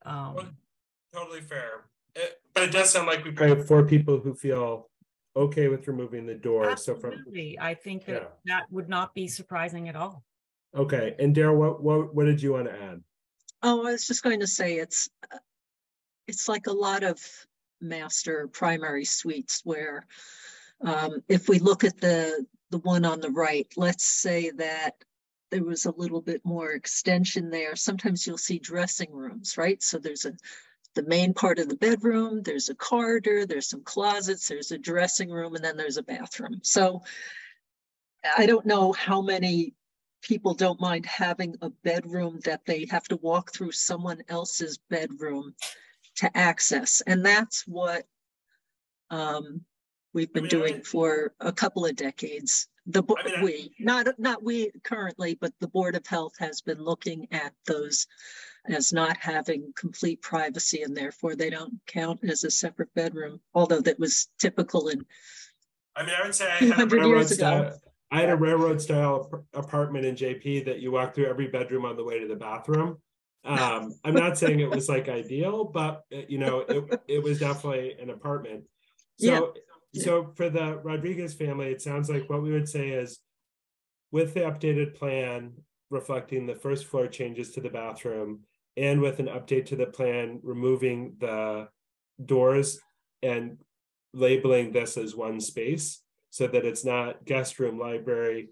totally fair. But it does sound like we probably have 4 people who feel okay with removing the door. Absolutely. So I think that that would not be surprising at all. Okay, and Daryl, what did you want to add? Oh, I was just going to say it's like a lot of master primary suites where if we look at the one on the right, let's say that there was a little bit more extension there. Sometimes you'll see dressing rooms, right? So there's the main part of the bedroom, there's a corridor, there's some closets, there's a dressing room, and then there's a bathroom. So I don't know how many people don't mind having a bedroom that they have to walk through someone else's bedroom to access. And that's what we've been doing for a couple of decades. Not we currently, but the Board of Health has been looking at those as not having complete privacy, and therefore they don't count as a separate bedroom, although that was typical in I would say I had 200 years ago. I had a railroad style apartment in JP that you walk through every bedroom on the way to the bathroom. I'm not saying it was like ideal, but it was definitely an apartment. So for the Rodriguez family, it sounds like what we would say is with the updated plan reflecting the first floor changes to the bathroom and with an update to the plan, removing the doors and labeling this as one space, so that it's not guest room, library,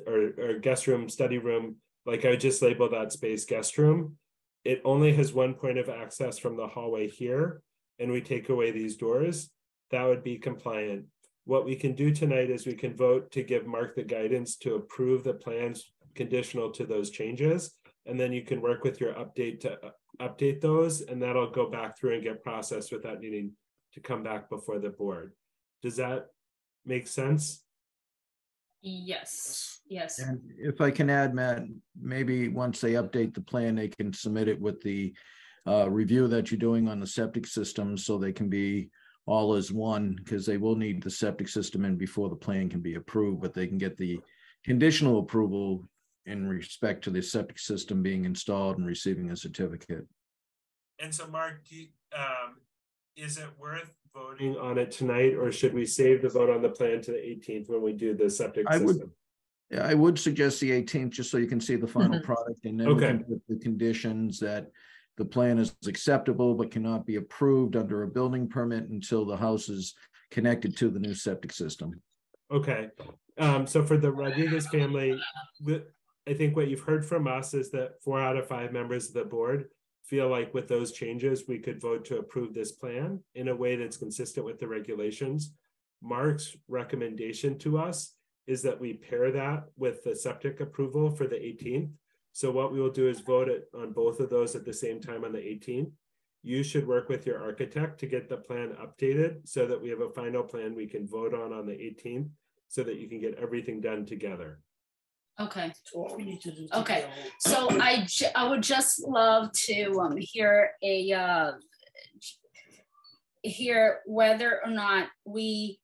or guest room, study room. Like I would just label that space guest room. It only has one point of access from the hallway here, and we take away these doors. That would be compliant. What we can do tonight is we can vote to give Mark the guidance to approve the plans conditional to those changes. And then you can work with your update to update those, and that'll go back through and get processed without needing to come back before the board. Does that make sense? Yes. And if I can add, Matt, maybe once they update the plan, they can submit it with the review that you're doing on the septic system, so they can be all as one, because they will need the septic system in before the plan can be approved, but they can get the conditional approval in respect to the septic system being installed and receiving a certificate. And so, Mark, is it worth voting on it tonight, or should we save the vote on the plan to the 18th when we do the septic system? I would suggest the 18th, just so you can see the final product, and then we can put the conditions that the plan is acceptable but cannot be approved under a building permit until the house is connected to the new septic system. Okay. So for the Rodriguez family, I think what you've heard from us is that 4 out of 5 members of the board feel like with those changes, we could vote to approve this plan in a way that's consistent with the regulations. Mark's recommendation to us is that we pair that with the septic approval for the 18th. So what we will do is vote on both of those at the same time on the 18th. You should work with your architect to get the plan updated so that we have a final plan we can vote on the 18th, so that you can get everything done together. Okay. Okay. So I would just love to hear whether or not we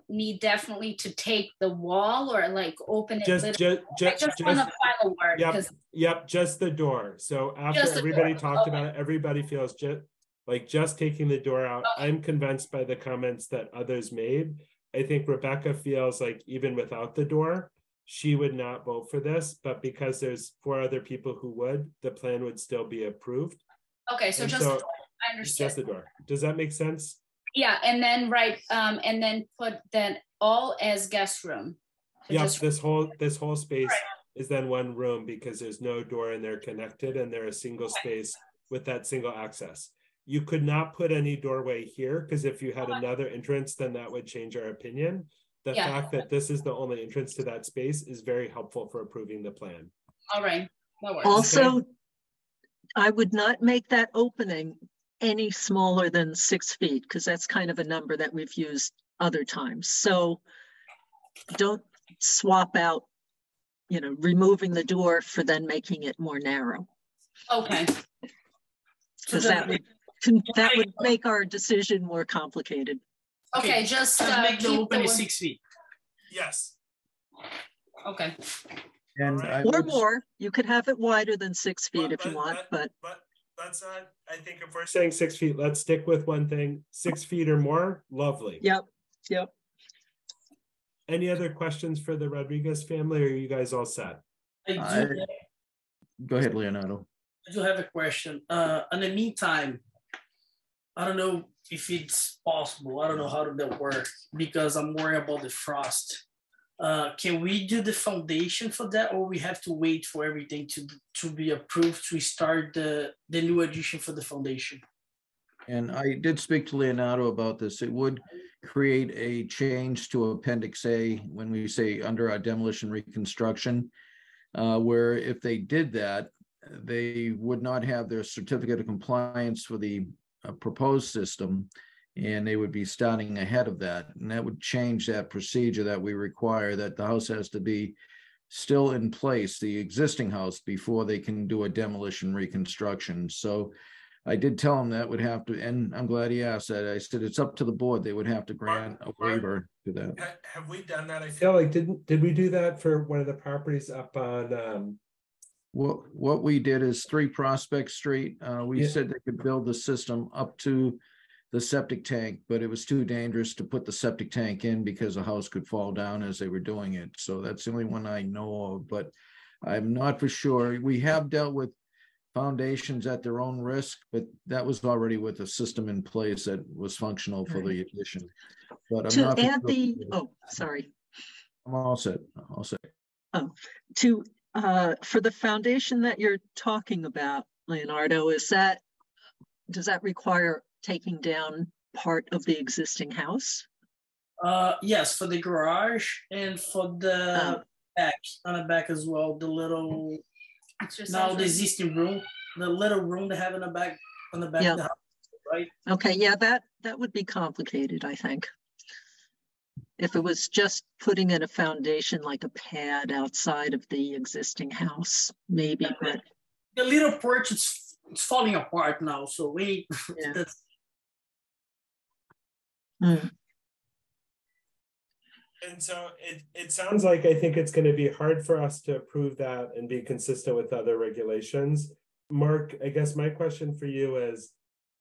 need definitely to take the wall or like open it. I just want a final word. Yep, just the door. So after everybody talked about it, everybody feels just taking the door out. Okay. I'm convinced by the comments that others made. I think Rebecca feels like even without the door, she would not vote for this, but because there's 4 other people who would, the plan would still be approved. Okay, so just the door. I understand. Just the door. Does that make sense? Yeah, and then and then put that all as guest room. Yeah, this whole space is then one room because there's no door and they're connected and they're a single space with that single access. You could not put any doorway here because if you had another entrance, then that would change our opinion. The fact that this is the only entrance to that space is very helpful for approving the plan. All right. No worries. Also, I would not make that opening any smaller than 6 feet, because that's kind of a number that we've used other times. So don't swap out, you know, removing the door for then making it more narrow. Okay. Because that would make our decision more complicated. Okay, just make the keep opening the 6 feet. Yes. Okay. And Alright. I Or would- more. You could have it wider than 6 feet if you want, but let's not, I think if we're saying 6 feet, let's stick with one thing, 6 feet or more, lovely. yep. Any other questions for the Rodriguez family, or are you guys all set? Go ahead, Leonardo. I do have a question. In the meantime, I don't know if it's possible. I don't know how that works because I'm worried about the frost. Can we do the foundation for that, or we have to wait for everything to be approved to start the new addition for the foundation? And I did speak to Leonardo about this. It would create a change to Appendix A when we say under our demolition reconstruction, where if they did that, they would not have their certificate of compliance for the proposed system, and they would be starting ahead of that. And that would change that procedure that we require, that the house has to be still in place, the existing house, before they can do a demolition reconstruction. So I did tell him that would have to, and I'm glad he asked that. I said, it's up to the board. They would have to grant a waiver to that. Have we done that? I feel like, did we do that for one of the properties up on, What we did is 3 Prospect Street. We said they could build the system up to the septic tank, but it was too dangerous to put the septic tank in because a house could fall down as they were doing it. So that's the only one I know of, but I'm not for sure. We have dealt with foundations at their own risk, but that was already with a system in place that was functional for the addition. But I'm To not add the, oh, sorry. I'm all set. All set. Oh, to for the foundation that you're talking about, Leonardo, does that require taking down part of the existing house? Yes, for the garage and for the back, on the back as well, the little now the existing room, the little room they have in the back of the house, right? Okay, yeah, that would be complicated, I think. If it was just putting in a foundation like a pad outside of the existing house, maybe, but the little porch it's falling apart now, so we that's And so it sounds like, I think it's going to be hard for us to approve that and be consistent with other regulations. Mark, I guess my question for you is,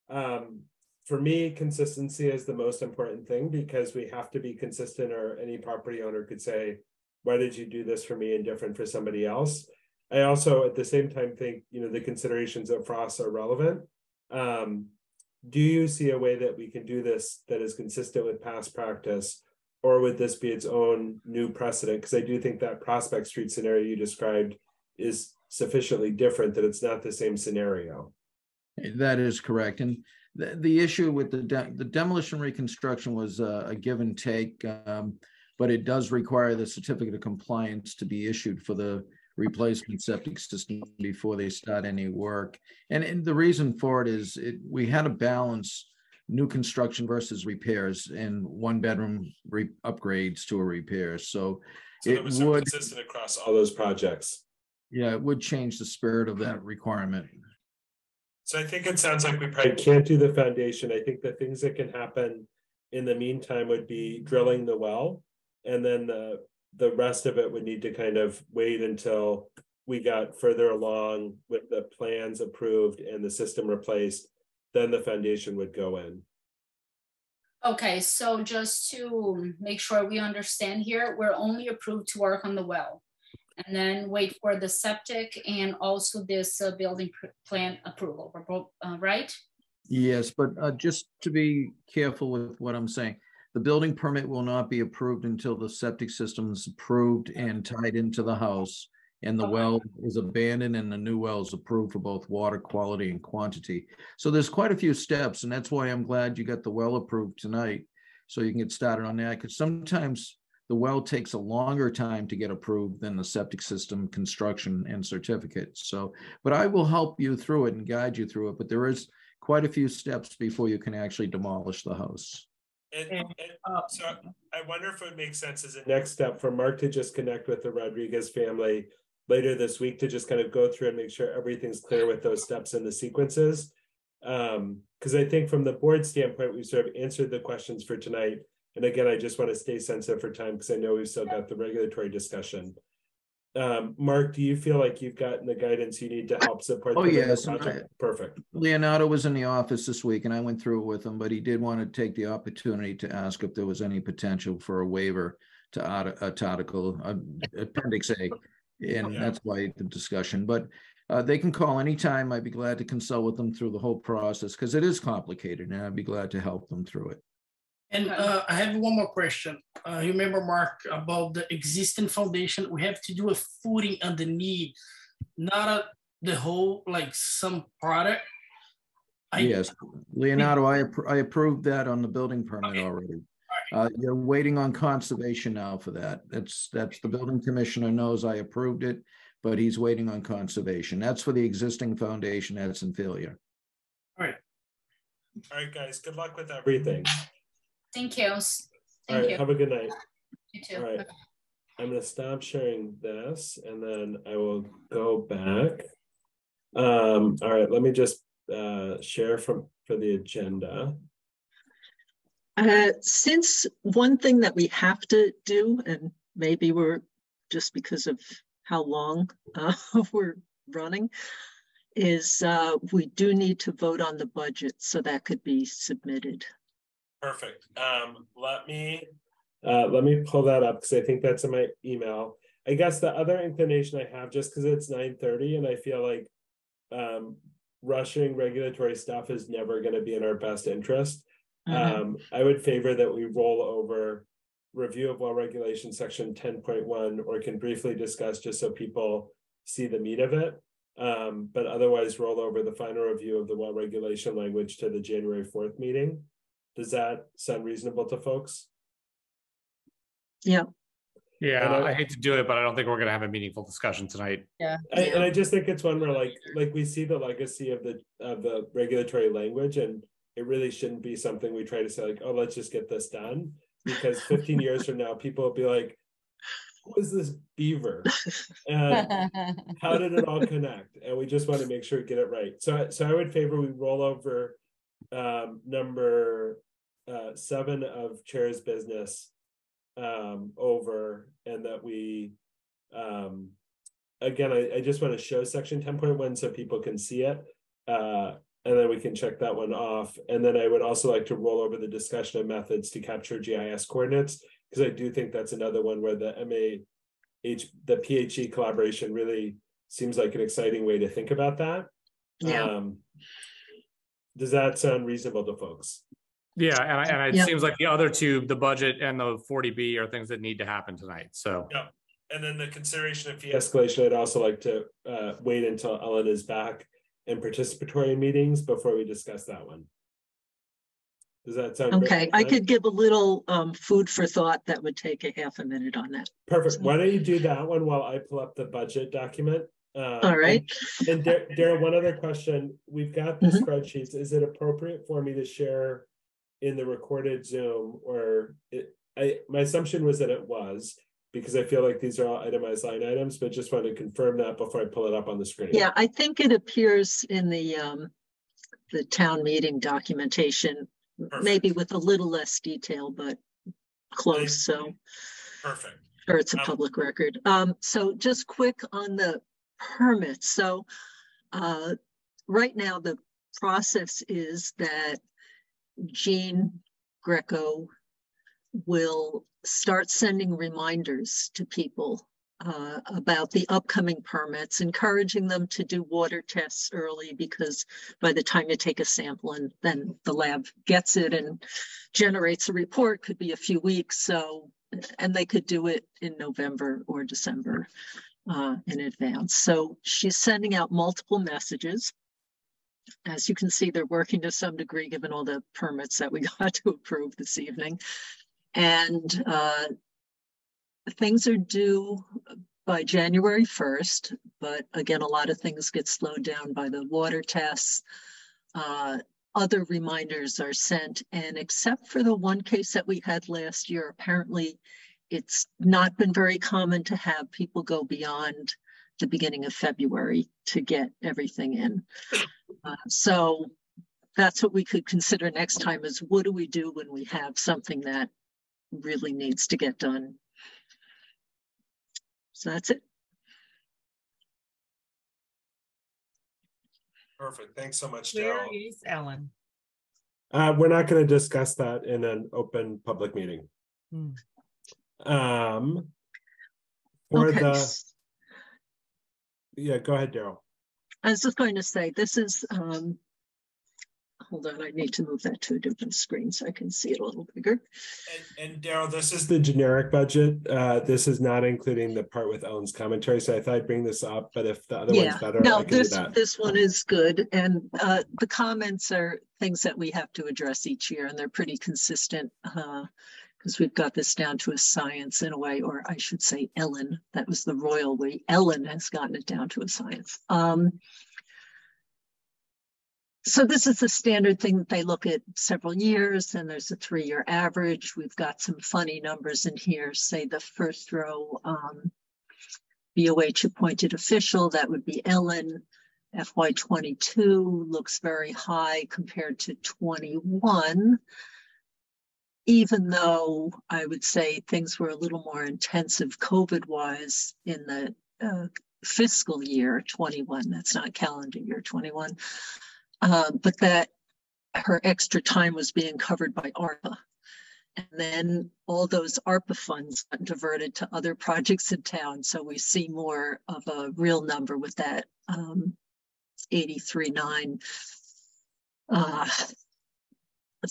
for me, consistency is the most important thing, because we have to be consistent, or any property owner could say, why did you do this for me and different for somebody else? I also, at the same time, think, the considerations of frost are relevant. Do you see a way that we can do this that is consistent with past practice, or would this be its own new precedent? Because I do think that Prospect Street scenario you described is sufficiently different that it's not the same scenario. That is correct. And the issue with the demolition reconstruction was a give and take, but it does require the certificate of compliance to be issued for the replacement septic system before they start any work. And the reason for it is we had to balance new construction versus repairs, and 1-bedroom upgrades to a repair. So it was would consistent across all those projects. Yeah, it would change the spirit of that requirement. So I think it sounds like we probably can't do the foundation. I think the things that can happen in the meantime would be drilling the well, and then the rest of it would need to kind of wait until we got further along with the plans approved and the system replaced. Then the foundation would go in. Okay, so just to make sure we understand here, we're only approved to work on the well, and then wait for the septic and also this building plan approval, right? Yes, but just to be careful with what I'm saying, the building permit will not be approved until the septic system is approved and tied into the house, and the well is abandoned and the new well is approved for both water quality and quantity. So there's quite a few steps, and that's why I'm glad you got the well approved tonight, so you can get started on that, because sometimes the well takes a longer time to get approved than the septic system construction and certificate. So, but I will help you through it and guide you through it, but there is quite a few steps before you can actually demolish the house. So I wonder if it would make sense as a next step for Mark to just connect with the Rodriguez family later this week to just kind of go through and make sure everything's clear with those steps and the sequences. Because I think from the board standpoint, we've sort of answered the questions for tonight. And again, I just want to stay sensitive for time because I know we've still got the regulatory discussion. Mark, do you feel like you've gotten the guidance you need to help support the yes, project? Perfect. Leonardo was in the office this week and I went through it with him, but he did want to take the opportunity to ask if there was any potential for a waiver to article Appendix A. And that's why the discussion, but they can call anytime. I'd be glad to consult with them through the whole process because it is complicated and I'd be glad to help them through it. And I have one more question. You remember, Mark, about the existing foundation, we have to do a footing underneath, not the whole, like some product. Yes, Leonardo, I approved that on the building permit already. You're waiting on conservation now for that. That's the building commissioner knows I approved it, but he's waiting on conservation. That's for the existing foundation that's in failure. All right. All right, guys, good luck with everything. Thank you. All right, have a good night. You too. All right, I'm going to stop sharing this and then I will go back. All right, let me just share for the agenda. Since one thing that we have to do, and maybe we're just because of how long we're running, is we do need to vote on the budget, so that could be submitted. Perfect. Let me pull that up because I think that's in my email. I guess the other inclination I have, just because it's 9:30 and I feel like rushing regulatory stuff is never going to be in our best interest. I would favor that we roll over review of well regulation section 10.1 or can briefly discuss just so people see the meat of it. But otherwise roll over the final review of the well regulation language to the January 4th meeting. Does that sound reasonable to folks? Yeah. Yeah, I hate to do it, but I don't think we're going to have a meaningful discussion tonight. Yeah. And I just think it's one where like we see the legacy of the regulatory language, and it really shouldn't be something we try to say like, oh, let's just get this done, because 15 years from now, people will be like, who is this beaver? And how did it all connect? And we just want to make sure we get it right. So I would favor we roll over number 7 of chair's business over, and that we again, I just want to show section 10.1 so people can see it, and then we can check that one off. And then I would also like to roll over the discussion of methods to capture GIS coordinates, because I do think that's another one where the PHE collaboration really seems like an exciting way to think about that. Yeah. Does that sound reasonable to folks? Yeah, and it seems like the other two, the budget and the 40B, are things that need to happen tonight. So yeah, and then the consideration of fee escalation, I'd also like to wait until Ellen is back in participatory meetings before we discuss that one. Does that sound okay? Good? I could give a little food for thought that would take a half a minute on that. Perfect. So. Why don't you do that one while I pull up the budget document? All right. And Daryl, one other question. We've got the spreadsheets. Is it appropriate for me to share in the recorded Zoom, or my assumption was that it was, because I feel like these are all itemized line items, but just wanted to confirm that before I pull it up on the screen. Yeah, I think it appears in the town meeting documentation. Perfect. Maybe with a little less detail, but close. So perfect. Sure, it's a public record. So just quick on the permits. So right now the process is that Jean Greco will start sending reminders to people about the upcoming permits, encouraging them to do water tests early, because by the time you take a sample and then the lab gets it and generates a report, could be a few weeks. So, and they could do it in November or December in advance. So she's sending out multiple messages. As you can see, they're working to some degree, given all the permits that we got to approve this evening. And things are due by January 1st, but again, a lot of things get slowed down by the water tests. other reminders are sent. And except for the one case that we had last year, apparently it's not been very common to have people go beyond the beginning of February to get everything in. So that's what we could consider next time, is what do we do when we have something that really needs to get done? So that's it. Perfect. Thanks so much, Where Daryl. is Ellen? We're not going to discuss that in an open public meeting. For Okay. yeah, go ahead, Daryl. I was just going to say, this is, hold on, I need to move that to a different screen so I can see it a little bigger. And Daryl, this is the generic budget. This is not including the part with Ellen's commentary. So I thought I'd bring this up, but if the other one's better, no, I can do that. This one is good. And the comments are things that we have to address each year, and they're pretty consistent because we've got this down to a science in a way, or I should say Ellen, that was the royal way. Ellen has gotten it down to a science. So this is the standard thing that they look at several years, and there's a 3-year average. We've got some funny numbers in here. Say the first row, BOH appointed official, that would be Ellen. FY22 looks very high compared to 21, even though I would say things were a little more intensive COVID-wise in the fiscal year 21. That's not calendar year 21. But that her extra time was being covered by ARPA. And then all those ARPA funds got diverted to other projects in town. So we see more of a real number with that 83.9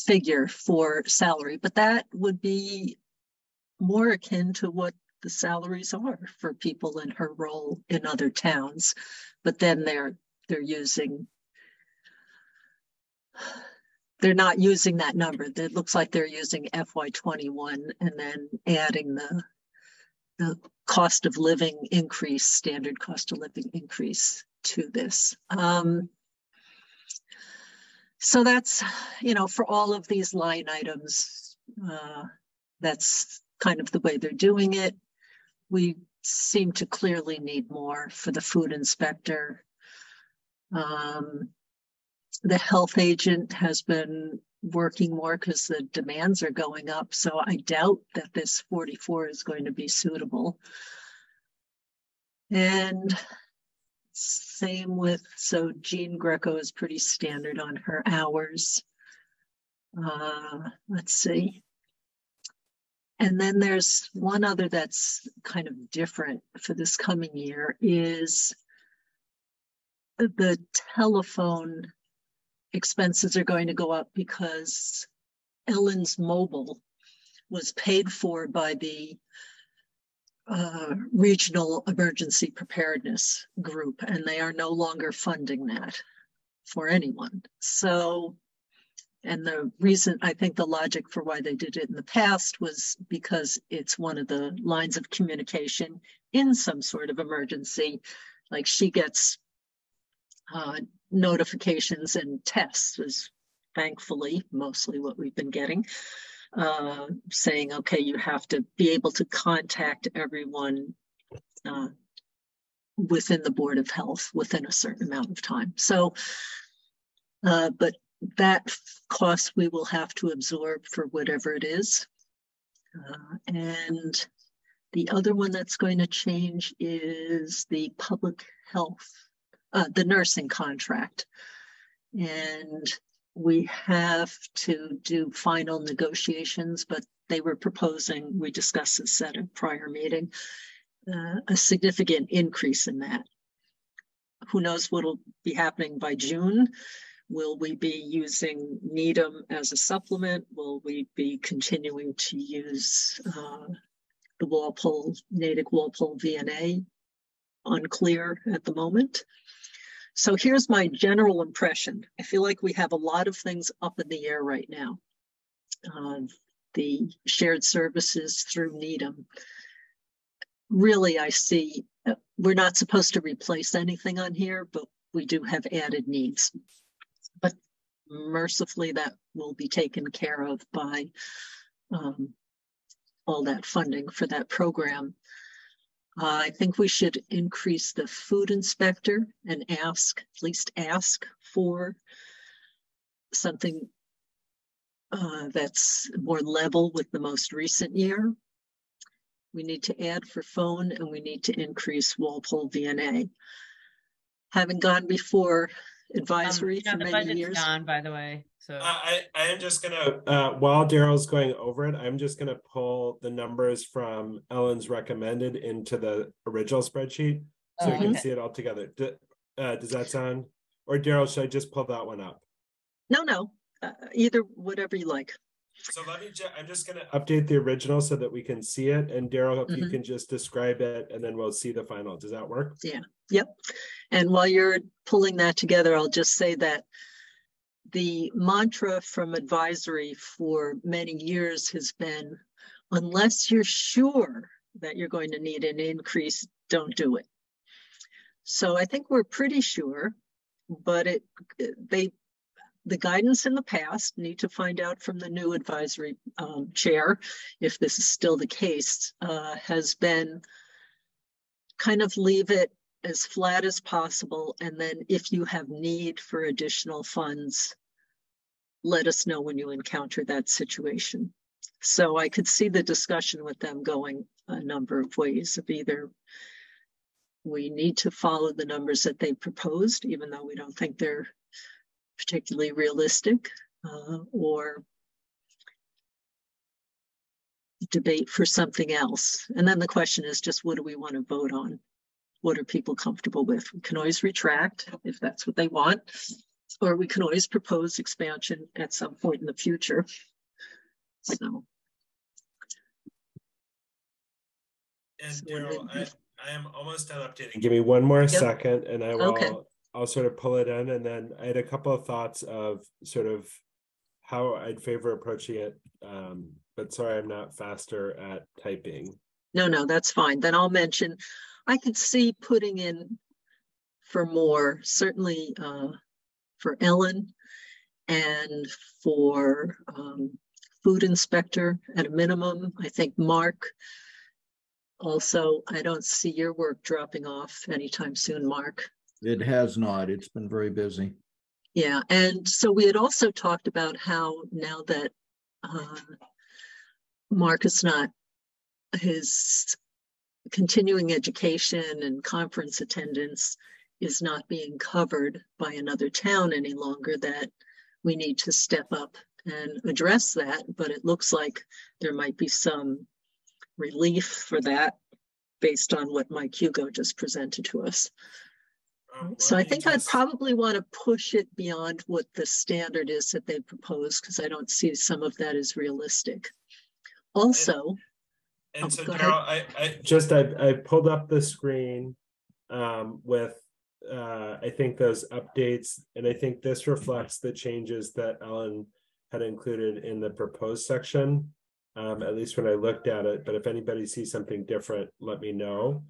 figure for salary. But that would be more akin to what the salaries are for people in her role in other towns. But then they're not using that number. It looks like they're using FY21 and then adding the cost of living increase, standard cost of living increase to this. So that's, for all of these line items, that's kind of the way they're doing it. We seem to clearly need more for the food inspector. The health agent has been working more because the demands are going up. So I doubt that this 44 is going to be suitable. And same with, so Jean Greco is pretty standard on her hours. Let's see. And then there's one other that's kind of different for this coming year is the telephone expenses are going to go up because Ellen's mobile was paid for by the regional emergency preparedness group, and they are no longer funding that for anyone. So, and the reason, I think the logic for why they did it in the past was because it's one of the lines of communication in some sort of emergency. Like she gets notifications and tests is thankfully mostly what we've been getting, saying, okay, you have to be able to contact everyone within the Board of Health within a certain amount of time. So, but that cost we will have to absorb for whatever it is. And the other one that's going to change is the public health, the nursing contract. And we have to do final negotiations, but they were proposing, we discussed this at a prior meeting, a significant increase in that. Who knows what will be happening by June? Will we be using Needham as a supplement? Will we be continuing to use the Natick Walpole VNA? Unclear at the moment. So here's my general impression. I feel like we have a lot of things up in the air right now. The shared services through Needham. Really, I see, we're not supposed to replace anything on here, but we do have added needs. But mercifully that will be taken care of by all that funding for that program. I think we should increase the food inspector and at least ask for something that's more level with the most recent year. We need to add for phone, and we need to increase Walpole VNA. Having gone before advisory for the many budget's years. gone, by the way. So I am just gonna while Daryl's going over it, I'm just gonna pull the numbers from Ellen's recommended into the original spreadsheet so we can see it all together. Does that sound? Or Daryl, should I just pull that one up? No, either, whatever you like. So I'm just gonna update the original so that we can see it. And Daryl, if you can just describe it, and then we'll see the final. Does that work? Yeah. Yep. And while you're pulling that together, I'll just say that the mantra from advisory for many years has been, unless you're sure that you're going to need an increase, don't do it. So I think we're pretty sure, but the guidance in the past, need to find out from the new advisory chair if this is still the case, has been kind of leave it as flat as possible. And then if you have need for additional funds, let us know when you encounter that situation. So I could see the discussion with them going a number of ways of either we need to follow the numbers that they proposed, even though we don't think they're particularly realistic, or debate for something else. And then the question is just, what do we want to vote on? What are people comfortable with? We can always retract if that's what they want, or we can always propose expansion at some point in the future. So. And Daryl, I am almost done updating. Give me one more second, and I will. Okay. I'll sort of pull it in, and then I had a couple of thoughts of sort of how I'd favor approaching it. But sorry, I'm not faster at typing. No, that's fine. Then I'll mention, I could see putting in for more, certainly for Ellen and for food inspector at a minimum. I think Mark. Also, I don't see your work dropping off anytime soon, Mark. It has not. It's been very busy. Yeah, and so we had also talked about how now that Mark is not, his continuing education and conference attendance is not being covered by another town any longer, that we need to step up and address that. But it looks like there might be some relief for that based on what Mike Hugo just presented to us. So I think I'd probably want to push it beyond what the standard is that they propose, because I don't see some of that as realistic. Also, and so Daryl, I pulled up the screen with I think those updates, and I think this reflects the changes that Ellen had included in the proposed section, at least when I looked at it. But if anybody sees something different, let me know.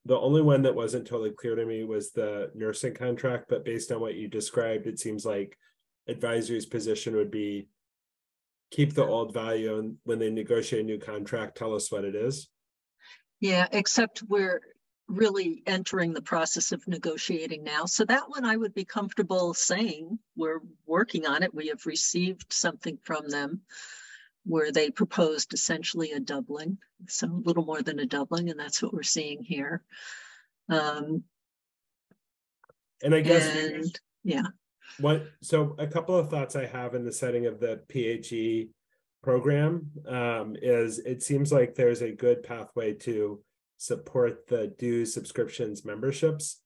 The only one that wasn't totally clear to me was the nursing contract, but based on what you described, it seems like advisory's position would be keep the old value, and when they negotiate a new contract, tell us what it is. Yeah, except we're really entering the process of negotiating now. So that one I would be comfortable saying we're working on it. We have received something from them where they proposed essentially a doubling, so a little more than a doubling, and that's what we're seeing here. And I guess, so a couple of thoughts I have in the setting of the PHE program is it seems like there's a good pathway to support the dues, subscriptions, memberships.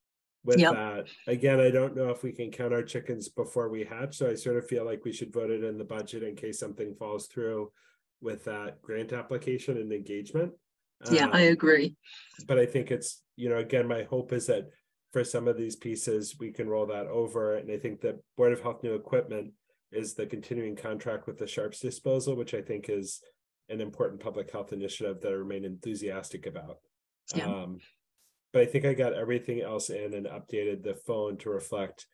With that, again, I don't know if we can count our chickens before we hatch, so I sort of feel like we should vote it in the budget in case something falls through with that grant application and engagement. I agree. But I think it's, again, my hope is that for some of these pieces, we can roll that over. And I think that Board of Health new equipment is the continuing contract with the Sharps disposal, which I think is an important public health initiative that I remain enthusiastic about. But I think I got everything else in and updated the phone to reflect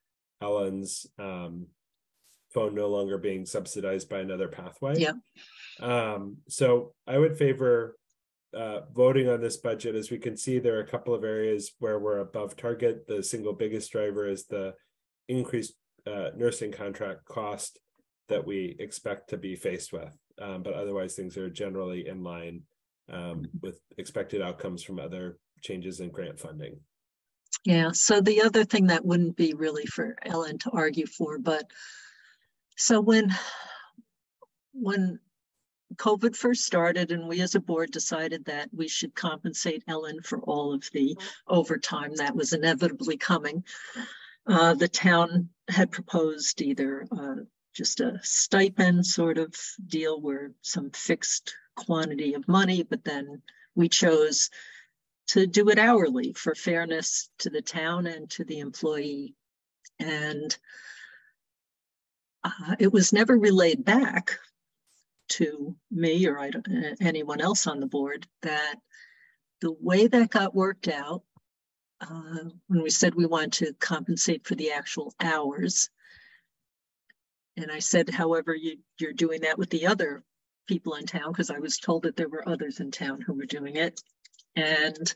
Ellen's phone no longer being subsidized by another pathway. Yeah. So I would favor voting on this budget. As we can see, there are a couple of areas where we're above target. The single biggest driver is the increased nursing contract cost that we expect to be faced with. But otherwise, things are generally in line with expected outcomes from other changes in grant funding. Yeah, so the other thing that wouldn't be really for Ellen to argue for, but so when COVID first started and we as a board decided that we should compensate Ellen for all of the overtime that was inevitably coming, the town had proposed either just a stipend sort of deal where some fixed quantity of money, but then we chose to do it hourly for fairness to the town and to the employee. And it was never relayed back to me or anyone else on the board that the way that got worked out, when we said we want to compensate for the actual hours, and I said, however, you're doing that with the other people in town, because I was told that there were others in town who were doing it. And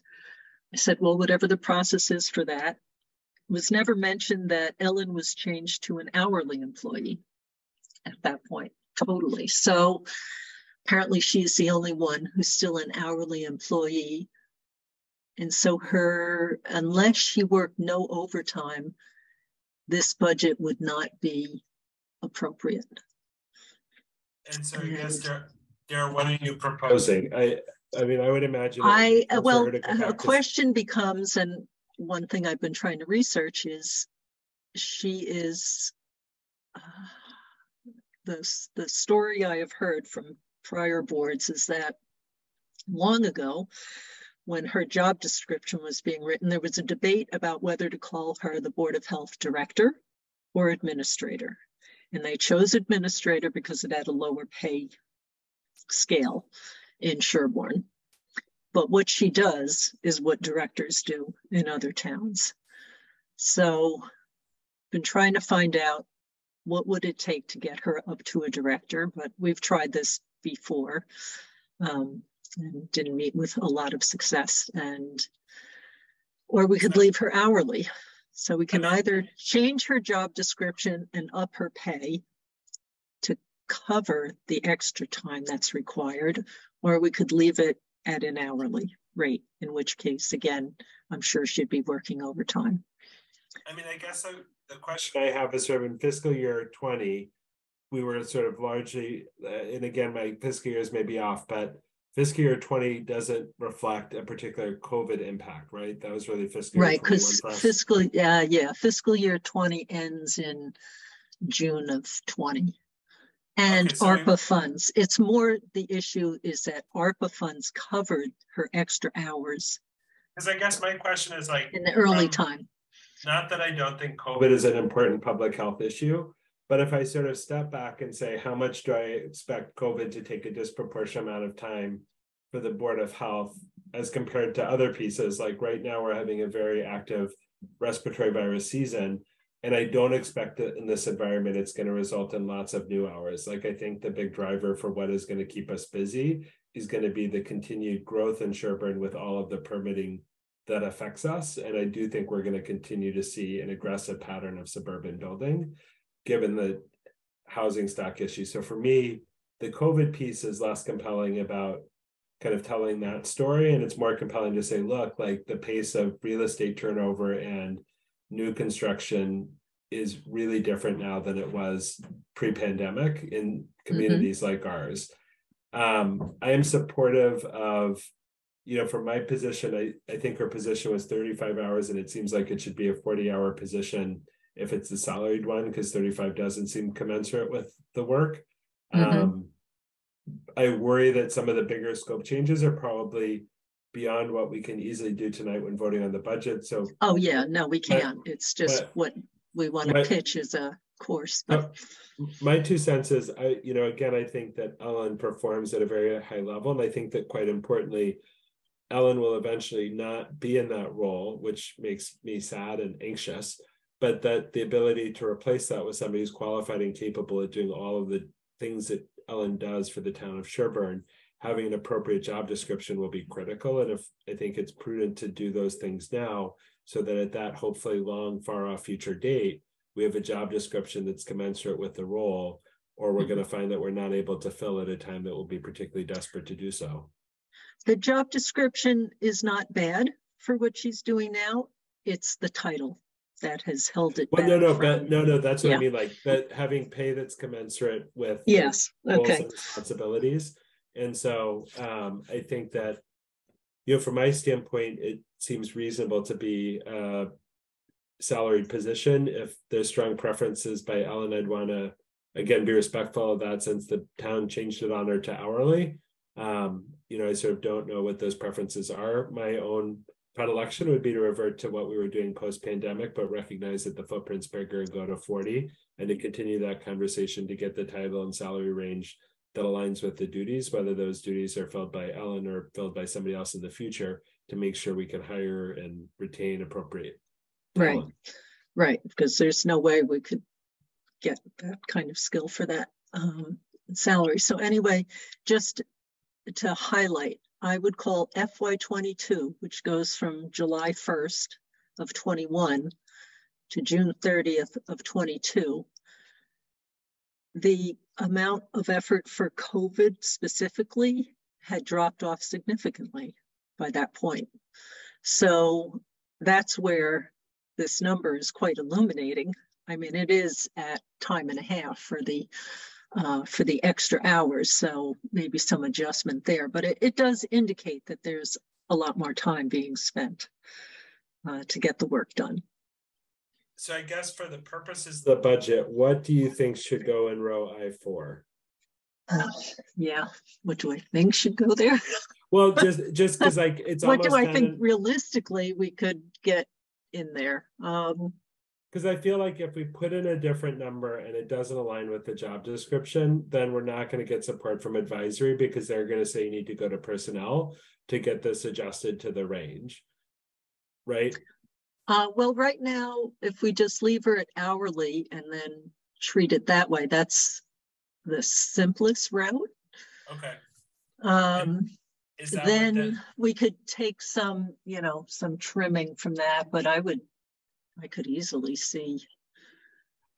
I said, well, whatever the process is for that, it was never mentioned that Ellen was changed to an hourly employee at that point, totally. So apparently she's the only one who's still an hourly employee. And so unless she worked no overtime, this budget would not be appropriate. And so I guess, Darren, what are you proposing? I mean, I would imagine. A question becomes, and one thing I've been trying to research is, she is, the story I have heard from prior boards is that long ago, when her job description was being written, there was a debate about whether to call her the Board of Health Director or Administrator. And they chose Administrator because it had a lower pay scale in Sherborn. But what she does is what directors do in other towns. So I've been trying to find out what would it take to get her up to a director, but we've tried this before and didn't meet with a lot of success. Or we could leave her hourly. So we can either change her job description and up her pay to cover the extra time that's required, or we could leave it at an hourly rate, in which case, again, I'm sure she'd be working overtime. I mean, I guess the question I have is sort of in fiscal year 20, we were sort of largely, and again, my fiscal years may be off, but fiscal year 20 doesn't reflect a particular COVID impact, right? That was really fiscal year 21 because for us. Fiscal year 20 ends in June of 20. And so ARPA funds, it's more the issue is that ARPA funds covered her extra hours. Because I guess my question is like in the early time. Not that I don't think COVID is an important public health issue, but if I sort of step back and say, how much do I expect COVID to take a disproportionate amount of time for the Board of Health as compared to other pieces? Like right now, we're having a very active respiratory virus season. And I don't expect that in this environment, it's going to result in lots of new hours. Like I think the big driver for what is going to keep us busy is going to be the continued growth in Sherborn with all of the permitting that affects us. And I do think we're going to continue to see an aggressive pattern of suburban building, given the housing stock issue. So for me, the COVID piece is less compelling about kind of telling that story. And it's more compelling to say, look, like the pace of real estate turnover and new construction is really different now than it was pre-pandemic in communities like ours. I am supportive of, from my position, I think her position was 35 hours and it seems like it should be a 40-hour position if it's the salaried one, because 35 doesn't seem commensurate with the work. I worry that some of the bigger scope changes are probably beyond what we can easily do tonight when voting on the budget. So we can't. It's just what we want to pitch as a course. But my 2 cents is, again, I think that Ellen performs at a very high level. And I think that quite importantly, Ellen will eventually not be in that role, which makes me sad and anxious. but that the ability to replace that with somebody who's qualified and capable of doing all of the things that Ellen does for the town of Sherborn, having an appropriate job description will be critical. And if I think it's prudent to do those things now, so that at that hopefully long, far off future date, we have a job description that's commensurate with the role, or we're going to find that we're not able to fill at a time that we'll be particularly desperate to do so. The job description is not bad for what she's doing now. It's the title that has held it back. No, that's what I mean, like that, having pay that's commensurate with yes, roles okay, and responsibilities. And so I think that, you know, from my standpoint, it seems reasonable to be a salaried position. If there's strong preferences by Ellen, I'd want to, again, be respectful of that since the town changed it on her to hourly. You know, I sort of don't know what those preferences are. My own predilection would be to revert to what we were doing post-pandemic, but recognize that the footprint's bigger and go to 40, and to continue that conversation to get the title and salary range that aligns with the duties, whether those duties are filled by Ellen or filled by somebody else in the future, to make sure we can hire and retain appropriate talent. Right, because there's no way we could get that kind of skill for that salary. So anyway, just to highlight, I would call FY22, which goes from July 1st of 21 to June 30th of 22. The amount of effort for COVID specifically had dropped off significantly by that point. So that's where this number is quite illuminating. I mean, it is at time and a half for the extra hours, so maybe some adjustment there, but it does indicate that there's a lot more time being spent to get the work done. So I guess for the purposes of the budget, what do you think should go in row I4? Yeah, what do I think should go there? Well, just because like it's what almost do I think realistically we could get in there? Because I feel like if we put in a different number and it doesn't align with the job description, then we're not going to get support from advisory, because they're going to say you need to go to personnel to get this adjusted to the range, right? Well, right now, if we just leave her at hourly and then treat it that way, that's the simplest route. Okay. Then we could take some, you know, some trimming from that, but I could easily see.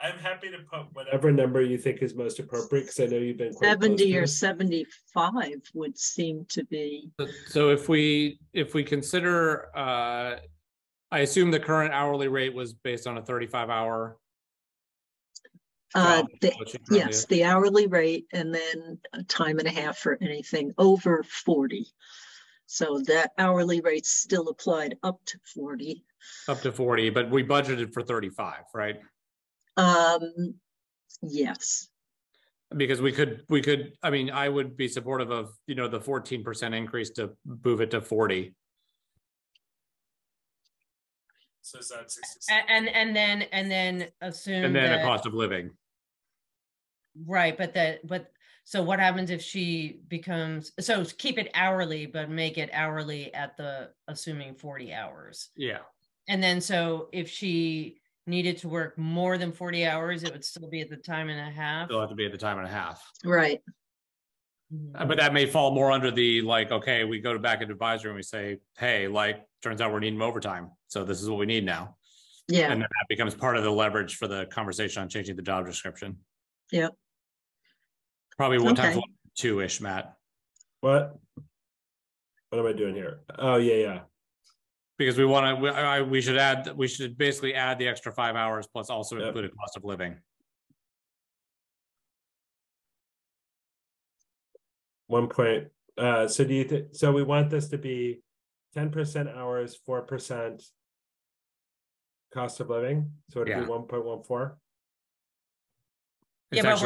I'm happy to put whatever number you think is most appropriate, because I know you've been quite 70 or 75 would seem to be. So if we consider, I assume the current hourly rate was based on a 35-hour. Yes, the hourly rate, and then a time and a half for anything over 40. So that hourly rate still applied up to 40. Up to 40, but we budgeted for 35, right? Yes. Because we could, I mean, I would be supportive of, you know, the 14% increase to move it to 40. So is that 66? And then assume and then a cost of living. Right, but so what happens if she becomes, so keep it hourly, but make it hourly at the assuming 40 hours. Yeah. And then so if she needed to work more than 40 hours, it would still be at the time and a half. Still have to be at the time and a half. Right. But that may fall more under the, like, okay, we go back into advisory and we say, hey, like, turns out we're needing overtime, so this is what we need now. Yeah. And then that becomes part of the leverage for the conversation on changing the job description. Yep. Probably one time 2-ish, Matt. What am I doing here? Oh, yeah. Because we want to, we should basically add the extra 5 hours plus also include a cost of living. 1 point. So do you think, so we want this to be 10% hours, 4% cost of living? So it'd be 1.14. Yeah, but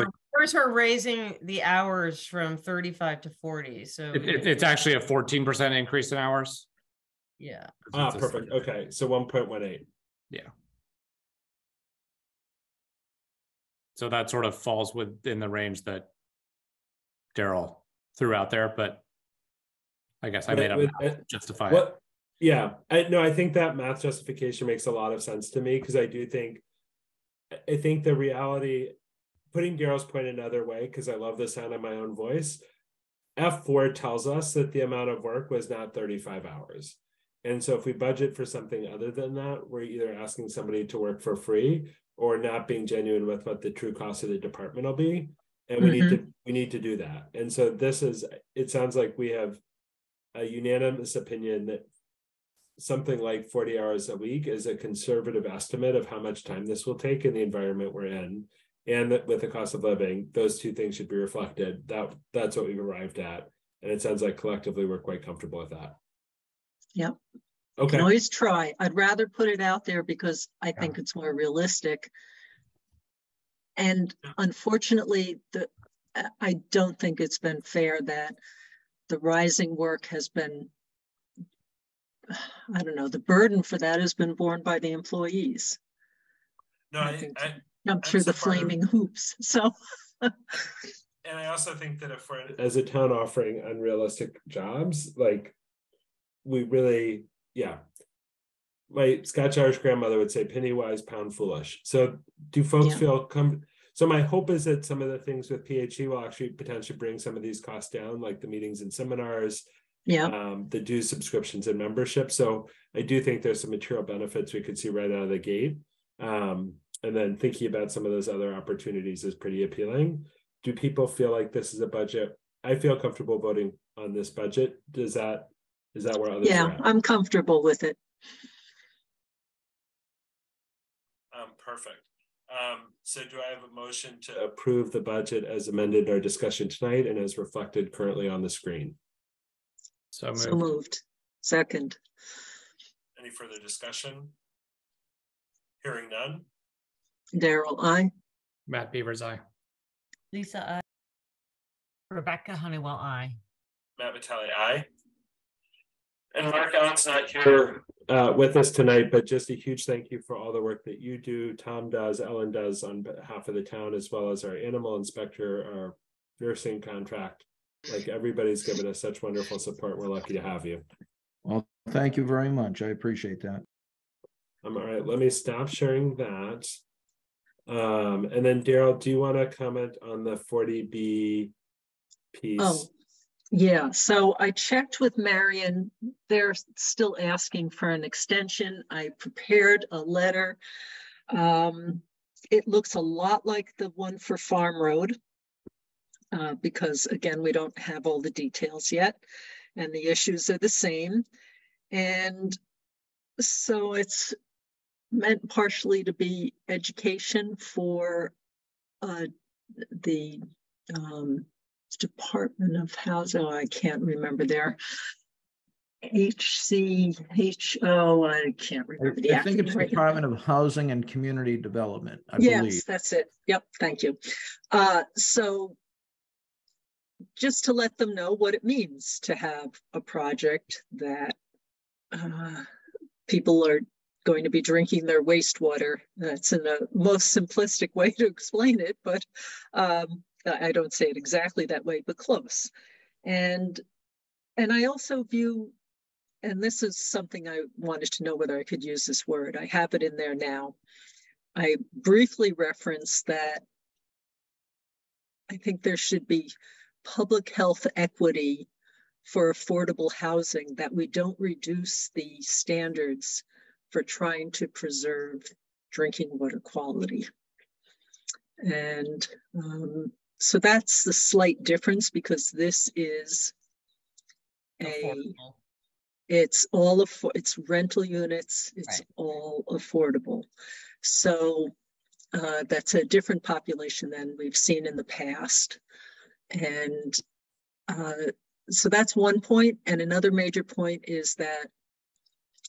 we're raising the hours from 35 to 40. So it's actually a 14% increase in hours. Yeah. Perfect. Okay. So 1.18. Yeah. So that sort of falls within the range that Daryl threw out there, but I guess I made up justify it. Yeah, I think that math justification makes a lot of sense to me, because I think the reality, putting Daryl's point another way, because I love the sound of my own voice, F4 tells us that the amount of work was not 35 hours. And so if we budget for something other than that, we're either asking somebody to work for free or not being genuine with what the true cost of the department will be. And we need to do that. And so it sounds like we have a unanimous opinion that something like 40 hours a week is a conservative estimate of how much time this will take in the environment we're in. And that with the cost of living, those two things should be reflected. That's what we've arrived at. And it sounds like collectively we're quite comfortable with that. Yeah. Okay. Can always try. I'd rather put it out there because I think it's more realistic. And unfortunately, I don't think it's been fair that the rising work has been, I don't know, the burden for that has been borne by the employees. No, I jump through the flaming hoops. So. And I also think that if we're, as a town, offering unrealistic jobs, like we really, my Scotch Irish grandmother would say, penny wise, pound foolish. So do folks feel so my hope is that some of the things with PHE will actually potentially bring some of these costs down, like the meetings and seminars, the dues, subscriptions, and membership. So I do think there's some material benefits we could see right out of the gate. And then thinking about some of those other opportunities is pretty appealing. Do people feel like this is a budget? I feel comfortable voting on this budget. Is that where others are at? I'm comfortable with it. Perfect. So do I have a motion to approve the budget as amended in our discussion tonight and as reflected currently on the screen? So moved. Second. Any further discussion? Hearing none. Daryl, aye. Matt Beavers, aye. Lisa, aye. Rebecca Honeywell, aye. Matt Vitale, aye. And Mark Allen's not here with us tonight, but just a huge thank you for all the work that you do, Tom does, Ellen does on behalf of the town, as well as our animal inspector, our nursing contract. Like, everybody's given us such wonderful support. We're lucky to have you. Well, thank you very much. I appreciate that. All right, let me stop sharing that. And then Daryl, do you want to comment on the 40B piece? Oh, yeah. So I checked with Marion. They're still asking for an extension. I prepared a letter. It looks a lot like the one for Farm Road because, again, we don't have all the details yet, and the issues are the same. And so it's meant partially to be education for the Department of Housing. I can't remember their HCHO. I can't remember the I think it's right Department of Housing and Community Development, I believe. Yes, that's it. Yep, thank you. So just to let them know what it means to have a project that people are going to be drinking their wastewater. That's in the most simplistic way to explain it, but I don't say it exactly that way, but close. And I also view, and this is something I wanted to know whether I could use this word. I have it in there now. I briefly referenced that I think there should be public health equity for affordable housing, that we don't reduce the standards for trying to preserve drinking water quality. And so that's the slight difference, because this is it's rental units, it's all affordable. So that's a different population than we've seen in the past. And so that's one point. And another major point is that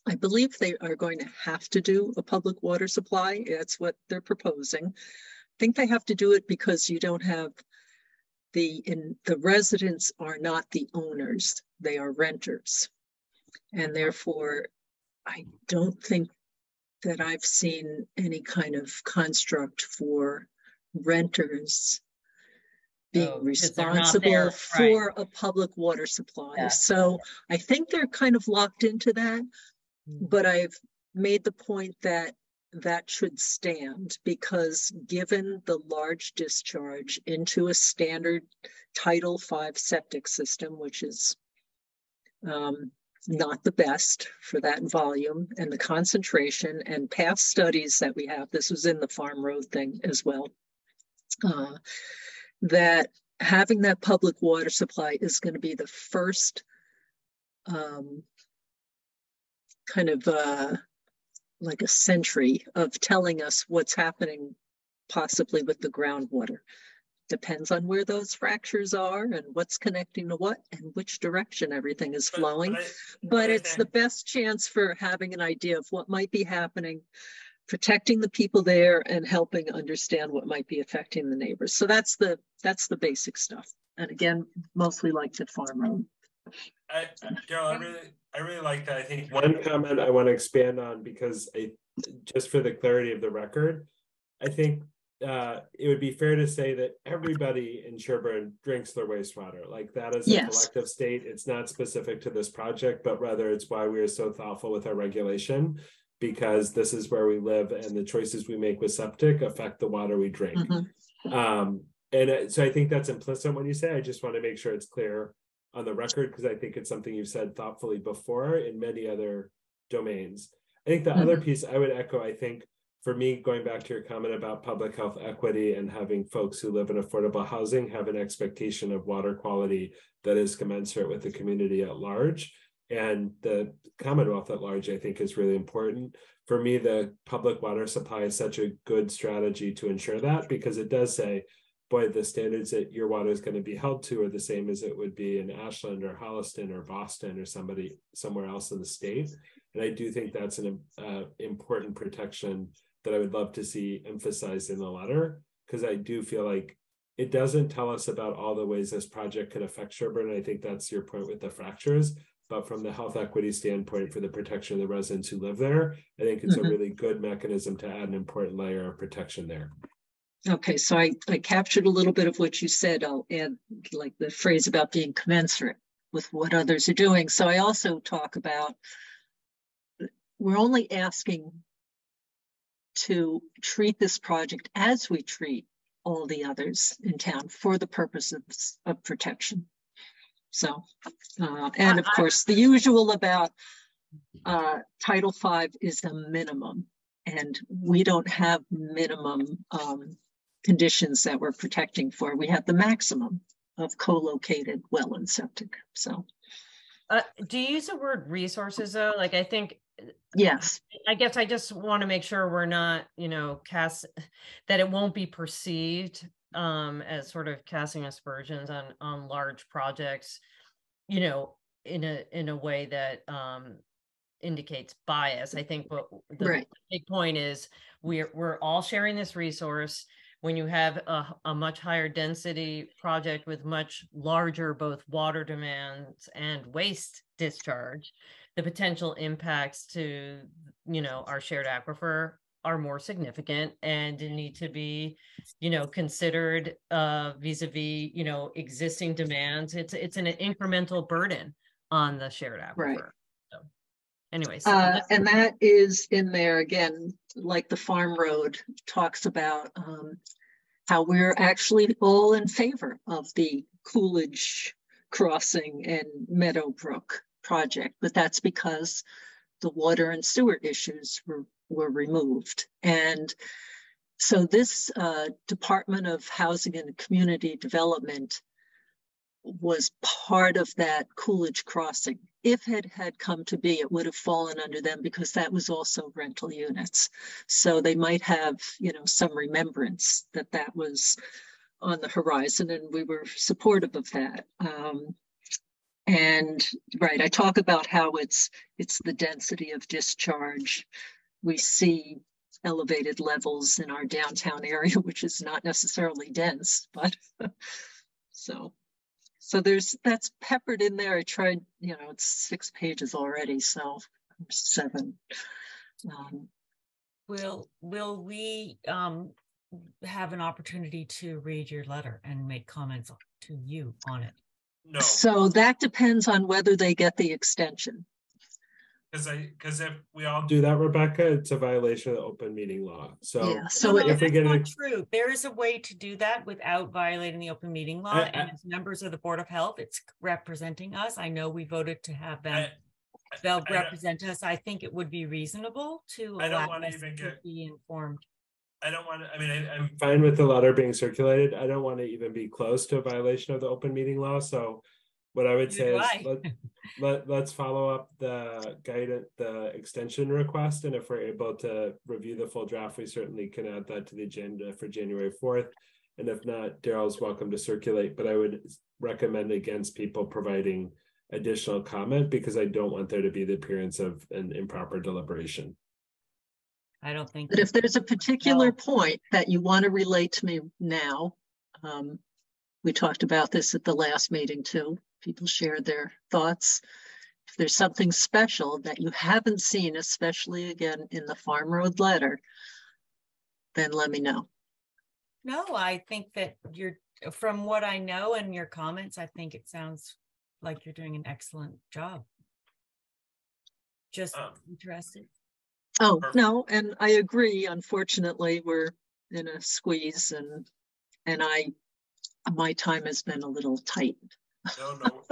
I believe they are going to have to do a public water supply. That's what they're proposing. I think they have to do it because you don't have the residents are not the owners, they are renters. And therefore, I don't think that I've seen any kind of construct for renters being because they're not there, responsible for a public water supply. Yeah. So I think they're kind of locked into that, but I've made the point that that should stand, because given the large discharge into a standard Title V septic system, which is not the best for that volume and the concentration, and past studies that we have, this was in the Farm Road thing as well, that having that public water supply is going to be the first kind of like a century of telling us what's happening possibly with the groundwater. Depends on where those fractures are and what's connecting to what and which direction everything is flowing. But it's the best chance for having an idea of what might be happening, protecting the people there, and helping understand what might be affecting the neighbors. So that's the basic stuff. And again, mostly like the Farm Road. Daryl, I really like that. I think one comment I want to expand on, because just for the clarity of the record, I think it would be fair to say that everybody in Sherborn drinks their wastewater. Like, that is a collective state. It's not specific to this project, but rather it's why we are so thoughtful with our regulation, because this is where we live and the choices we make with septic affect the water we drink. And so I think that's implicit when you say, I just want to make sure it's clear on the record, because I think it's something you've said thoughtfully before in many other domains. I think the other piece I would echo, I think, for me, going back to your comment about public health equity and having folks who live in affordable housing have an expectation of water quality that is commensurate with the community at large, and the Commonwealth at large, I think, is really important. For me, the public water supply is such a good strategy to ensure that, because it does say, boy, the standards that your water is going to be held to are the same as it would be in Ashland or Holliston or Boston or somewhere else in the state. And I do think that's an important protection that I would love to see emphasized in the letter, because I do feel like it doesn't tell us about all the ways this project could affect Sherborn. And I think that's your point with the fractures. But from the health equity standpoint, for the protection of the residents who live there, I think it's a really good mechanism to add an important layer of protection there. Okay, so I captured a little bit of what you said. I'll add like the phrase about being commensurate with what others are doing. So I also talk about, we're only asking to treat this project as we treat all the others in town for the purposes of protection. So, and of course, the usual about Title V is a minimum, and we don't have minimum conditions that we're protecting for. We have the maximum of co-located well and septic. So do you use the word resources though? Like, I think, yes, I guess I just want to make sure we're not, that it won't be perceived as sort of casting aspersions on large projects, in a way that indicates bias. I think what the big point is, we're all sharing this resource. When you have a much higher density project with much larger both water demands and waste discharge, the potential impacts to our shared aquifer are more significant and need to be considered vis-a-vis existing demands. It's an incremental burden on the shared aquifer. So anyways, and that is in there again, like the Farm Road talks about how we're actually all in favor of the Coolidge Crossing and Meadowbrook project, but that's because the water and sewer issues were removed. And so this Department of Housing and Community Development was part of that Coolidge Crossing. If it had come to be, it would have fallen under them, because that was also rental units. So they might have, some remembrance that that was on the horizon, and we were supportive of that. And I talk about how it's the density of discharge. We see elevated levels in our downtown area, which is not necessarily dense, but so that's peppered in there. I tried, it's 6 pages already, so 7. Will we have an opportunity to read your letter and make comments to you on it? No, So that depends on whether they get the extension. because if we all do that, Rebecca, it's a violation of the open meeting law. So Yeah, so no, if we that's get not an true. There is a way to do that without violating the open meeting law. And as members of the Board of Health, it's representing us. I know we voted to have them. They'll represent us. I think it would be reasonable to allow us to be informed. I don't want to, I mean, I'm fine with the letter being circulated. I don't want to even be close to a violation of the open meeting law. So what I would say is let's follow up the guidance, the extension request. And if we're able to review the full draft, we certainly can add that to the agenda for January 4th. And if not, Daryl's welcome to circulate, but I would recommend against people providing additional comment because I don't want there to be the appearance of an improper deliberation. I don't think. But if there's a particular point that you want to relate to me now, we talked about this at the last meeting too. People shared their thoughts. If there's something special that you haven't seen, especially again in the Farm Road letter, then let me know. No, I think that from what I know and your comments, I think it sounds like you're doing an excellent job. Just interested. Oh, no, and I agree. Unfortunately, we're in a squeeze and my time has been a little tight.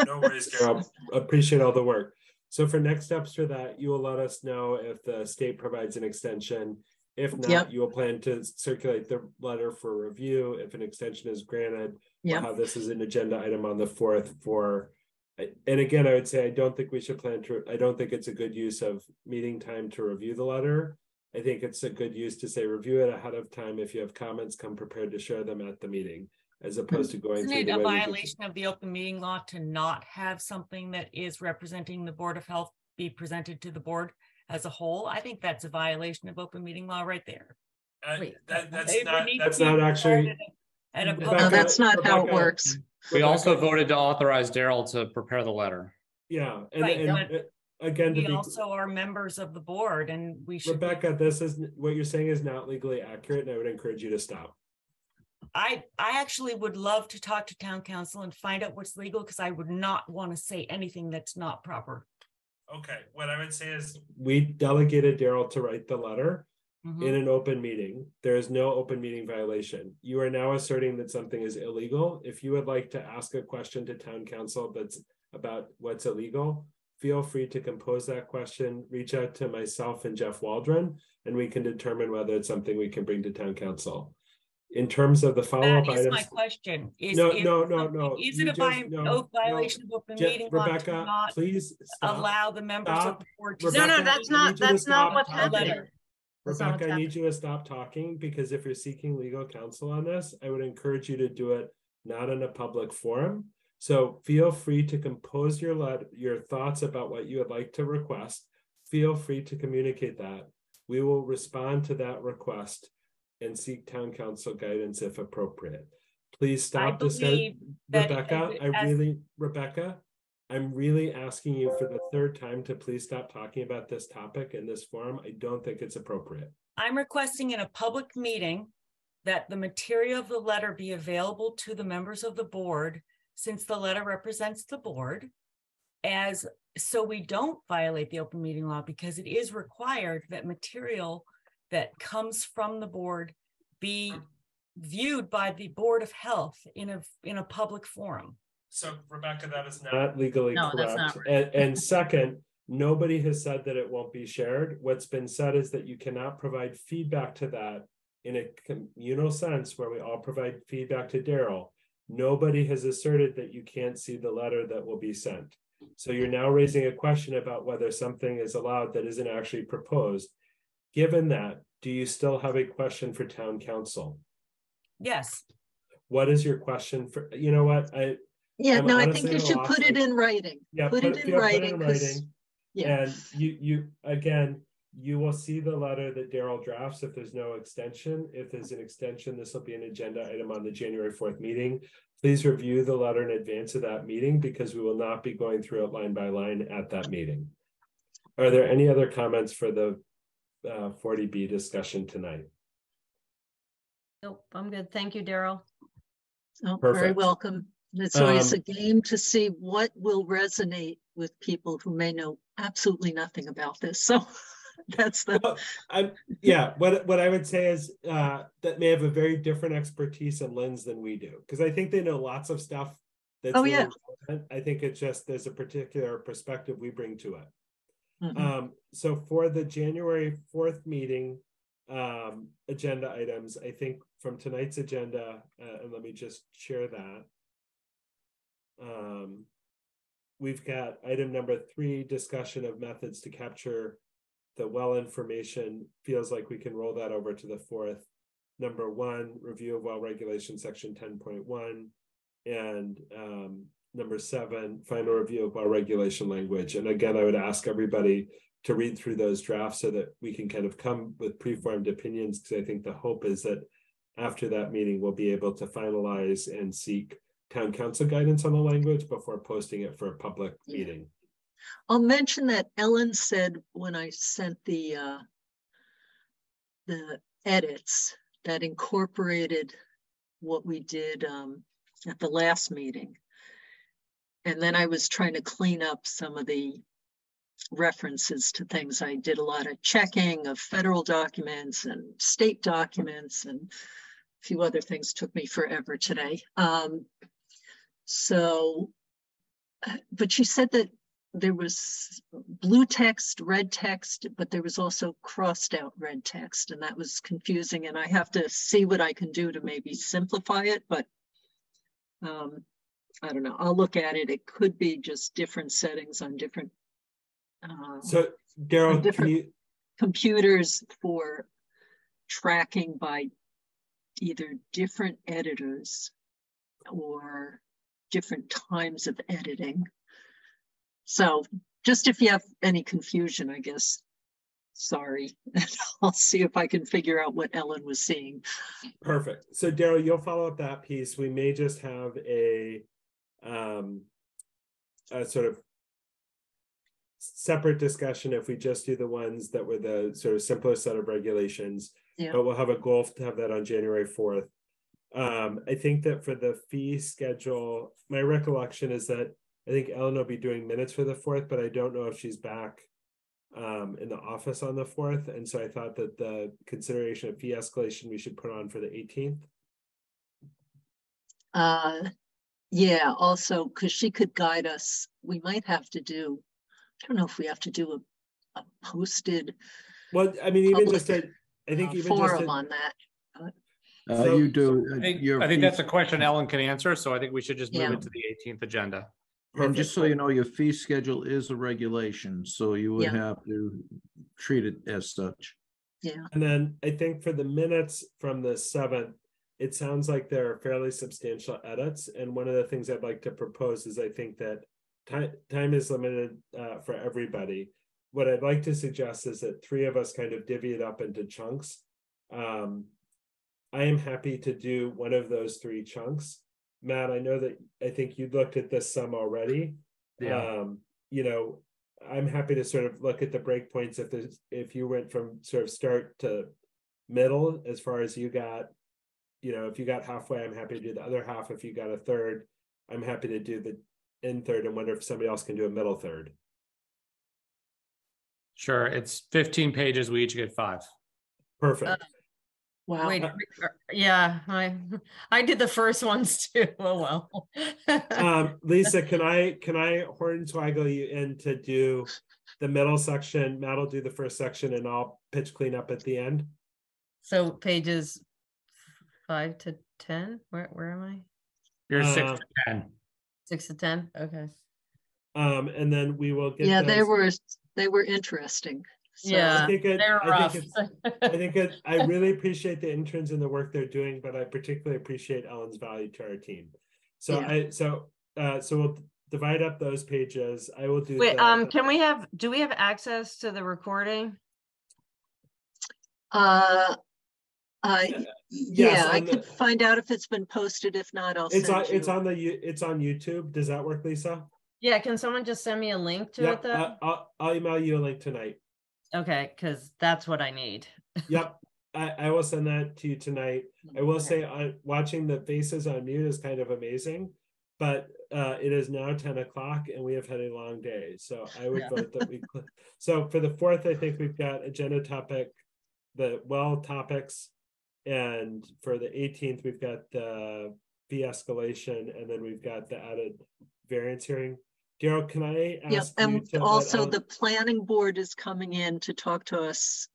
No worries, Carol. Appreciate all the work. So for next steps for that, you will let us know if the state provides an extension. If not, you will plan to circulate the letter for review. If an extension is granted, we'll have this as an agenda item on the 4th for, and again, I would say, I don't think we should I don't think it's a good use of meeting time to review the letter. I think it's a good use to say, review it ahead of time. If you have comments, come prepared to share them at the meeting, as opposed to going through. Isn't it a violation of the open meeting law to not have something that is representing the Board of Health be presented to the board as a whole? I think that's a violation of open meeting law right there. That's not actually. No, that's not how it works. We also voted to authorize Daryl to prepare the letter. Yeah, and again, we also are members of the board, and we should. Rebecca, this is what you're saying is not legally accurate, and I would encourage you to stop. I actually would love to talk to town council and find out what's legal, because I would not want to say anything that's not proper. Okay, what I would say is we delegated Daryl to write the letter in an open meeting. There is no open meeting violation. You are now asserting that something is illegal. If you would like to ask a question to town council that's about what's illegal, feel free to compose that question, reach out to myself and Jeff Waldron, and we can determine whether it's something we can bring to town council. In terms of the follow-up items. That is my question. No. Is it a violation of open meeting law Rebecca, to not please stop. allow the members of the board to? Rebecca, no, that's not what's happening. Rebecca, I need you to stop talking, because if you're seeking legal counsel on this, I would encourage you to do it not in a public forum. So feel free to compose your thoughts about what you would like to request. Feel free to communicate that. We will respond to that request and seek town council guidance if appropriate. Please stop this. Rebecca, Rebecca, I'm really asking you for the 3rd time to please stop talking about this topic in this forum. I don't think it's appropriate. I'm requesting in a public meeting that the material of the letter be available to the members of the board, since the letter represents the board, so we don't violate the open meeting law, because it is required that material that comes from the board be viewed by the Board of Health in a public forum. So Rebecca, that is not legally correct. That's not right. And second, nobody has said that it won't be shared. What's been said is that you cannot provide feedback to that in a communal sense where we all provide feedback to Daryl. Nobody has asserted that you can't see the letter that will be sent. So you're now raising a question about whether something is allowed that isn't actually proposed. Given that, do you still have a question for town council? Yes. What is your question for, you know what? I think you should put it in writing. Yeah, put it in writing. Yeah. And you again, you will see the letter that Daryl drafts if there's no extension. If there's an extension, this will be an agenda item on the January 4th meeting. Please review the letter in advance of that meeting, because we will not be going through it line by line at that meeting. Are there any other comments for the 40B discussion tonight? Nope, I'm good. Thank you, Daryl. Oh, very Perfect. welcome. It's always a game to see what will resonate with people who may know absolutely nothing about this. So that's the. Well, yeah. What I would say is that may have a very different expertise and lens than we do, because I think they know lots of stuff. That's Oh, really yeah. relevant. I think it's just there's a particular perspective we bring to it. Mhm. So for the January 4th meeting agenda items, I think from tonight's agenda, and let me just share that. We've got item number 3, discussion of methods to capture the well information. Feels like we can roll that over to the 4th. Number 1, review of well regulation section 10.1, and number 7, final review of well regulation language. And again, I would ask everybody to read through those drafts so that we can kind of come with preformed opinions, because I think the hope is that after that meeting, we'll be able to finalize and seek town council guidance on the language before posting it for a public meeting. I'll mention that Ellen said when I sent the edits that incorporated what we did at the last meeting. And then I was trying to clean up some of the references to things. I did a lot of checking of federal documents and state documents, and a few other things took me forever today. But she said that there was blue text, red text, but there was also crossed out red text, and that was confusing. And I have to see what I can do to maybe simplify it, but I don't know. I'll look at it. It could be just different settings on different. So Daryl, different computers for tracking by either different editors or different times of editing. So just if you have any confusion, I guess, sorry. I'll see if I can figure out what Ellen was seeing. Perfect. So Daryl, you'll follow up that piece. We may just have a sort of separate discussion if we just do the ones that were the sort of simpler set of regulations, but we'll have a goal to have that on January 4th. I think that for the fee schedule, my recollection is that I think Ellen will be doing minutes for the 4th, but I don't know if she's back in the office on the 4th. And so I thought that the consideration of fee escalation we should put on for the 18th. Yeah, also, because she could guide us. We might have to do, I don't know if we have to do a posted. Well, I mean, even just a, I think even forum just on that. So, you do. I think that's a question Ellen can answer. So I think we should just move it to the 18th agenda. And just so you know, your fee schedule is a regulation, so you would have to treat it as such. Yeah. And then I think for the minutes from the 7th, it sounds like there are fairly substantial edits. And one of the things I'd like to propose is I think that time is limited for everybody. What I'd like to suggest is that 3 of us kind of divvy it up into chunks. I am happy to do one of those 3 chunks. Matt, I know that I think you looked at this some already. Yeah. You know, I'm happy to sort of look at the breakpoints if you went from sort of start to middle as far as you got, you know, if you got halfway, I'm happy to do the other half. If you got a third, I'm happy to do the end third and wonder if somebody else can do a middle third. Sure. It's 15 pages. We each get 5. Perfect. Wow. Wait, yeah, I did the first ones too. Oh well. Lisa, can I hornswaggle you in to do the middle section? Matt will do the first section and I'll pitch clean up at the end. So pages 5 to 10. Where am I? You're 6 to 10. 6 to 10. Okay. And then we will get. Yeah, those. they were interesting. So. Yeah, I really appreciate the interns and the work they're doing, but I particularly appreciate Ellen's value to our team. So so we'll divide up those pages. I will do. Wait, do we have access to the recording? Yeah, yes, I could find out if it's been posted. If not, it's on YouTube. Does that work, Lisa? Yeah, can someone just send me a link to it though? I'll email you a link tonight. Okay, because that's what I need. Yep. I will send that to you tonight. I will say, watching the faces on mute is kind of amazing, but it is now 10 o'clock and we have had a long day. So I would vote that we. So for the 4th, I think we've got agenda topic, the well topics, and for the 18th, we've got the fee escalation, and then we've got the added variance hearing. Daryl, can I ask you and to also the planning board is coming in to talk to us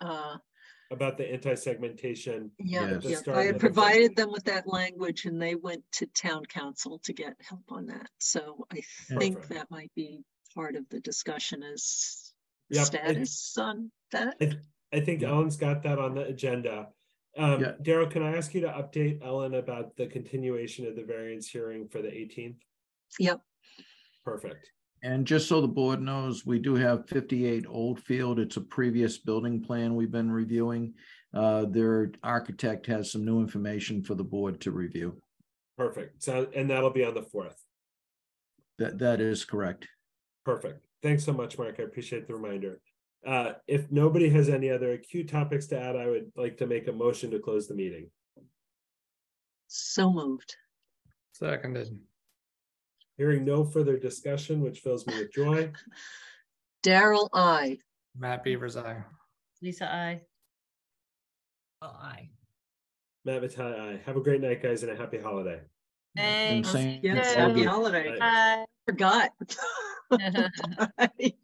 about the anti-segmentation? Yeah, Yes. I had provided them with that language and they went to town council to get help on that. So I think that might be part of the discussion is status on that. I think Ellen's got that on the agenda. Daryl, can I ask you to update Ellen about the continuation of the variance hearing for the 18th? Yep. Perfect. And just so the board knows, we do have 58 Oldfield. It's a previous building plan we've been reviewing. Their architect has some new information for the board to review. Perfect. So, and that'll be on the 4th. That is correct. Perfect. Thanks so much, Mark. I appreciate the reminder. If nobody has any other acute topics to add, I would like to make a motion to close the meeting. So moved. Seconded. Hearing no further discussion, which fills me with joy. Daryl, I. Matt Beavers, aye. Lisa, I. Oh, aye. Matt Vitale, aye. Have a great night, guys, and a happy holiday. Thanks. Yes, happy holiday. Bye. Forgot. Bye.